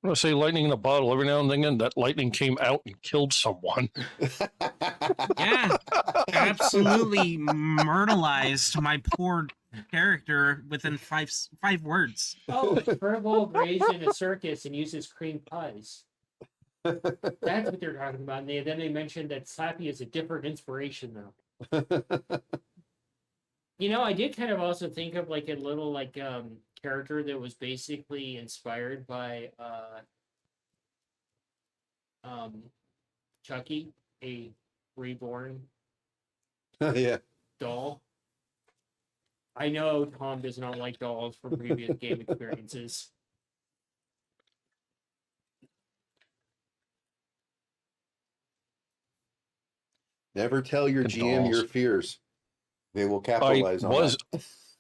I'm going to say lightning in a bottle. Every now and then that lightning came out and killed someone. Yeah, absolutely myrtleized my poor character within five words. Oh, Furbolg raised in a circus and uses cream pies. That's what they're talking about. And then they mentioned that Slappy is a different inspiration, though. You know, I did kind of also think of like a little like character that was basically inspired by Chucky, a reborn Yeah. doll. I know Tom does not like dolls from previous game experiences. Never tell your The GM your dolls. fears. They will capitalize on that.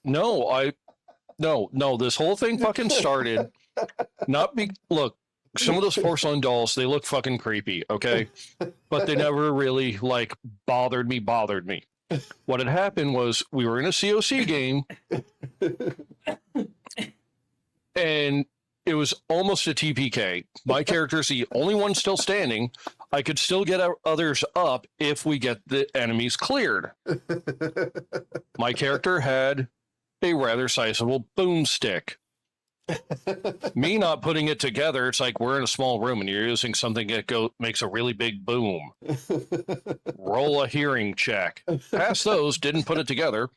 No, this whole thing fucking started look, some of those porcelain dolls, they look fucking creepy, okay? But they never really like bothered me. What had happened was we were in a COC game and it was almost a TPK. My character's the only one still standing. I could still get others up if we get the enemies cleared. My character had a rather sizable boomstick. Me not putting it together, it's like we're in a small room and you're using something that makes a really big boom. Roll a hearing check. Pass those, didn't put it together.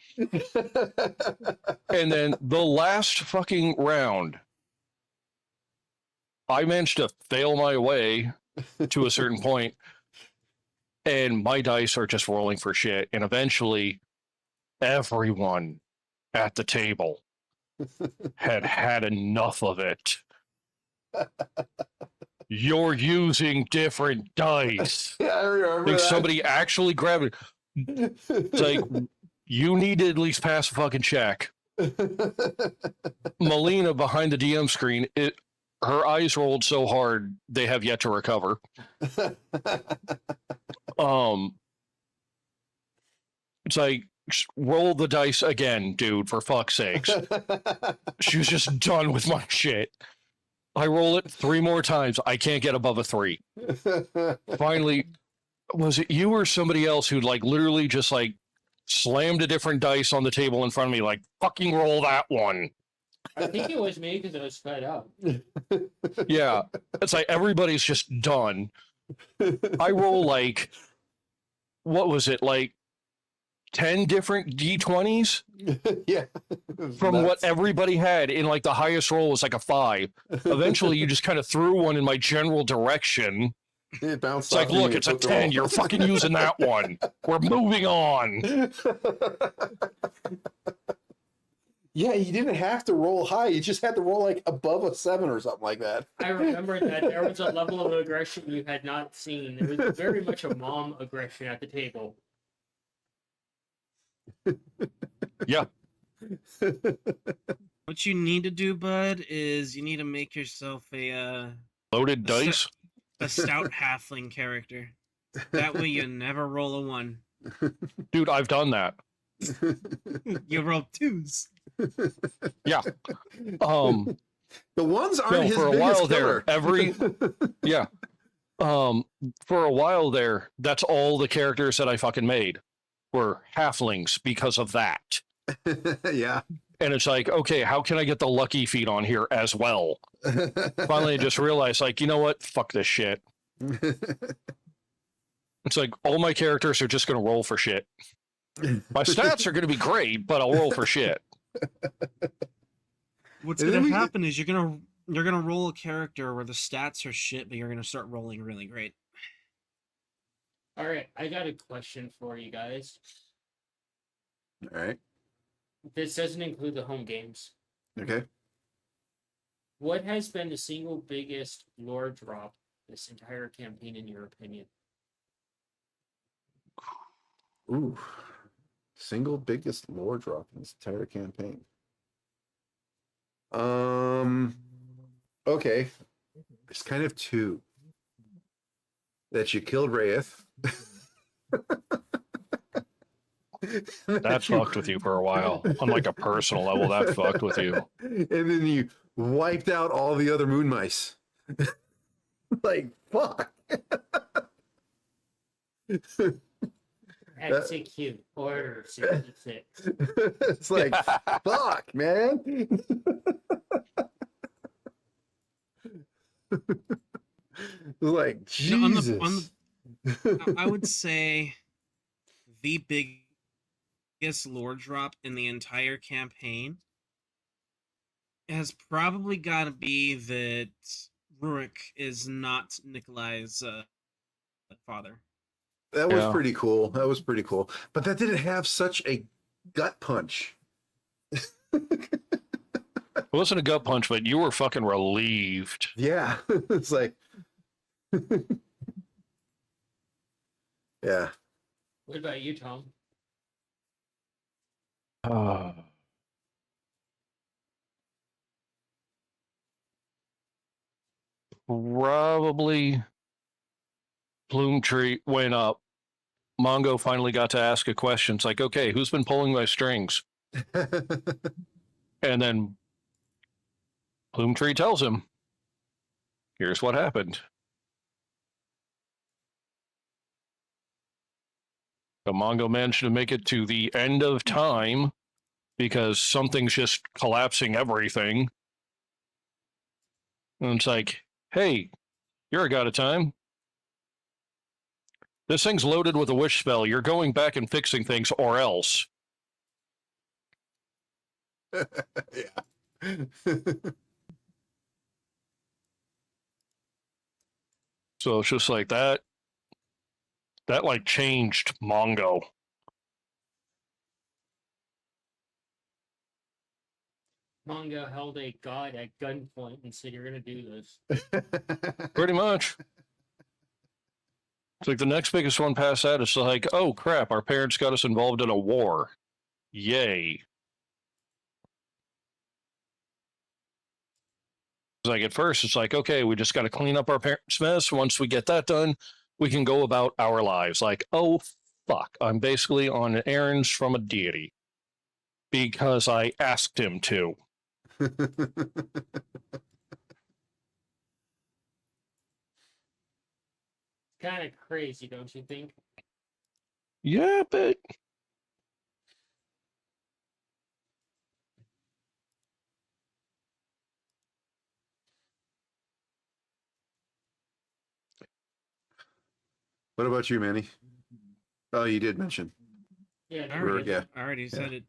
And then the last fucking round, I managed to fail my way to a certain point, and my dice are just rolling for shit. And eventually, everyone at the table had enough of it. You're using different dice. Yeah, I remember Like that. somebody actually grabbed it. It's like, you need to at least pass a fucking check. Melina behind the DM screen, her eyes rolled so hard they have yet to recover. It's like, roll the dice again, dude, for fuck's sakes. She was just done with my shit. I roll it 3 more times. I can't get above a 3. Finally, was it you or somebody else who like literally just like slammed a different dice on the table in front of me, like, fucking roll that one? I think it was me because I was fed up. Yeah. It's like everybody's just done. I roll like, what was it, like 10 different D20s Yeah. from what everybody had, in like the highest roll was like a 5. Eventually, you just kind of threw one in my general direction. It bounced It's like, off you look, and it's a took the 10. roll. You're fucking using that one. We're moving on. Yeah, you didn't have to roll high. You just had to roll like above a 7 or something like that. I remember that there was a level of aggression you had not seen. There was very much a mom aggression at the table. Yeah. What you need to do, bud, is you need to make yourself Loaded dice. a stout halfling character. That way you never roll a 1. Dude, I've done that. You roll 2s. Yeah. The ones aren't No, his for a biggest while killer. there, yeah. For a while there, that's all the characters that I fucking made were halflings because of that. Yeah. And it's like, okay, how can I get the lucky feat on here as well? Finally, I just realized, like, you know what? Fuck this shit. It's like, all my characters are just going to roll for shit. My stats are going to be great, but I'll roll for shit. What's And then gonna we- happen is you're gonna roll a character where the stats are shit, but you're gonna start rolling really great. All right, I got a question for you guys. All right. This doesn't include the home games. Okay. What has been the single biggest lore drop this entire campaign, in your opinion? Ooh. Single biggest lore drop in this entire campaign. Okay. There's kind of 2. That you killed Wraith. That fucked with you for a while. On like a personal level, that fucked with you. And then you wiped out all the other moon mice. Like, fuck. Execute Order 66. It's like, fuck, man. Like, Jesus. I would say the biggest lore drop in the entire campaign has probably got to be that Rurik is not Nikolai's father. That was Yeah. pretty cool. That was pretty cool. But that didn't have such a gut punch. It wasn't a gut punch, but you were fucking relieved. Yeah. It's like, yeah. What about you, Tom? Probably Plume Tree went up. Mongo finally got to ask a question. It's like, okay, who's been pulling my strings? And then Plume Tree tells him, here's what happened. So Mongo managed to make it to the end of time because something's just collapsing everything. And it's like, hey, you're a god of time. This thing's loaded with a wish spell. You're going back and fixing things, or else. Yeah. So it's just like that. That like changed Mongo. Mongo held a god at gunpoint and said, "You're gonna do this." Pretty much. It's like the next biggest one past that is like, oh crap, our parents got us involved in a war. Yay. It's like at first, it's like, okay, we just got to clean up our parents' mess. Once we get that done, we can go about our lives. Like, oh fuck, I'm basically on errands from a deity because I asked him to. Kind of crazy, don't you think? Yeah, but What about you, Manny? Oh, you did mention. Yeah, I there We're- it already, is. yeah. I already said it.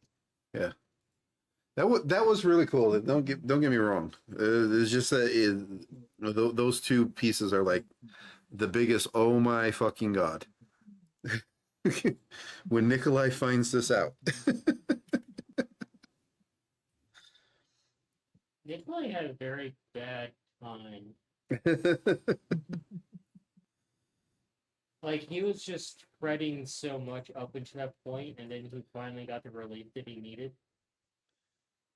Yeah. That was really cool. Don't get me wrong. It's just that those two pieces are like the biggest. Oh my fucking god! When Nikolai finds this out, Nikolai had a very bad time. Like, he was just fretting so much up until that point, and then he finally got the relief that he needed.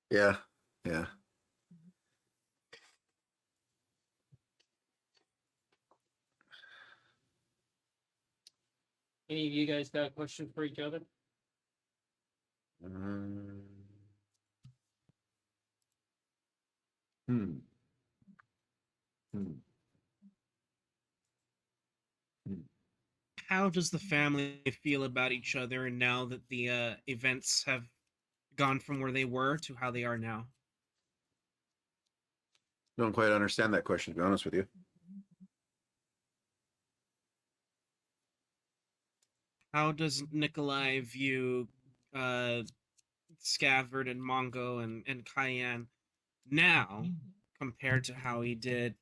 yeah, yeah. Any of you guys got a question for each other? Um, hmm. Hmm. Hmm. How does the family feel about each other now that the events have gone from where they were to how they are now? Don't quite understand that question, to be honest with you. How does Nikolai view uh, Scavard and Mongo and Cayenne now compared to how he did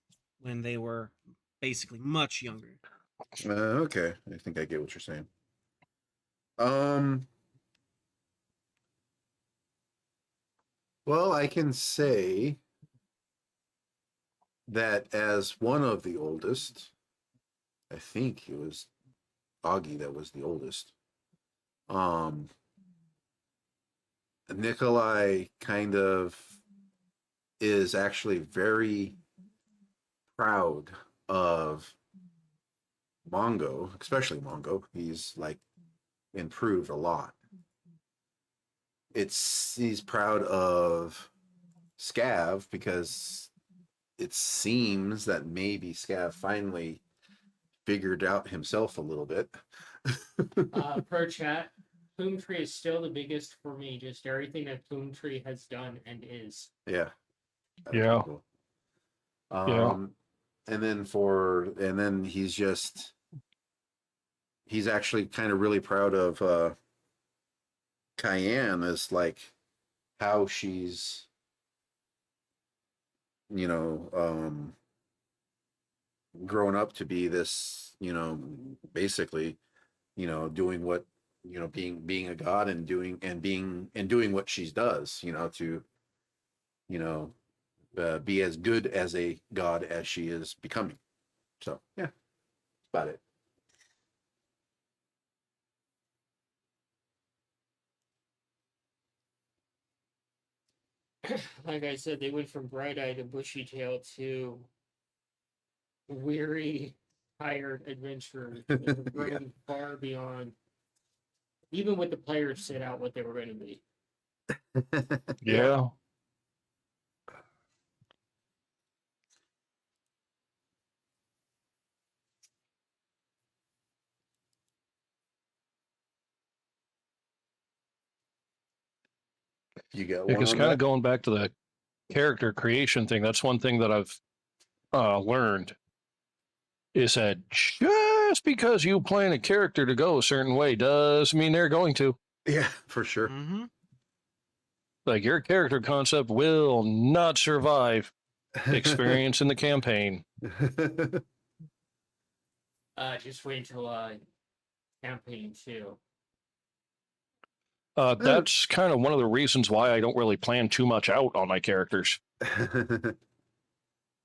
when they were basically much younger? Okay, I think I get what you're saying. Um. Well, I can say that as one of the oldest, I think it was Augie that was the oldest. Um, Nikolai kind of is actually very proud of Mongo, especially Mongo. He's like improved a lot. He's proud of Scav because it seems that maybe Scav finally figured out himself a little bit. Pro chat, Plume Tree is still the biggest for me. Just everything that Plume Tree has done and is. Yeah. That's Yeah. cool. Yeah. And then he's actually kind of really proud of Cayenne as like how she's grown up to be this, basically, doing what, being a god and doing what she does, to, you know, be as good as a god as she is becoming. So yeah, that's about it. Like I said, they went from bright eyed and bushy tail to weary, tired adventurers that have grown far beyond even what the players set out what they were going to be. Yeah. You got one Because on kind that? of going back to the character creation thing, that's one thing that I've learned is that just because you plan a character to go a certain way does mean they're going to. Yeah, for sure. Mm-hmm. Like your character concept will not survive experience in the campaign. Just wait until campaign 2. That's kind of one of the reasons why I don't really plan too much out on my characters.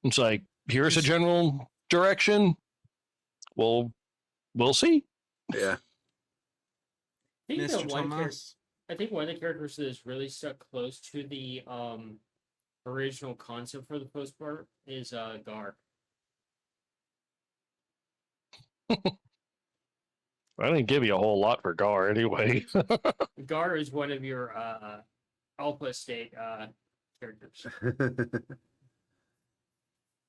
It's like, here's a Just- general direction. We'll see. Yeah. I think the Mr. one character. Thomas. I think one of the characters that is really stuck close to the original concept for the post part is Gar. I didn't give you a whole lot for Gar anyway. Gar is one of your Alpha State characters.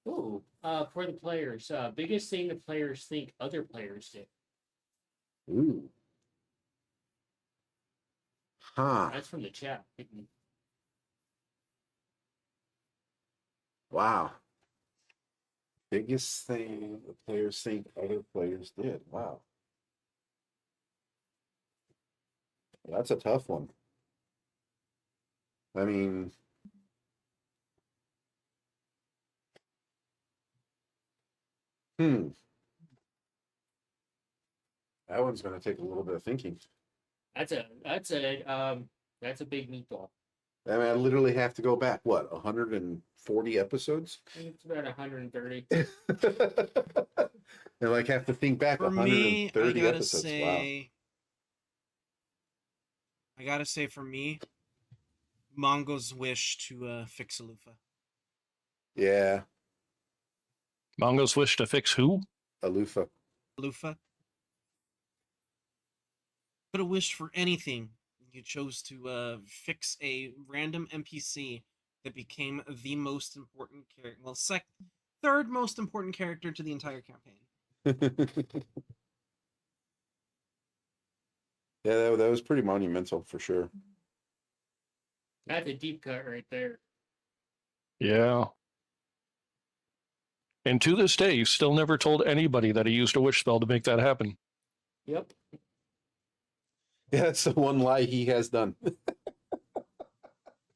Ooh, for the players, biggest thing the players think other players did. Ooh. Huh. That's from the chat. Wow. Biggest thing the players think other players did. Wow. That's a tough one. I mean, that one's going to take a little bit of thinking. That's a big meatball. I mean, I literally have to go back, what, 140 episodes? I think it's about 130. And like have to think back For me, 130 episodes. I gotta say, for me, Mongo's wish to fix a loofah. Yeah, Mongo's wish to fix who? a loofah. Loofah. Could have wished for anything. You chose to fix a random NPC that became the most important character. Well, third most important character to the entire campaign. Yeah, that was pretty monumental for sure. That's a deep cut right there. Yeah. And to this day, he's still never told anybody that he used a wish spell to make that happen. Yep. Yeah, that's the one lie he has done.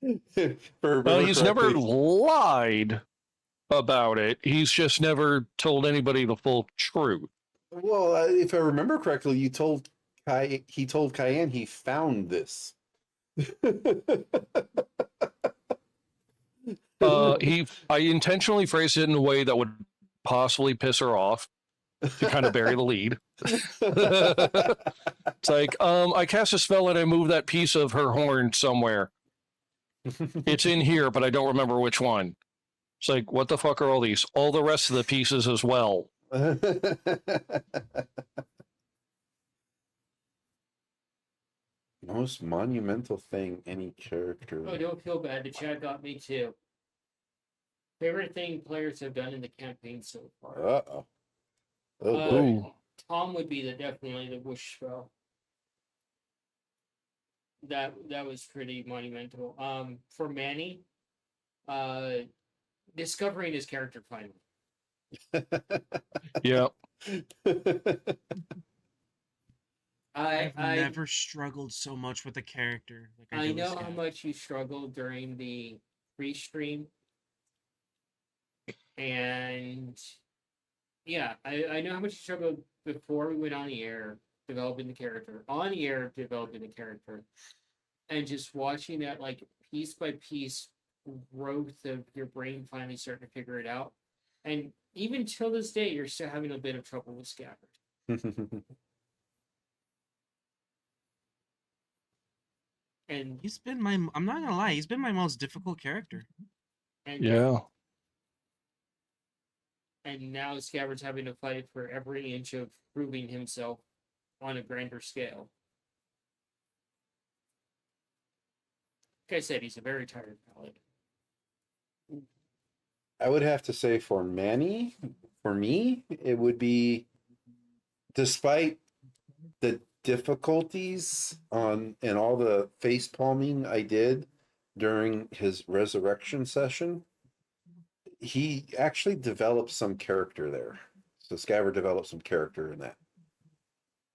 Well, he's never lied about it. He's just never told anybody the full truth. Well, if I remember correctly, he told Cayenne he found this. I intentionally phrased it in a way that would possibly piss her off to kind of bury the lead. It's like, I cast a spell and I move that piece of her horn somewhere. It's in here, but I don't remember which one. It's like, what the fuck are all these? All the rest of the pieces as well. Most monumental thing any character. Oh, don't feel bad. The chat got me too. Favorite thing players have done in the campaign so far. Uh-oh. Oh boy. Ooh. Tom would be definitely the wish spell. That was pretty monumental. For Manny, discovering his character finally. Yeah. I've never struggled so much with a character. Like I do know with how Scott. much you struggled during the pre-stream, and yeah, I know how much you struggled before we went on the air developing the character, on the air developing the character, and just watching that like piece by piece growth of your brain finally starting to figure it out, and even till this day, you're still having a bit of trouble with Scabbard. And He's been I'm not gonna lie, he's been my most difficult character. and Yeah. and now Scabbard's having to fight for every inch of proving himself on a grander scale. Like I said, he's a very tired paladin. I would have to say for me, it would be, despite the difficulties and all the face palming I did during his resurrection session, he actually developed some character there. So Scaver developed some character in that.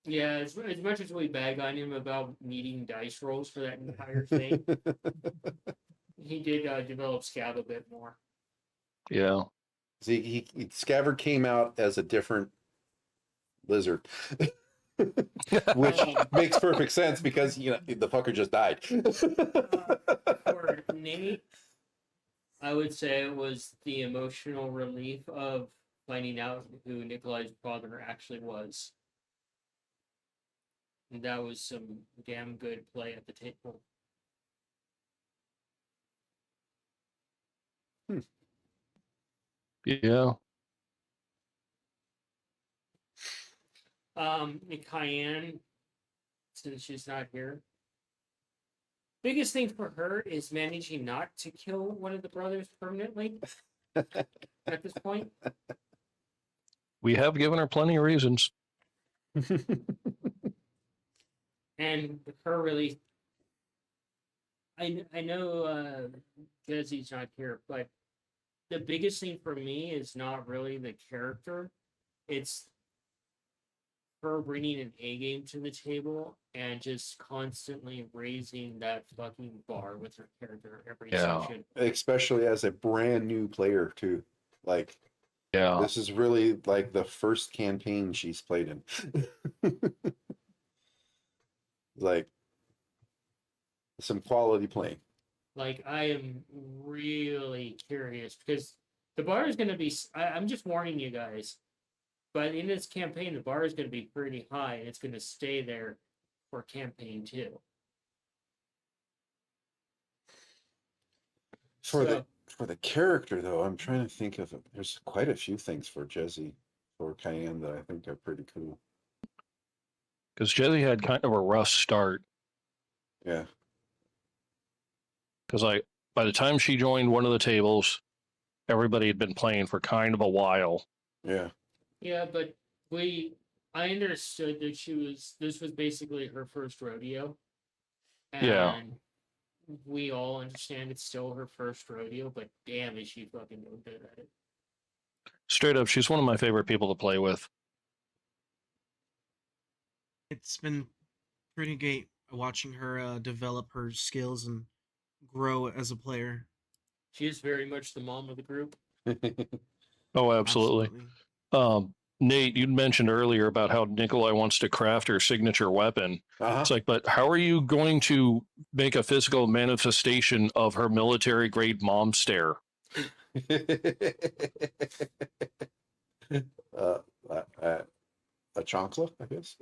Yeah, as much as we bag on him about needing dice rolls for that entire thing, he did develop Scab a bit more. Yeah. See, Scaver came out as a different lizard. Which makes perfect sense because the fucker just died. For Nate, I would say it was the emotional relief of finding out who Nikolai's father actually was. And that was some damn good play at the table. Yeah. Cayenne, since she's not here, biggest thing for her is managing not to kill one of the brothers permanently at this point. We have given her plenty of reasons. And her really, I know Jesse's not here, but the biggest thing for me is not really the character. It's her bringing an A game to the table and just constantly raising that fucking bar with her character every session. Especially as a brand new player too. Like, Yeah. this is really like the first campaign she's played in. Like, some quality playing. Like, I am really curious because the bar is going to be. I'm just warning you guys. But in this campaign, the bar is going to be pretty high, and it's going to stay there for campaign 2. For the character though, I'm trying to think of there's quite a few things for Jesse or Cayenne that I think are pretty cool. Because Jesse had kind of a rough start. Yeah. Because by the time she joined one of the tables, everybody had been playing for kind of a while. Yeah. Yeah, but I understood that this was basically her first rodeo. And Yeah. we all understand it's still her first rodeo, but damn, is she fucking no good at it. Straight up, she's one of my favorite people to play with. It's been pretty great watching her develop her skills and grow as a player. She is very much the mom of the group. Oh, absolutely. Nate, you'd mentioned earlier about how Nikolai wants to craft her signature weapon. Uh-huh. It's like, but how are you going to make a physical manifestation of her military grade mom stare? A chancla, I guess.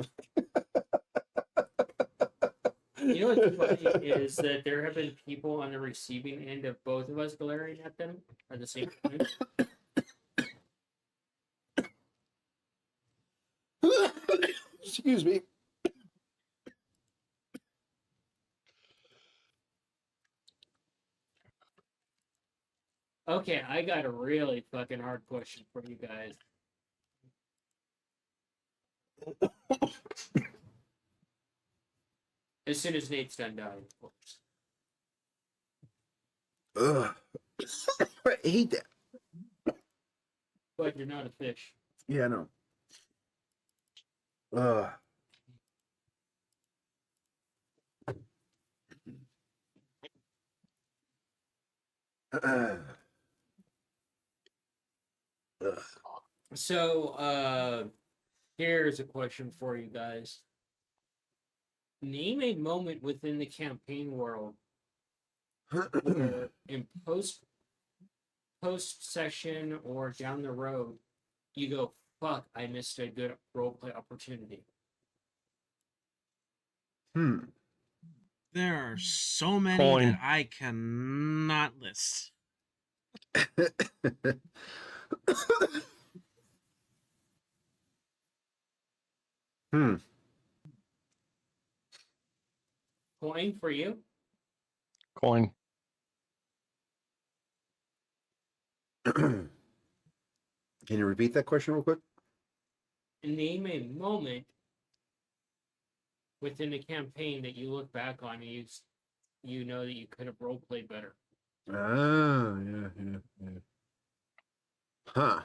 You know what's funny is that there have been people on the receiving end of both of us glaring at them at the same time. Excuse me. Okay, I got a really fucking hard question for you guys. As soon as Nate's done dying, of course. Ugh. I hate that. But you're not a fish. Yeah, no. Ugh. So, here's a question for you guys. Name a moment within the campaign world where in post session or down the road, you go, fuck, I missed a good roleplay opportunity. There are so many Coin. that I cannot list. Coin for you? Coin. Can you repeat that question real quick? Name a moment within the campaign that you look back on and you know that you could have roleplayed better. Ah, yeah. Huh.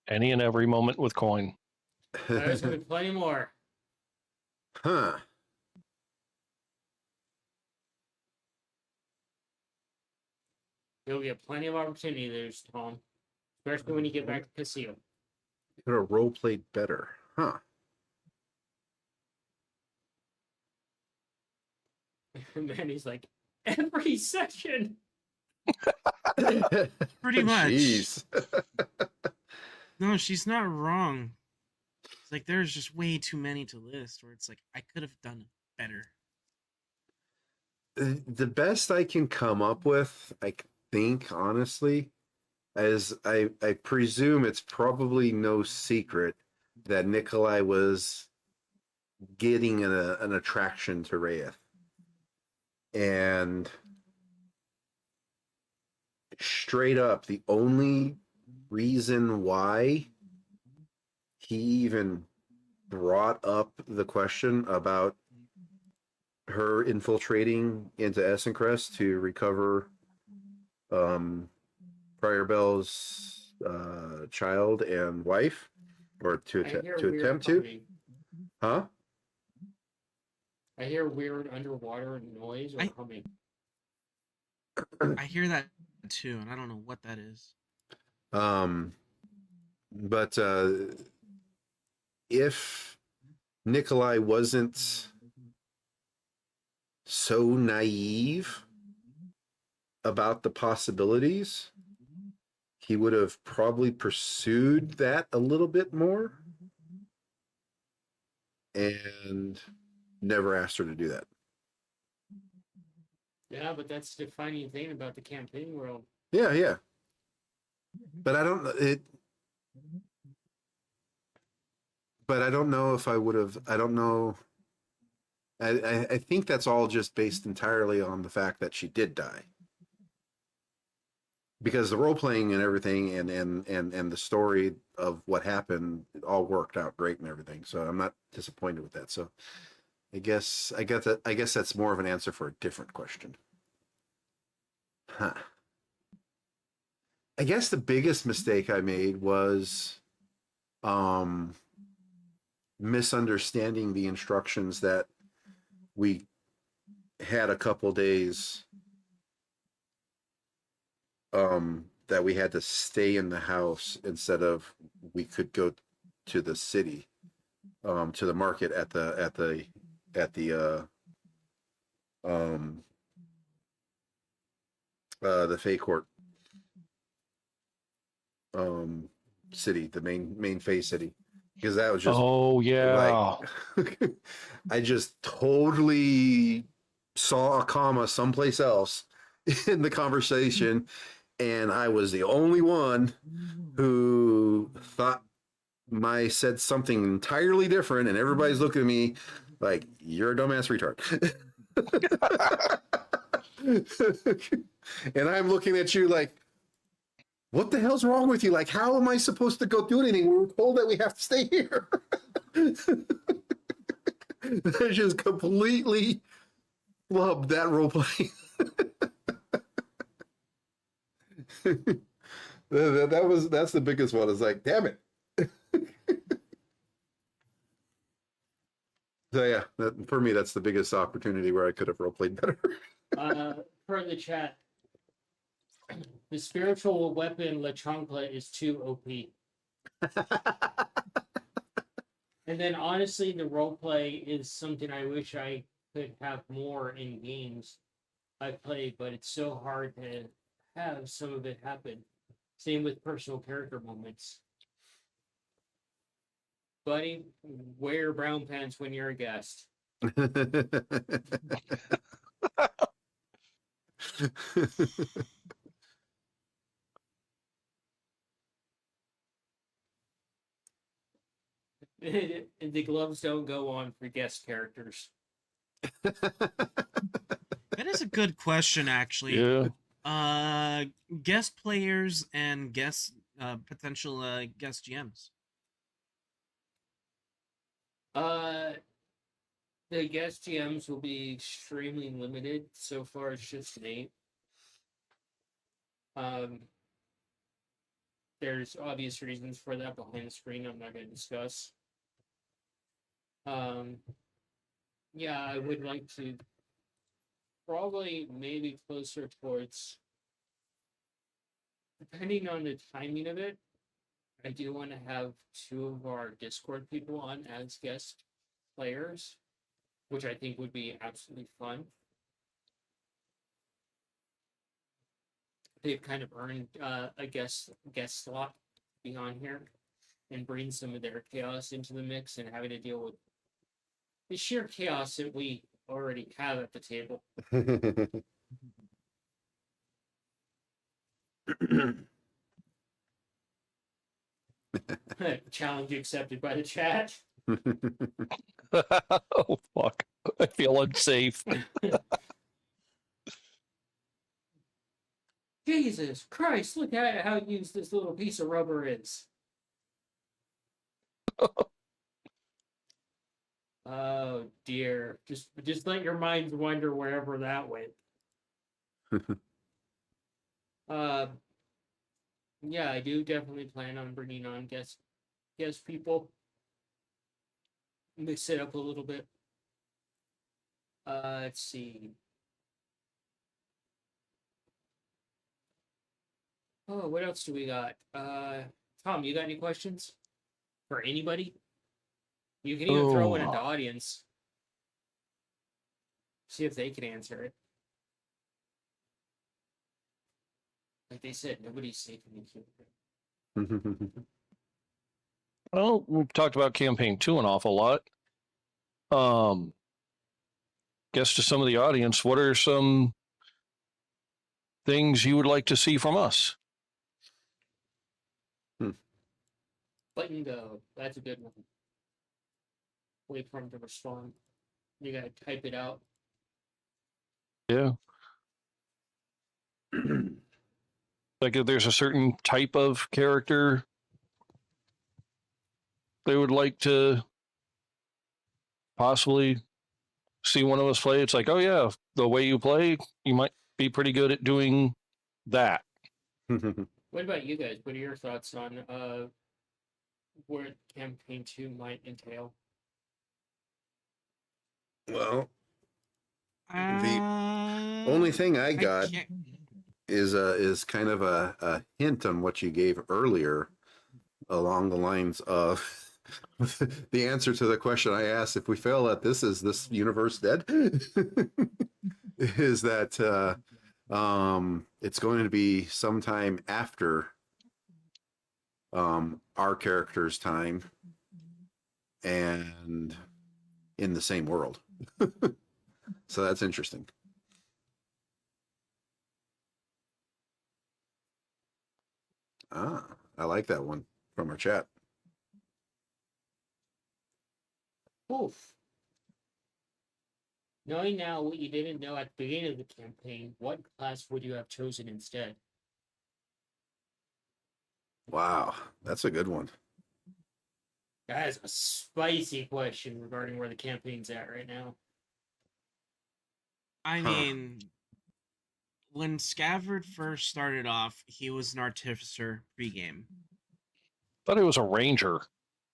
Any and every moment with coin. There's gonna be plenty more. Huh. You'll get plenty of opportunity there, Tom. Especially when you get back to Casino. Could have role played better. Huh. And then he's like, every session. Pretty much. Jeez. No, she's not wrong. It's like there's just way too many to list where it's like I could have done better. The best I can come up with, I think, honestly, is I presume it's probably no secret that Nikolai was getting an attraction to Reyeth. And straight up, the only reason why he even brought up the question about her infiltrating into Essencrest to recover Prior Bell's child and wife, or to attempt to, huh? I hear weird underwater noise or humming. I hear that too, and I don't know what that is. But if Nikolai wasn't so naive about the possibilities, he would have probably pursued that a little bit more and never asked her to do that. Yeah, but that's the defining thing about the campaign world. Yeah. But I don't know if I would have. I don't know. I think that's all just based entirely on the fact that she did die. Because the role playing and everything and the story of what happened, it all worked out great and everything. So I'm not disappointed with that. So I guess that's more of an answer for a different question. Huh. I guess the biggest mistake I made was misunderstanding the instructions that we had a couple days that we had to stay in the house instead of we could go to the city, to the market at the Fey Court city, the main Fey city, because that was just yeah, like I just totally saw a comma someplace else in the conversation, and I was the only one who thought I said something entirely different, and everybody's looking at me like, you're a dumbass retard. And I'm looking at you like, what the hell's wrong with you? Like, how am I supposed to go do anything? We were told that we have to stay here. I just completely flubbed that role play. That's the biggest one. It's like, damn it. So yeah, for me, that's the biggest opportunity where I could have role played better. Per the chat, the spiritual weapon La Chancla is too OP. And then honestly, the roleplay is something I wish I could have more in games I play, but it's so hard to have some of it happen. Same with personal character moments. Buddy, wear brown pants when you're a guest. The gloves don't go on for guest characters. That is a good question, actually. yeah. Guest players and potential guest GMs. The guest GMs will be extremely limited. So far, it's just Nate. there's obvious reasons for that behind the screen. I'm not going to discuss. Yeah, I would like to probably maybe closer towards, depending on the timing of it. I do want to have two of our Discord people on as guest players, which I think would be absolutely fun. They've kind of earned a guest slot to be on here and bring some of their chaos into the mix and having to deal with the sheer chaos that we already have at the table. Challenge accepted by the chat. Oh fuck! I feel unsafe. Jesus Christ! Look at how used this little piece of rubber is. Oh dear! Just let your minds wander wherever that went. Yeah, I do definitely plan on bringing on guest people. Mix it up a little bit. Let's see. Oh, what else do we got? Tom, you got any questions for anybody? You can even throw one at the audience. See if they can answer it. Like they said, nobody's safe in the queue. Well, we've talked about campaign 2 an awful lot. Guess to some of the audience, what are some things you would like to see from us? Button go. That's a good one. Wait for him to respond. You gotta type it out. Yeah. Like if there's a certain type of character they would like to possibly see one of us play, it's like, oh yeah, the way you play, you might be pretty good at doing that. What about you guys? What are your thoughts on what campaign 2 might entail? Well, the Uh, only thing I got can't- is kind of a hint on what you gave earlier, along the lines of the answer to the question I asked: if we fail at this, is this universe dead? Is that it's going to be sometime after our character's time and in the same world. So that's interesting. I like that one from our chat. Oof. Knowing now what you didn't know at the beginning of the campaign, what class would you have chosen instead? Wow, that's a good one. That is a spicy question regarding where the campaign's at right now. I mean, when Scavard first started off, he was an artificer pregame. Thought it was a ranger.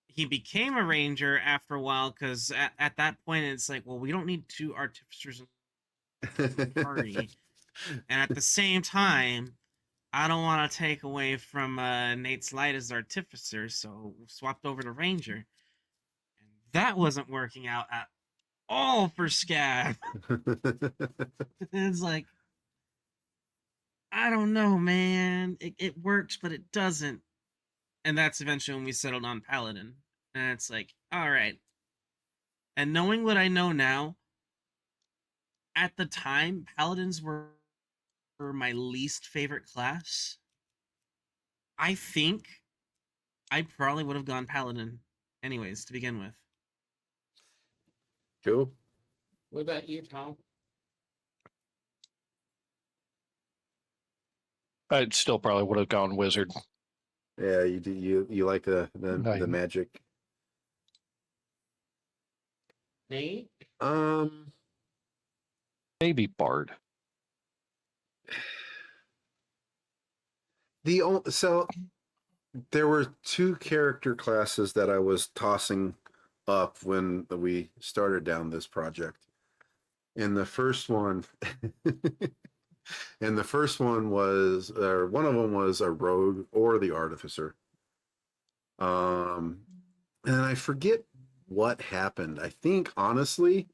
He became a ranger after a while because at that point it's like, well, we don't need two artificers in the party, and at the same time, I don't want to take away from Nate's light as artificer, so swapped over to ranger, and that wasn't working out at all for Scav. It's like, I don't know, man. It works, but it doesn't. And that's eventually when we settled on Paladin. And it's like, all right. And knowing what I know now, at the time, Paladins were my least favorite class. I think I probably would have gone Paladin anyways to begin with. Cool. What about you, Tom? I'd still probably would have gone wizard. Yeah, you do. You like the Right. magic. Nate? Maybe bard. So there were two character classes that I was tossing up when we started down this project. And the first one, and the first one was, or one of them was a rogue or the artificer. And I forget what happened. I think honestly,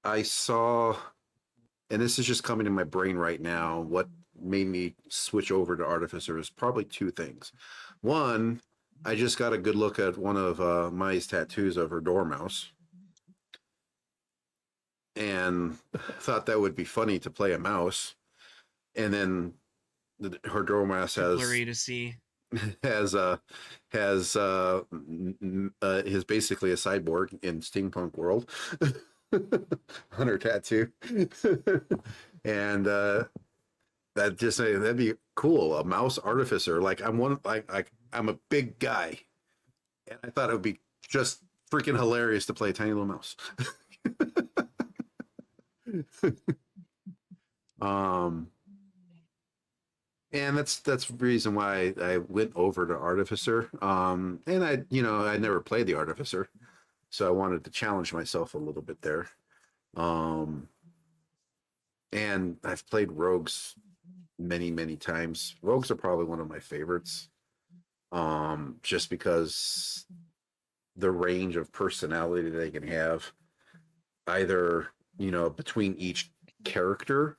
I saw, and this is just coming to my brain right now. What made me switch over to artificer is probably two things. One, I just got a good look at one of Mai's tattoos of her dormouse, and thought that would be funny to play a mouse. And then her dormouse has Blurry to see. has is basically a cyborg in steampunk world on her tattoo. And that just that'd be cool, a mouse artificer. Like I'm a big guy, and I thought it would be just freaking hilarious to play a tiny little mouse. And that's the reason why I went over to Artificer. And I never played the Artificer, so I wanted to challenge myself a little bit there. And I've played Rogues many times. Rogues are probably one of my favorites, just because the range of personality they can have, either between each character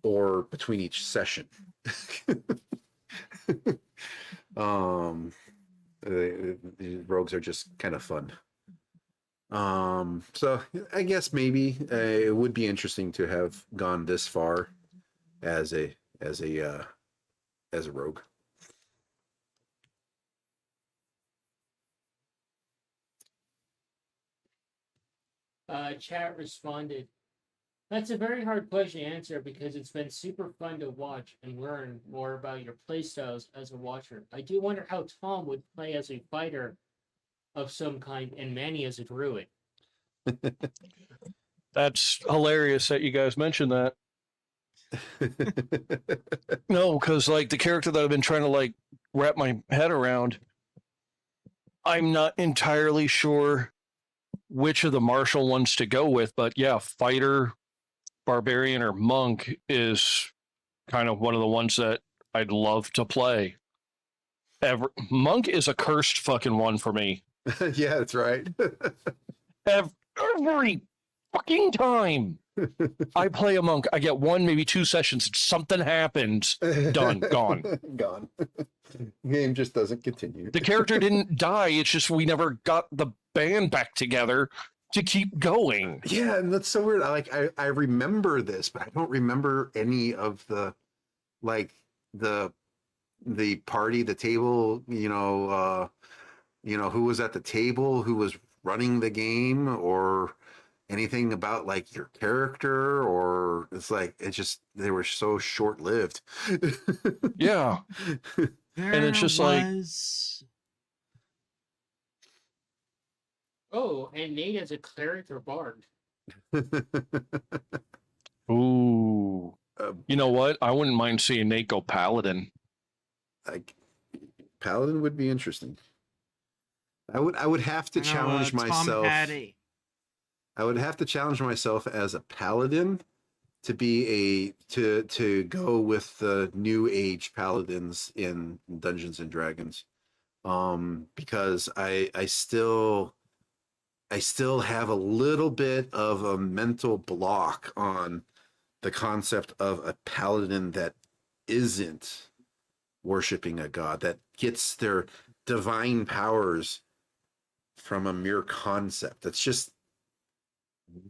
or between each session. The rogues are just kind of fun. So I guess maybe it would be interesting to have gone this far as a rogue. Chat responded, that's a very hard question to answer because it's been super fun to watch and learn more about your playstyles as a watcher. I do wonder how Tom would play as a fighter of some kind and Manny as a druid. That's hilarious that you guys mentioned that. No, because like the character that I've been trying to like wrap my head around, I'm not entirely sure which of the martial ones to go with, but yeah, fighter, barbarian, or monk is kind of one of the ones that I'd love to play. Monk is a cursed fucking one for me. Yeah, that's right. Every fucking time I play a monk, I get one, maybe two sessions. Something happens. Done. Gone. Gone. Game just doesn't continue. The character didn't die. It's just we never got the band back together to keep going. Yeah, and that's so weird. I remember this, but I don't remember any of the the party, the table, who was at the table, who was running the game, or anything about like your character, or it's just they were so short-lived. Yeah. And it's just like, oh, and Nate as a cleric or bard. ooh. You know what? I wouldn't mind seeing Nate go paladin. Paladin would be interesting. I would have to challenge myself. I would have to challenge myself as a paladin to be to go with the new age paladins in Dungeons and Dragons, because I still have a little bit of a mental block on the concept of a paladin that isn't worshiping a god, that gets their divine powers from a mere concept. That's just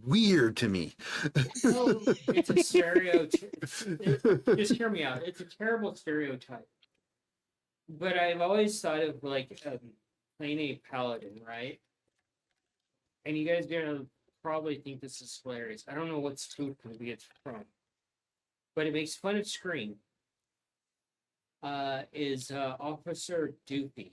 weird to me. Well, it's a stereotype. Just hear me out. It's a terrible stereotype. But I've always thought of like playing a paladin, right? And you guys are gonna probably think this is hilarious. I don't know what spook movie it's from, but it makes fun of Scream. Is Officer Doofy?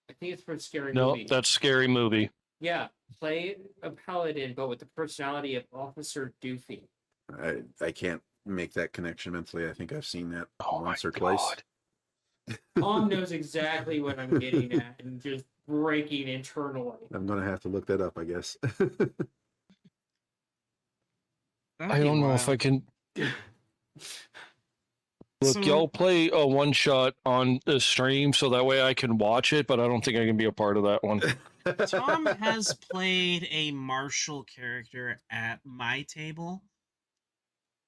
I think it's from Scary Movie. No, that's Scary Movie. Yeah, play a paladin, but with the personality of Officer Doofy. I can't make that connection mentally. I think I've seen that Oh once my or twice. God. Tom knows exactly what I'm getting at and just breaking internally. I'm gonna have to look that up, I guess. That'd I be don't know if I wild. can. Look, So- y'all play a one shot on the stream so that way I can watch it, but I don't think I can be a part of that one. Tom has played a martial character at my table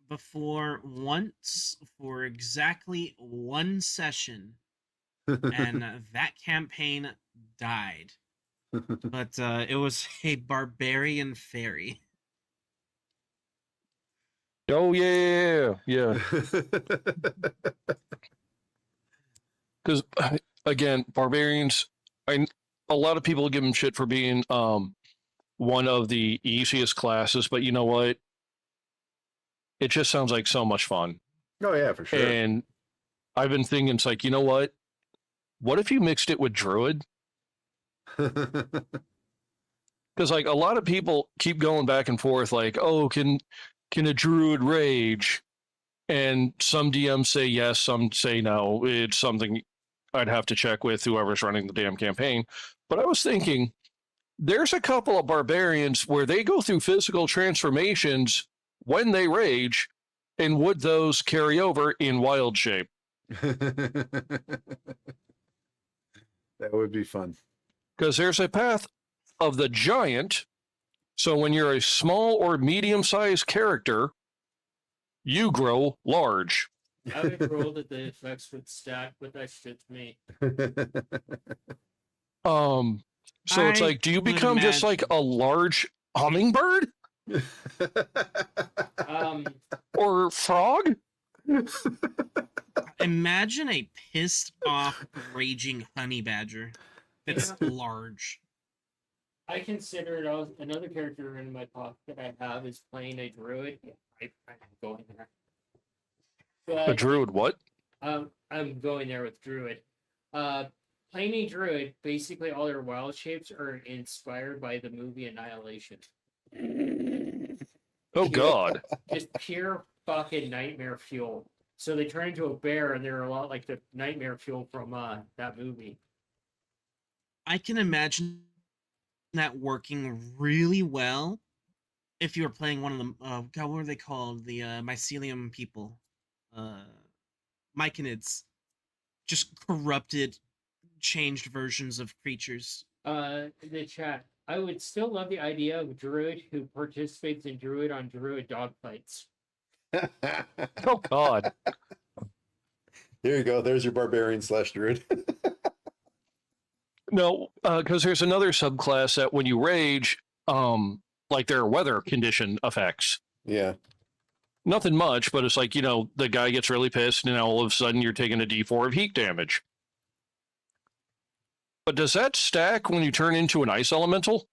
before once for exactly one session, and that campaign died. But it was a barbarian fairy. Oh yeah, yeah. Because again, barbarians. A lot of people give them shit for being one of the easiest classes, but you know what? It just sounds like so much fun. Oh yeah, for sure. And I've been thinking, it's like, you know what? What if you mixed it with druid? Because like a lot of people keep going back and forth, like, oh, can a druid rage? And some DMs say yes, some say no. It's something I'd have to check with whoever's running the damn campaign. But I was thinking, there's a couple of barbarians where they go through physical transformations when they rage, and would those carry over in wild shape? That would be fun. Because there's a path of the giant. So when you're a small or medium sized character, you grow large. I would roll that the effects would stack, but that's just me. So it's I like, do you would become just like imagine- a large hummingbird or frog? Imagine a pissed off, raging honey badger that's Yeah. large. I consider it also another character in my pocket that I have is playing a druid. Yeah, I'm going there. A But druid, what? I'm going there with druid. Playing a druid, basically all their wild shapes are inspired by the movie Annihilation. Oh, God. Just pure fucking nightmare fuel. So they turn into a bear, and they're a lot like the nightmare fuel from that movie. I can imagine that working really well if you were playing one of them. God, what are they called? The mycelium people, myconids, just corrupted, changed versions of creatures. The chat. I would still love the idea of a druid who participates in druid on druid dogfights. Oh, God. Here you go. There's your barbarian / druid. No, because there's another subclass that when you rage, like there are weather condition effects. Yeah. Nothing much, but it's like, the guy gets really pissed and now all of a sudden you're taking a d4 of heat damage. But does that stack when you turn into an ice elemental?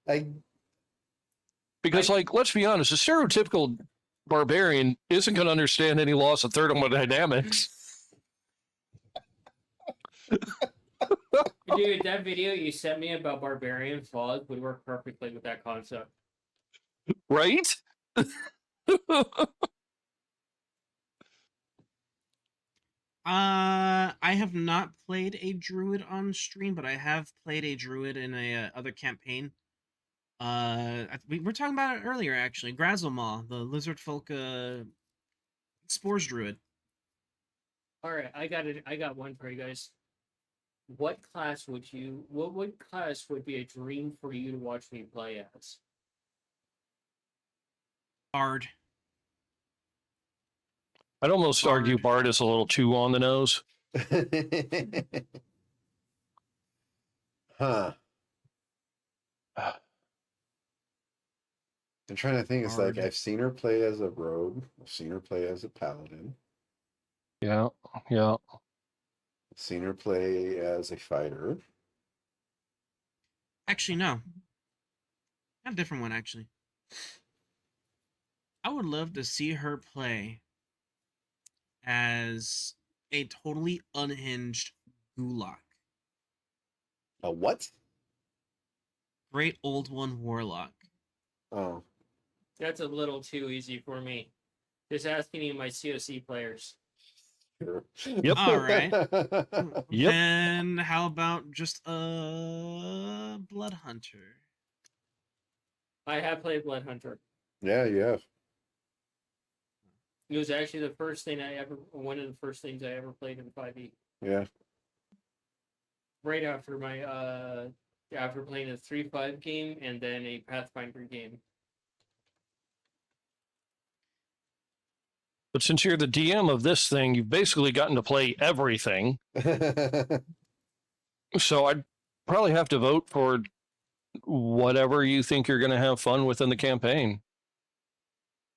I Because, let's be honest, a stereotypical barbarian isn't going to understand any laws of thermodynamics. Dude, that video you sent me about barbarian flaws would work perfectly with that concept. Right? I have not played a druid on stream, but I have played a druid in a other campaign. We were talking about it earlier, actually. Grazelmaw, the lizard folk spores druid. All right, I got it. I got one for you guys. What class would you? What class would be a dream for you to watch me play as? Bard. I'd almost argue Bard is a little too on the nose. Huh. I'm trying to think. It's like Bard. I've seen her play as a rogue. I've seen her play as a paladin. Yeah, yeah. I've seen her play as a fighter. Actually, no. I have a different one, actually. I would love to see her play as a totally unhinged Gulak. A what? Great Old One Warlock. Oh. That's a little too easy for me. Just asking any of my COC players. Sure. Yep. All right. Yep. Then how about just a blood hunter? I have played Blood Hunter. Yeah, you have. It was actually the first thing one of the first things I ever played in 5e. Yeah. Right after after playing a 3-5 game and then a Pathfinder game. But since you're the DM of this thing, you've basically gotten to play everything. So I'd probably have to vote for whatever you think you're going to have fun within the campaign.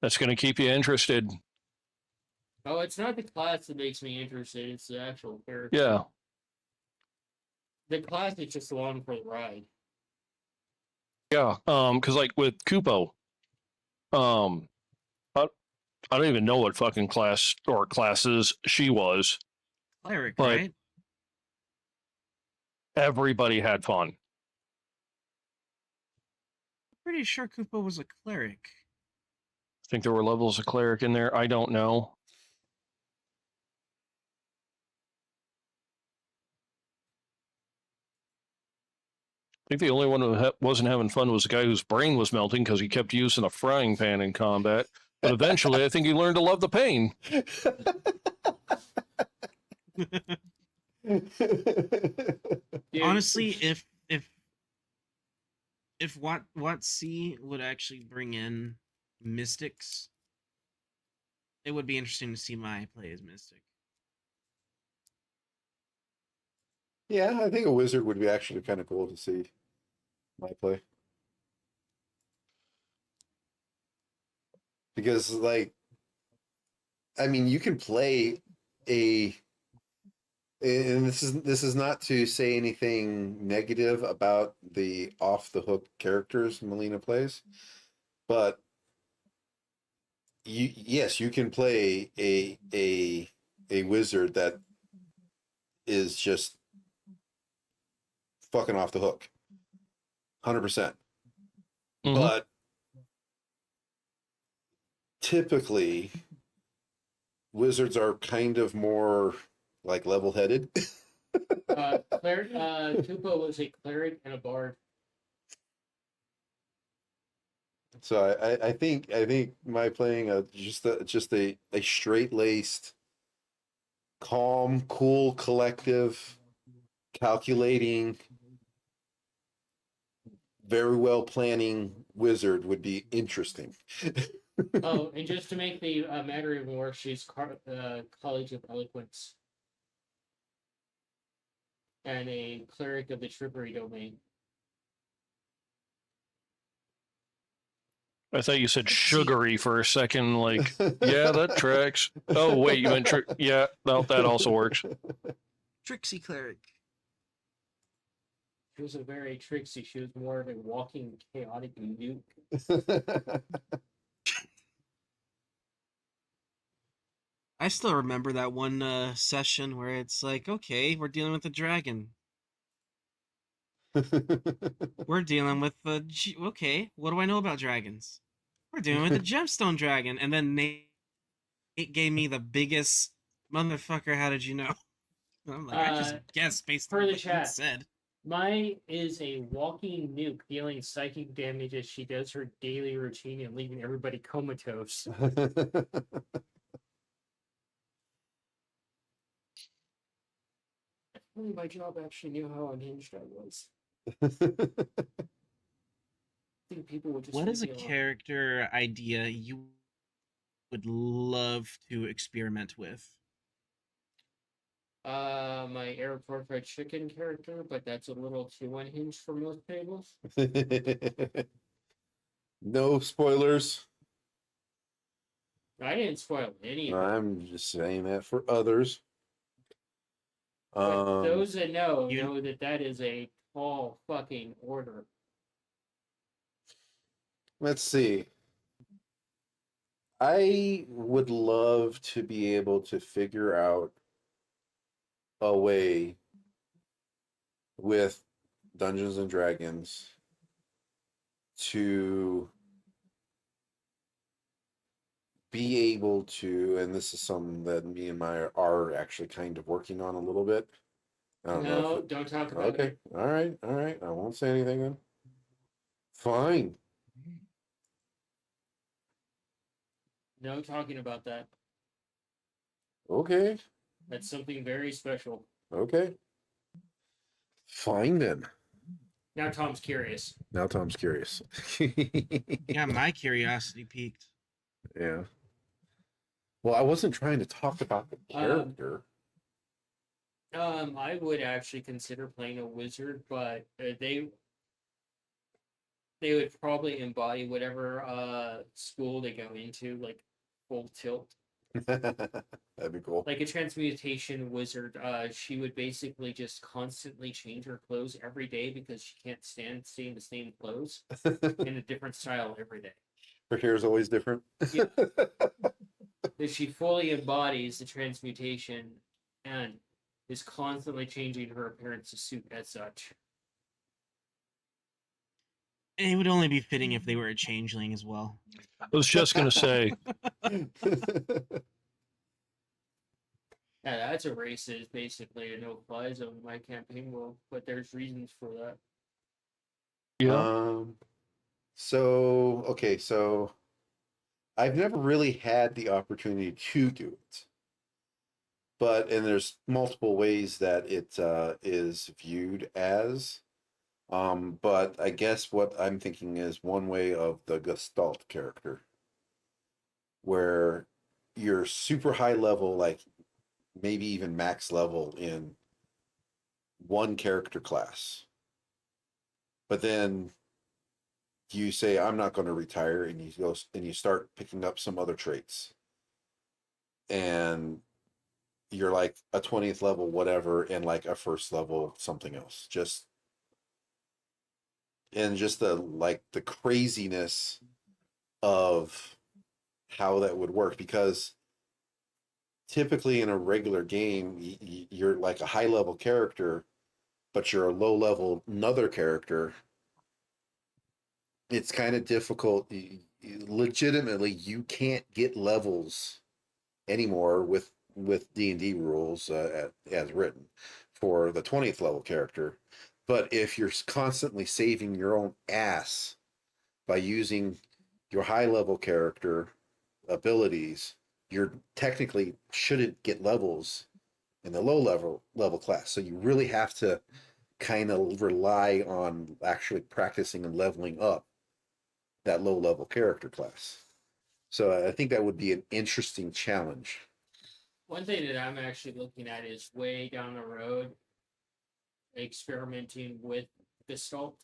That's going to keep you interested. Oh, it's not the class that makes me interested, it's the actual character. Yeah. The class is just along for the ride. Yeah. Because like with Kupo, I don't even know what fucking class or classes she was. Cleric, But- right? Everybody had fun. Pretty sure Koopa was a cleric. I think there were levels of cleric in there. I don't know. I think the only one who wasn't having fun was the guy whose brain was melting because he kept using a frying pan in combat. But eventually, I think he learned to love the pain. Dude, Honestly, if what C would actually bring in mystics, it would be interesting to see my play as mystic. Yeah, I think a wizard would be actually kind of cool to see my play. Because, like, I mean, you can play and this is not to say anything negative about the off the hook characters Melina plays, but yes, you can play a wizard that is just fucking off the hook, 100%. Mhm. But typically, wizards are kind of more like level-headed. Tupo was a cleric and a bard. So I think my playing just a straight laced, calm, cool, collective, calculating, very well planning wizard would be interesting. Oh, and just to make the matter even worse, she's College of Eloquence and a cleric of the trickery domain. I thought you said sugary for a second. Like, yeah, that tracks. Oh, wait, you meant yeah, no, that also works. Trixie cleric. She was a very tricksy. She was more of a walking chaotic nuke. I still remember that one session where it's like, okay, we're dealing with a dragon. We're dealing with okay, what do I know about dragons? We're dealing with a gemstone dragon, and then Nate gave me the biggest motherfucker. How did you know? I'm like, I just guessed based for on the what you chat. said. Mai is a walking nuke dealing psychic damage as she does her daily routine and leaving everybody comatose. If only my job actually knew how unhinged I was. I think people would just What leave is a me alone. character idea you would love to experiment with? My airport fried chicken character, but that's a little too unhinged for most tables. No spoilers. I didn't spoil any of it. I'm just saying that for others. But those that know you- know that that is a tall fucking order. Let's see. I would love to be able to figure out a way with Dungeons and Dragons to be able to, and this is something that me and Maya are actually kind of working on a little bit. I don't know if No, it, don't talk about okay, it. all right, all right. I won't say anything then. Fine. No talking about that. Okay, That's something very special. okay. Fine then. Now Tom's curious. Now Tom's curious. Yeah, my curiosity peaked. Yeah. Well, I wasn't trying to talk about the Um, character. I would actually consider playing a wizard, but they would probably embody whatever school they go into, like full tilt. That'd be cool. Like a transmutation wizard, she would basically just constantly change her clothes every day because she can't stand seeing the same clothes in a different style every day. Her hair's always different. Yeah. That she fully embodies the transmutation and is constantly changing her appearance to suit as such. And it would only be fitting if they were a changeling as well. I was just going to say, Yeah, that's a racist, basically a no-fly zone in my campaign world, but there's reasons for that. yeah, So okay, so I've never really had the opportunity to do it. But and there's multiple ways that it is viewed as. But I guess what I'm thinking is one way of the Gestalt character, where you're super high level, like maybe even max level in one character class. But then you say, I'm not going to retire, and you go and you start picking up some other traits. And you're like a 20th level whatever and like a first level something else. Just and just the craziness of how that would work, because typically in a regular game you're like a high level character but you're a low level another character. It's kind of difficult. Legitimately you can't get levels anymore with D&D rules as written for the 20th level character. But if you're constantly saving your own ass by using your high level character abilities, you're technically shouldn't get levels in the low level class. So you really have to kind of rely on actually practicing and leveling up that low level character class. So I think that would be an interesting challenge. One thing that I'm actually looking at is way down the road, experimenting with Gestalt.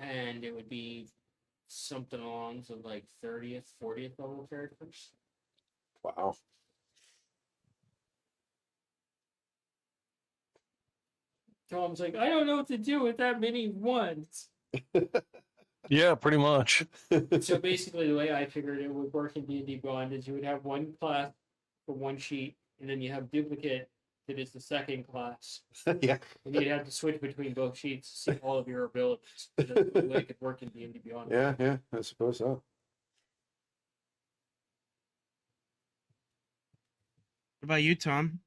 And it would be something along the like 30th, 40th level characters. Wow. Tom's like, I don't know what to do with that many ones. yeah, pretty much. So basically, the way I figured it would work in D&D Beyond is you would have one class for one sheet, and then you have duplicate that is the second class. Yeah. And you'd have to switch between both sheets to see all of your abilities. That's the way it could work in D&D Beyond. Yeah, I suppose so. What about you, Tom?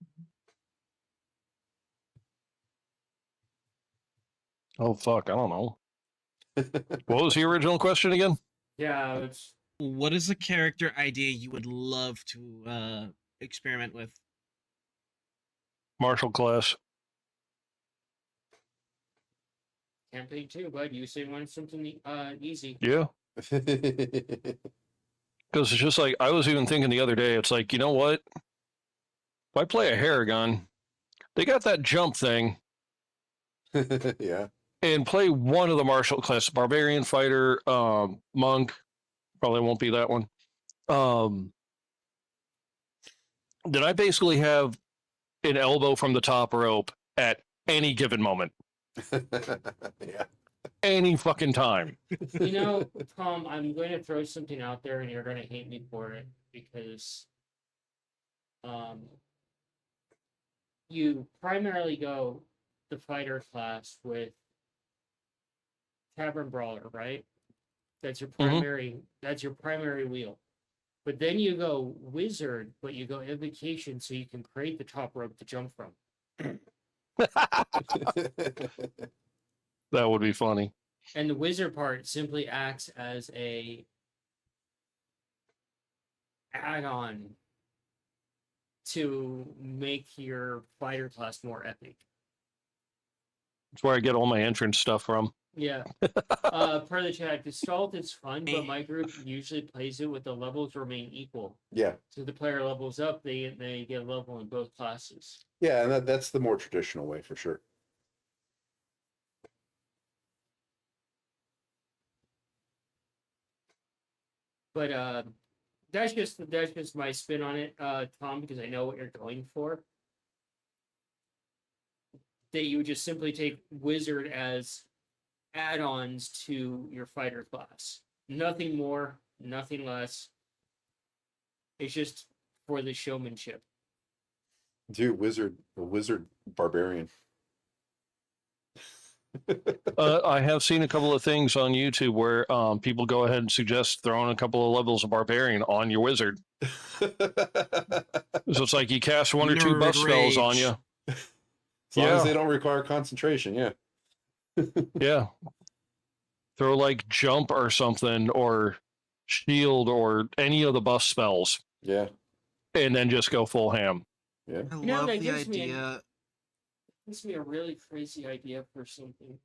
Oh, fuck. I don't know. What was the original question again? Yeah, it's What is a character idea you would love to experiment with? Martial class. campaign 2, bud. You say want something easy. Yeah. Because it's just like, I was even thinking the other day, it's like, you know what? If I play a Haragon, they got that jump thing, Yeah. and play one of the martial class, barbarian, fighter, monk. Probably won't be that one. Then I basically have an elbow from the top rope at any given moment, Yeah. any fucking time. You know, Tom, I'm going to throw something out there, and you're going to hate me for it because, you primarily go the fighter class with Tavern Brawler, right? That's your primary. That's your primary wheel. But then you go wizard, but you go invocation, so you can create the top rope to jump from. That would be funny. And the wizard part simply acts as a add-on to make your fighter class more epic. That's where I get all my entrance stuff from. Yeah. Per the chat, Gestalt is fun, but my group usually plays it with the levels remain equal. Yeah. So the player levels up, they get a level in both classes. Yeah, and that's the more traditional way for sure. But that's just my spin on it, Tom, because I know what you're going for. That you would just simply take wizard as add-ons to your fighter class. Nothing more, nothing less. It's just for the showmanship. Dude, wizard barbarian. I have seen a couple of things on YouTube where people go ahead and suggest throwing a couple of levels of barbarian on your wizard. So it's like you cast one or two buff spells on you. As long as they don't require concentration, yeah. Yeah. Throw like jump or something, or shield, or any of the buff spells. Yeah. And then just go full ham. Yeah. I You know, love that the gives me idea. This would be a really crazy idea for something.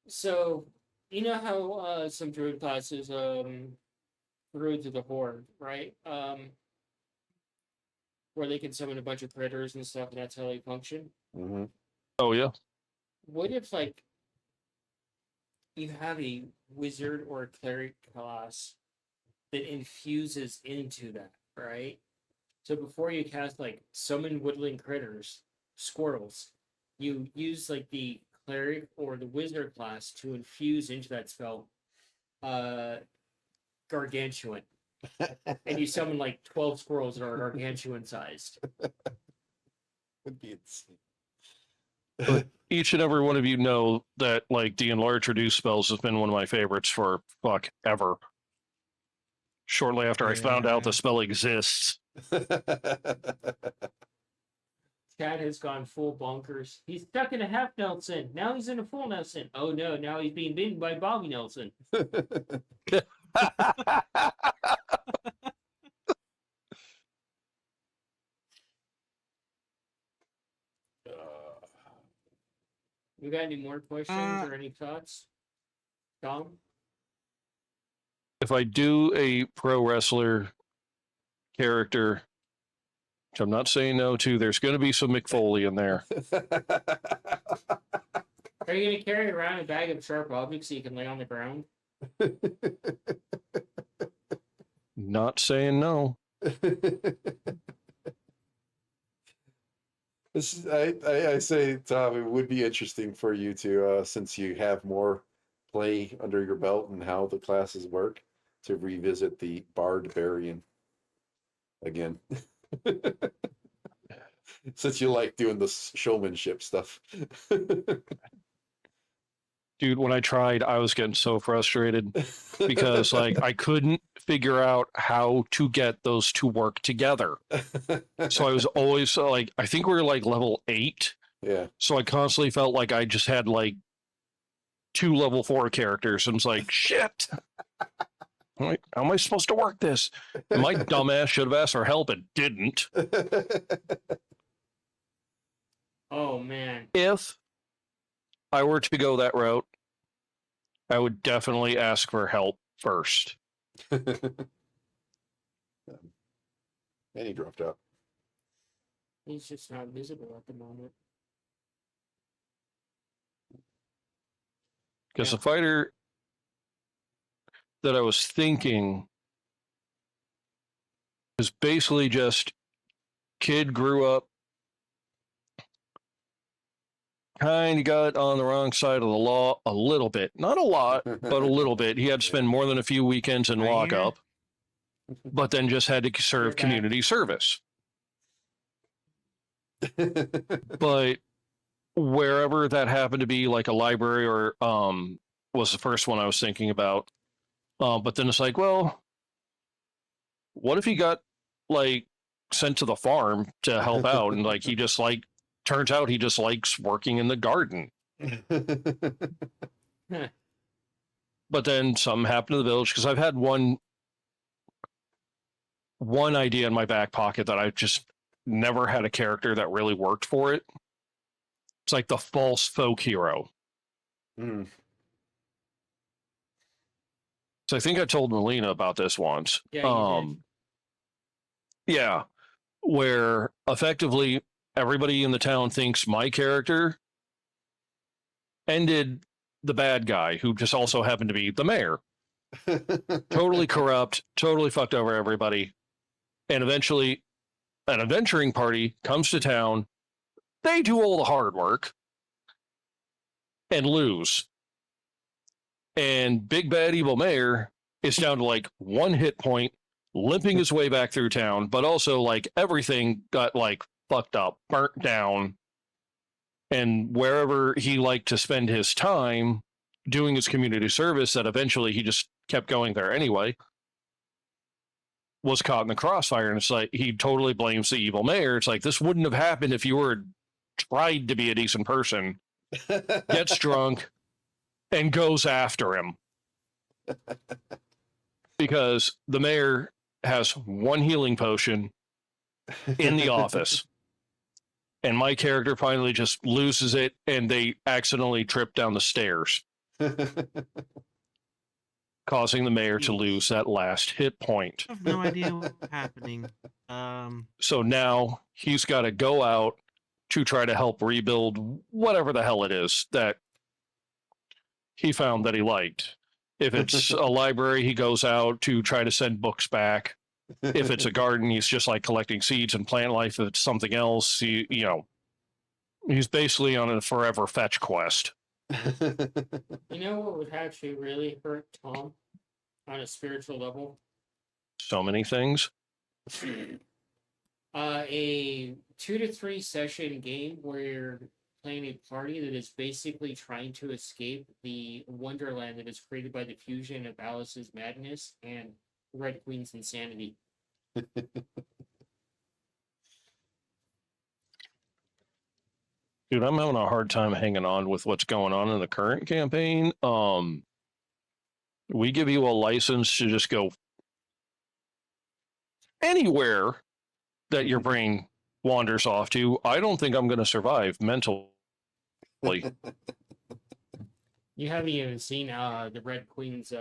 So, you know how some druid classes druids of the horde, right? Where they can summon a bunch of critters and stuff, and that's how they function. Mm-hmm. Oh yeah. What if like you have a wizard or a cleric class that infuses into that, right? So before you cast like summon woodland critters, squirrels, you use like the cleric or the wizard class to infuse into that spell gargantuan. And you summon like 12 squirrels that are gargantuan sized. Would be insane. But each and every one of you know that like the enlarge reduce spells has been one of my favorites for fuck ever. Shortly after I found out the spell exists. Chad has gone full bonkers. He's stuck in a half Nelson. Now he's in a full Nelson. Oh no, now he's being bitten by Bobby Nelson. You got any more questions or any thoughts? Tom? If I do a pro wrestler character, which I'm not saying no to, there's going to be some McFoley in there. Are you going to carry around a bag of sharp objects so you can lay on the ground? Not saying no. I say, Tom, it would be interesting for you to, since you have more play under your belt and how the classes work, to revisit the Barbarian again. Since you like doing the showmanship stuff. Dude, when I tried, I was getting so frustrated because like I couldn't figure out how to get those to work together. So I was always like, I think we were like level 8. Yeah. So I constantly felt like I just had like 2 level 4 characters, and it's like, shit. I'm like, how am I supposed to work this? And my dumbass should have asked for help and didn't. Oh man. If I were to go that route, I would definitely ask for help first. And he dropped out. He's just not visible at the moment. Because Yeah. the fighter that I was thinking was basically just kid grew up, kind of got on the wrong side of the law a little bit. Not a lot, but a little bit. He had to spend more than a few weekends in Right here. lockup, but then just had to You're serve back. community service. But wherever that happened to be, like a library or was the first one I was thinking about. But then it's like, well, what if he got like sent to the farm to help out, and like he just like turns out he just likes working in the garden. But then something happened to the village because I've had one idea in my back pocket that I just never had a character that really worked for it. It's like the false folk hero. Mm. So I think I told Melina about this once. Yeah, you did. Yeah, where effectively everybody in the town thinks my character ended the bad guy, who just also happened to be the mayor. Totally corrupt, totally fucked over everybody. And eventually, an adventuring party comes to town. They do all the hard work and lose. And Big Bad Evil Mayor is down to like one hit point, limping his way back through town, but also like everything got like fucked up, burnt down. And wherever he liked to spend his time doing his community service, that eventually he just kept going there anyway, was caught in the crossfire. And it's like he totally blames the evil mayor. It's like, this wouldn't have happened if you were tried to be a decent person, gets drunk, and goes after him. Because the mayor has one healing potion in the office. And my character finally just loses it, and they accidentally trip down the stairs, causing the mayor to lose that last hit point. I have no idea what's happening. So now he's got to go out to try to help rebuild whatever the hell it is that he found that he liked. If it's a library, he goes out to try to send books back. If it's a garden, he's just like collecting seeds and plant life. If it's something else, he's basically on a forever fetch quest. You know what would actually really hurt Tom on a spiritual level? So many things. A 2 to 3 session game where you're playing a party that is basically trying to escape the wonderland that is created by the fusion of Alice's madness and Red Queen's insanity. Dude, I'm having a hard time hanging on with what's going on in the current campaign. We give you a license to just go anywhere that your brain wanders off to. I don't think I'm going to survive mentally. You haven't even seen the Red Queen's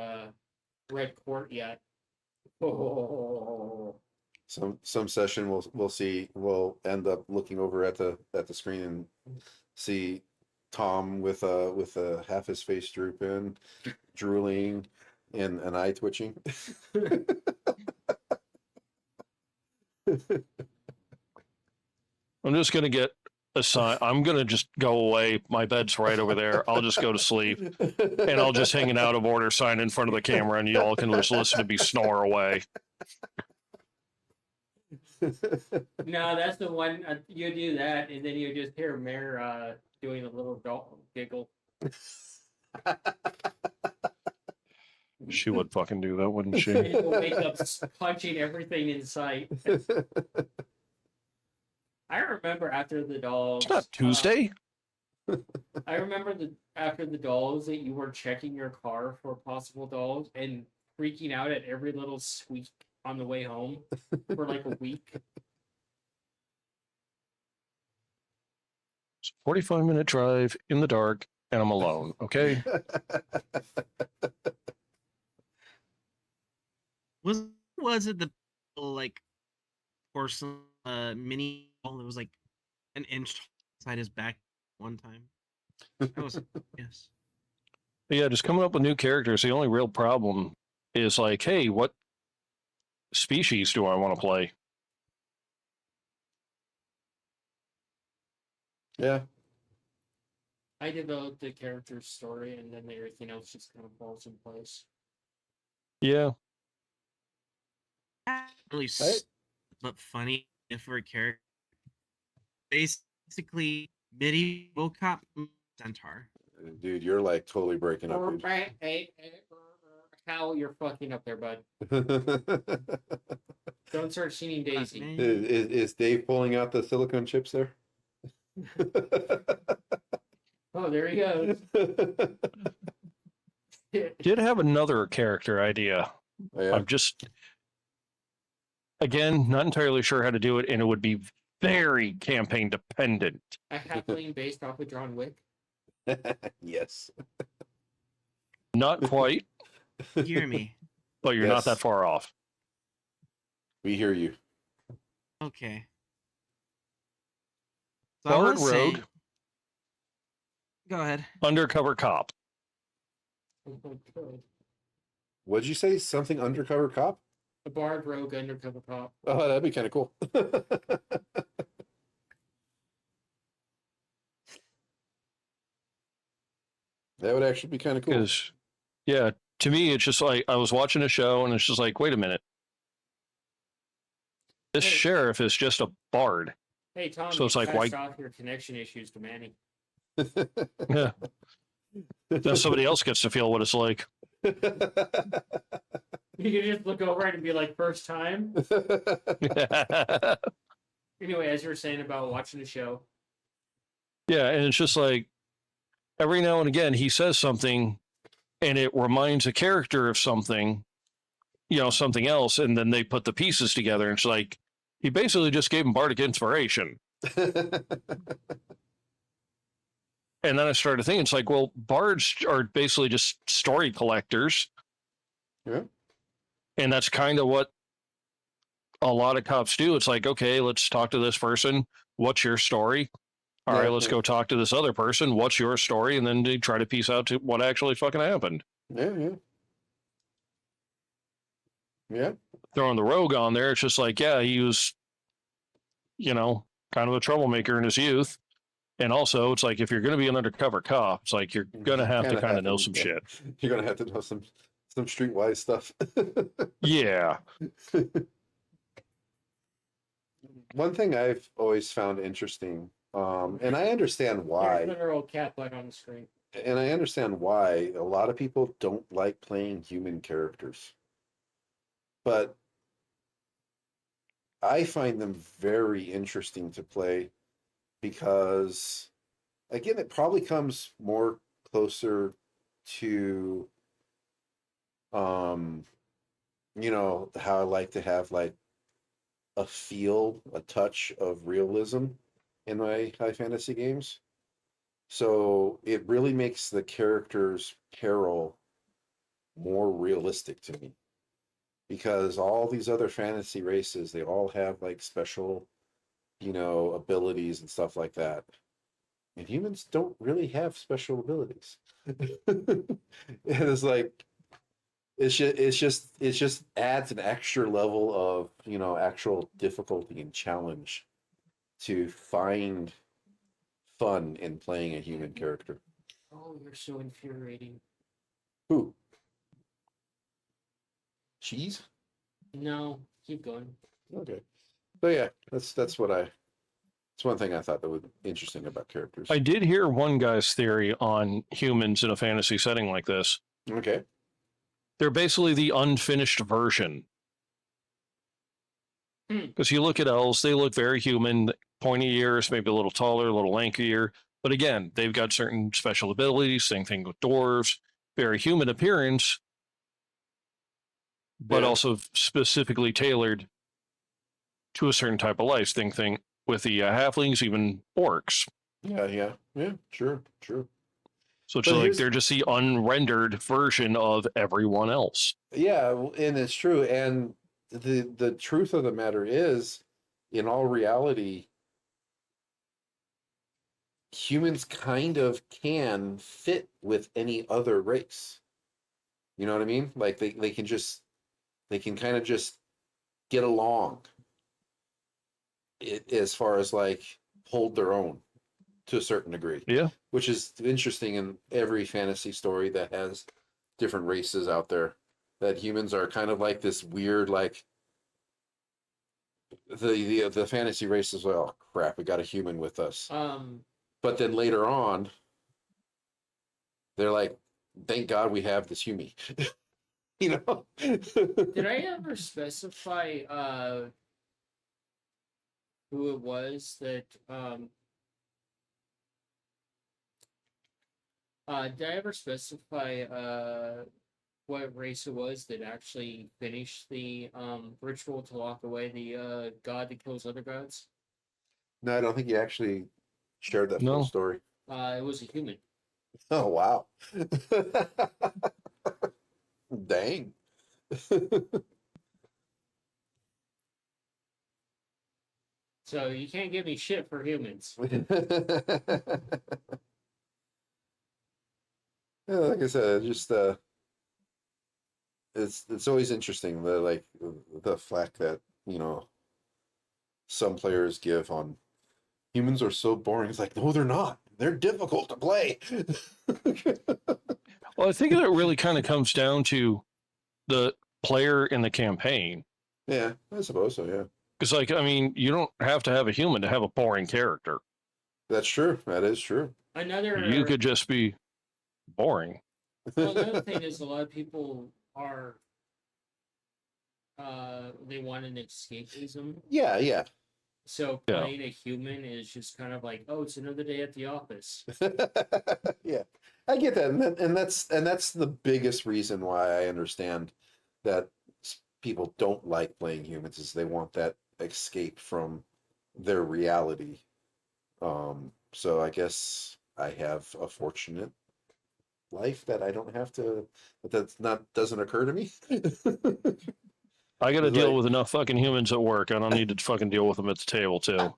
Red Court yet. Oh. Some session we'll end up looking over at the screen and see Tom with half his face drooping, drooling, and an eye twitching. I'm just going to get a sign. I'm going to just go away. My bed's right over there. I'll just go to sleep, and I'll just hang an out of order sign in front of the camera, and y'all can just listen to me snore away. No, that's the one. You do that, and then you just hear Mare doing a little giggle. She would fucking do that, wouldn't she? And he'll wake up punching everything in sight. I remember after the dolls. It's not Tuesday. I remember after the dolls that you were checking your car for possible dolls and freaking out at every little squeak on the way home for like a week. It's a 45-minute drive in the dark, and I'm alone. Okay. Was it the like porcelain mini ball that was like an inch inside his back one time? That was yes. But yeah, just coming up with new characters. The only real problem is like, hey, what species do I want to play? Yeah. I developed the character's story, and then everything else just kind of falls in place. Yeah. Really, but funny if for a character. Basically, medieval cop centaur. Dude, you're like totally breaking up, dude. How you're fucking up there, bud. Don't start singing Daisy. Is Dave pulling out the silicone chips there? Oh, there he goes. Did have another character idea. Yeah. I'm just, again, not entirely sure how to do it, and it would be very campaign dependent. A halfling based off of John Wick. Yes. Not quite, Hear me. but you're not that far off. We hear you. Okay. So I Bard was saying- rogue, Go ahead. undercover cop. What'd you say? Something undercover cop? A bard rogue undercover cop. Oh, that'd be kind of cool. That would actually be kind of cool. Because, yeah, to me, it's just like I was watching a show, and it's just like, wait a minute. This Hey. sheriff is just a bard. Hey Tom, So it's you like, passed why- off your connection issues to Manny. Yeah. Then somebody else gets to feel what it's like. You can just look over it and be like, first time. Anyway, as you were saying about watching the show. Yeah, and it's just like every now and again he says something and it reminds a character of something, something else, and then they put the pieces together, and it's like he basically just gave him bardic inspiration. And then I started thinking, it's like, well, bards are basically just story collectors. Yeah. And that's kind of what a lot of cops do. It's like, okay, let's talk to this person. What's your story? All right, let's go talk to this other person. What's your story? And then they try to piece out to what actually fucking happened. Yeah. Throwing the rogue on there, it's just like, yeah, he was, kind of a troublemaker in his youth. And also, it's like, if you're going to be an undercover cop, it's like, you're going to have to kind of know some shit. You're going to have to know some streetwise stuff. Yeah. One thing I've always found interesting, and I understand There's why, another old cat light on the screen. and I understand why a lot of people don't like playing human characters. But I find them very interesting to play because, again, it probably comes more closer to, how I like to have like a feel, a touch of realism in my high fantasy games. So it really makes the character's peril more realistic to me. Because all these other fantasy races, they all have like special, abilities and stuff like that. And humans don't really have special abilities. And it's like, it just adds an extra level of, actual difficulty and challenge to find fun in playing a human character. Oh, you're so infuriating. Who? Cheese? No, keep going. Okay. So yeah, that's one thing I thought that was interesting about characters. I did hear one guy's theory on humans in a fantasy setting like this. Okay. They're basically the unfinished version. Because you look at elves, they look very human, pointy ears, maybe a little taller, a little lankier. But again, they've got certain special abilities. Same thing with dwarves, very human appearance, but also specifically tailored to a certain type of life. Same thing with the halflings, even orcs. Yeah. True. So it's like they're just the unrendered version of everyone else. Yeah, and it's true. And the truth of the matter is, in all reality, humans kind of can fit with any other race. You know what I mean? Like they can kind of just get along. As far as like hold their own to a certain degree. Yeah. Which is interesting in every fantasy story that has different races out there. That humans are kind of like this weird, like the fantasy race is like, oh crap, we got a human with us. But then later on, they're like, "Thank God we have this Humi." You know? Did I ever specify who it was that did I ever specify what race it was that actually finished the ritual to lock away the god that kills other gods? No, I don't think you actually shared that full No. story. It was a human. Oh wow. Dang. So you can't give me shit for humans. Yeah, like I said, just it's always interesting the fact that, you know, some players give on humans are so boring. It's like, no, they're not. They're difficult to play. Well, I think that it really kind of comes down to the player in the campaign. Yeah, I suppose so, yeah. Because, like, I mean, you don't have to have a human to have a boring character. That's true. That is true. You could just be boring. Well, another thing is a lot of people are they want an escapism. Yeah, yeah. So Yeah. playing a human is just kind of like, oh, it's another day at the office. Yeah, I get that, and that's the biggest reason why I understand that people don't like playing humans is they want that escape from their reality. So I guess I have a fortunate life that I don't have to. That's not doesn't occur to me. I got to It's deal like- with enough fucking humans at work. I don't need to fucking deal with them at the table, too.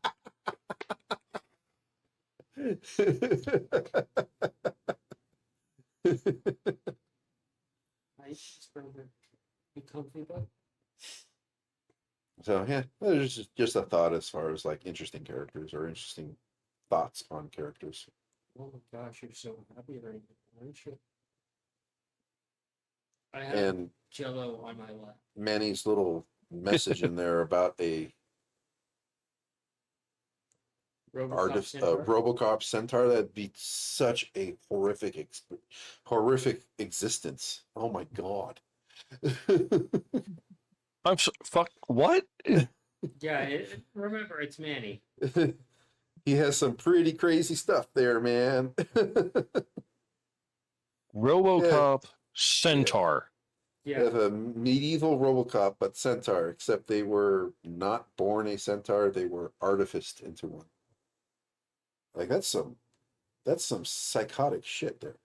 I just remember be comfy, but So yeah, there's just a thought as far as like interesting characters or interesting thoughts on characters. oh my gosh, you're so happy right now, aren't you? I have And Jello on my lap. Manny's little message in there about a RoboCop Centaur. RoboCop centaur, that'd be such a horrific existence. Oh my god. I'm so, fuck, what? Yeah, remember it's Manny. He has some pretty crazy stuff there, man. RoboCop Centaur. Yeah, Have a medieval RoboCop, but centaur, except they were not born a centaur, they were artificed into one. Like that's some psychotic shit there.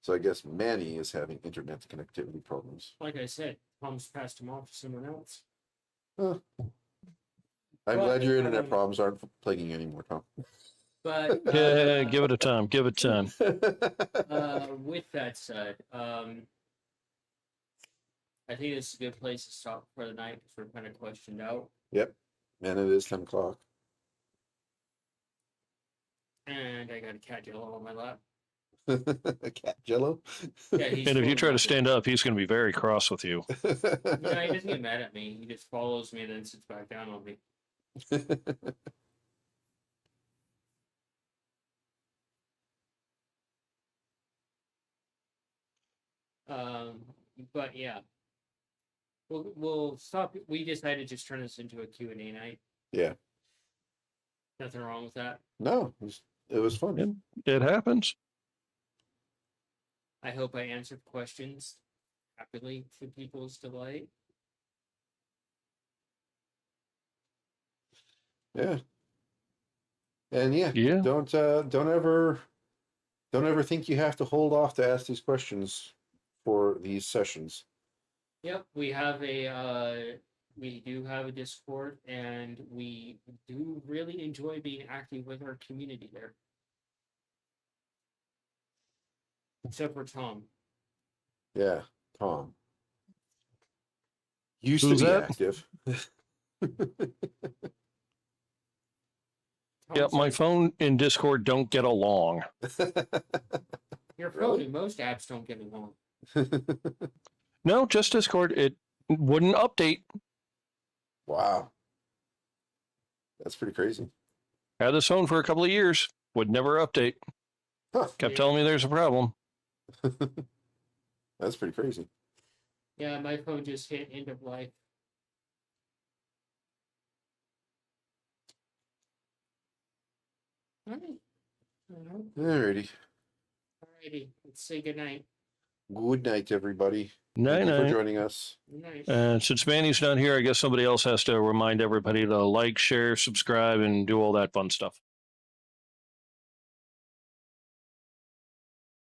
So I guess Manny is having internet connectivity problems. like I said, Tom's passed him off to someone else. Huh. I'm Well, glad your internet problems aren't plaguing you anymore, Tom. But Yeah, give it a time. Give it time. with that said, I think this is a good place to stop for the night because we're kind of questioned out. Yep. And it is 10 o'clock. And I got a cat Jello on my lap. Cat jello? Yeah, he's And if you fully try to happy. stand up, he's going to be very cross with you. No, he doesn't get mad at me. He just follows me and then sits back down on me. But yeah, we'll stop. We decided to just turn this into a Q&A night. Yeah. Nothing wrong with that. No, it was fun. It happens. I hope I answered questions happily to people's delight. Yeah. And yeah, Yeah. don't ever think you have to hold off to ask these questions for these sessions. Yep, we do have a Discord, and we do really enjoy being active with our community there. Except for Tom. Yeah, Tom. Used Who's to be that? active. Yep, Tom's my like, phone and Discord don't get along. your phone Really? and most apps don't get along. No, just Discord. It wouldn't update. Wow. That's pretty crazy. Had this phone for a couple of years. Would never update. Huh. Kept telling me there's a problem. That's pretty crazy. Yeah, my phone just hit end of life. All right. Alrighty. Alrighty. Let's say goodnight. Good night, everybody. Night Thank you for night. joining us. Good night. And since Manny's not here, I guess somebody else has to remind everybody to like, share, subscribe, and do all that fun stuff.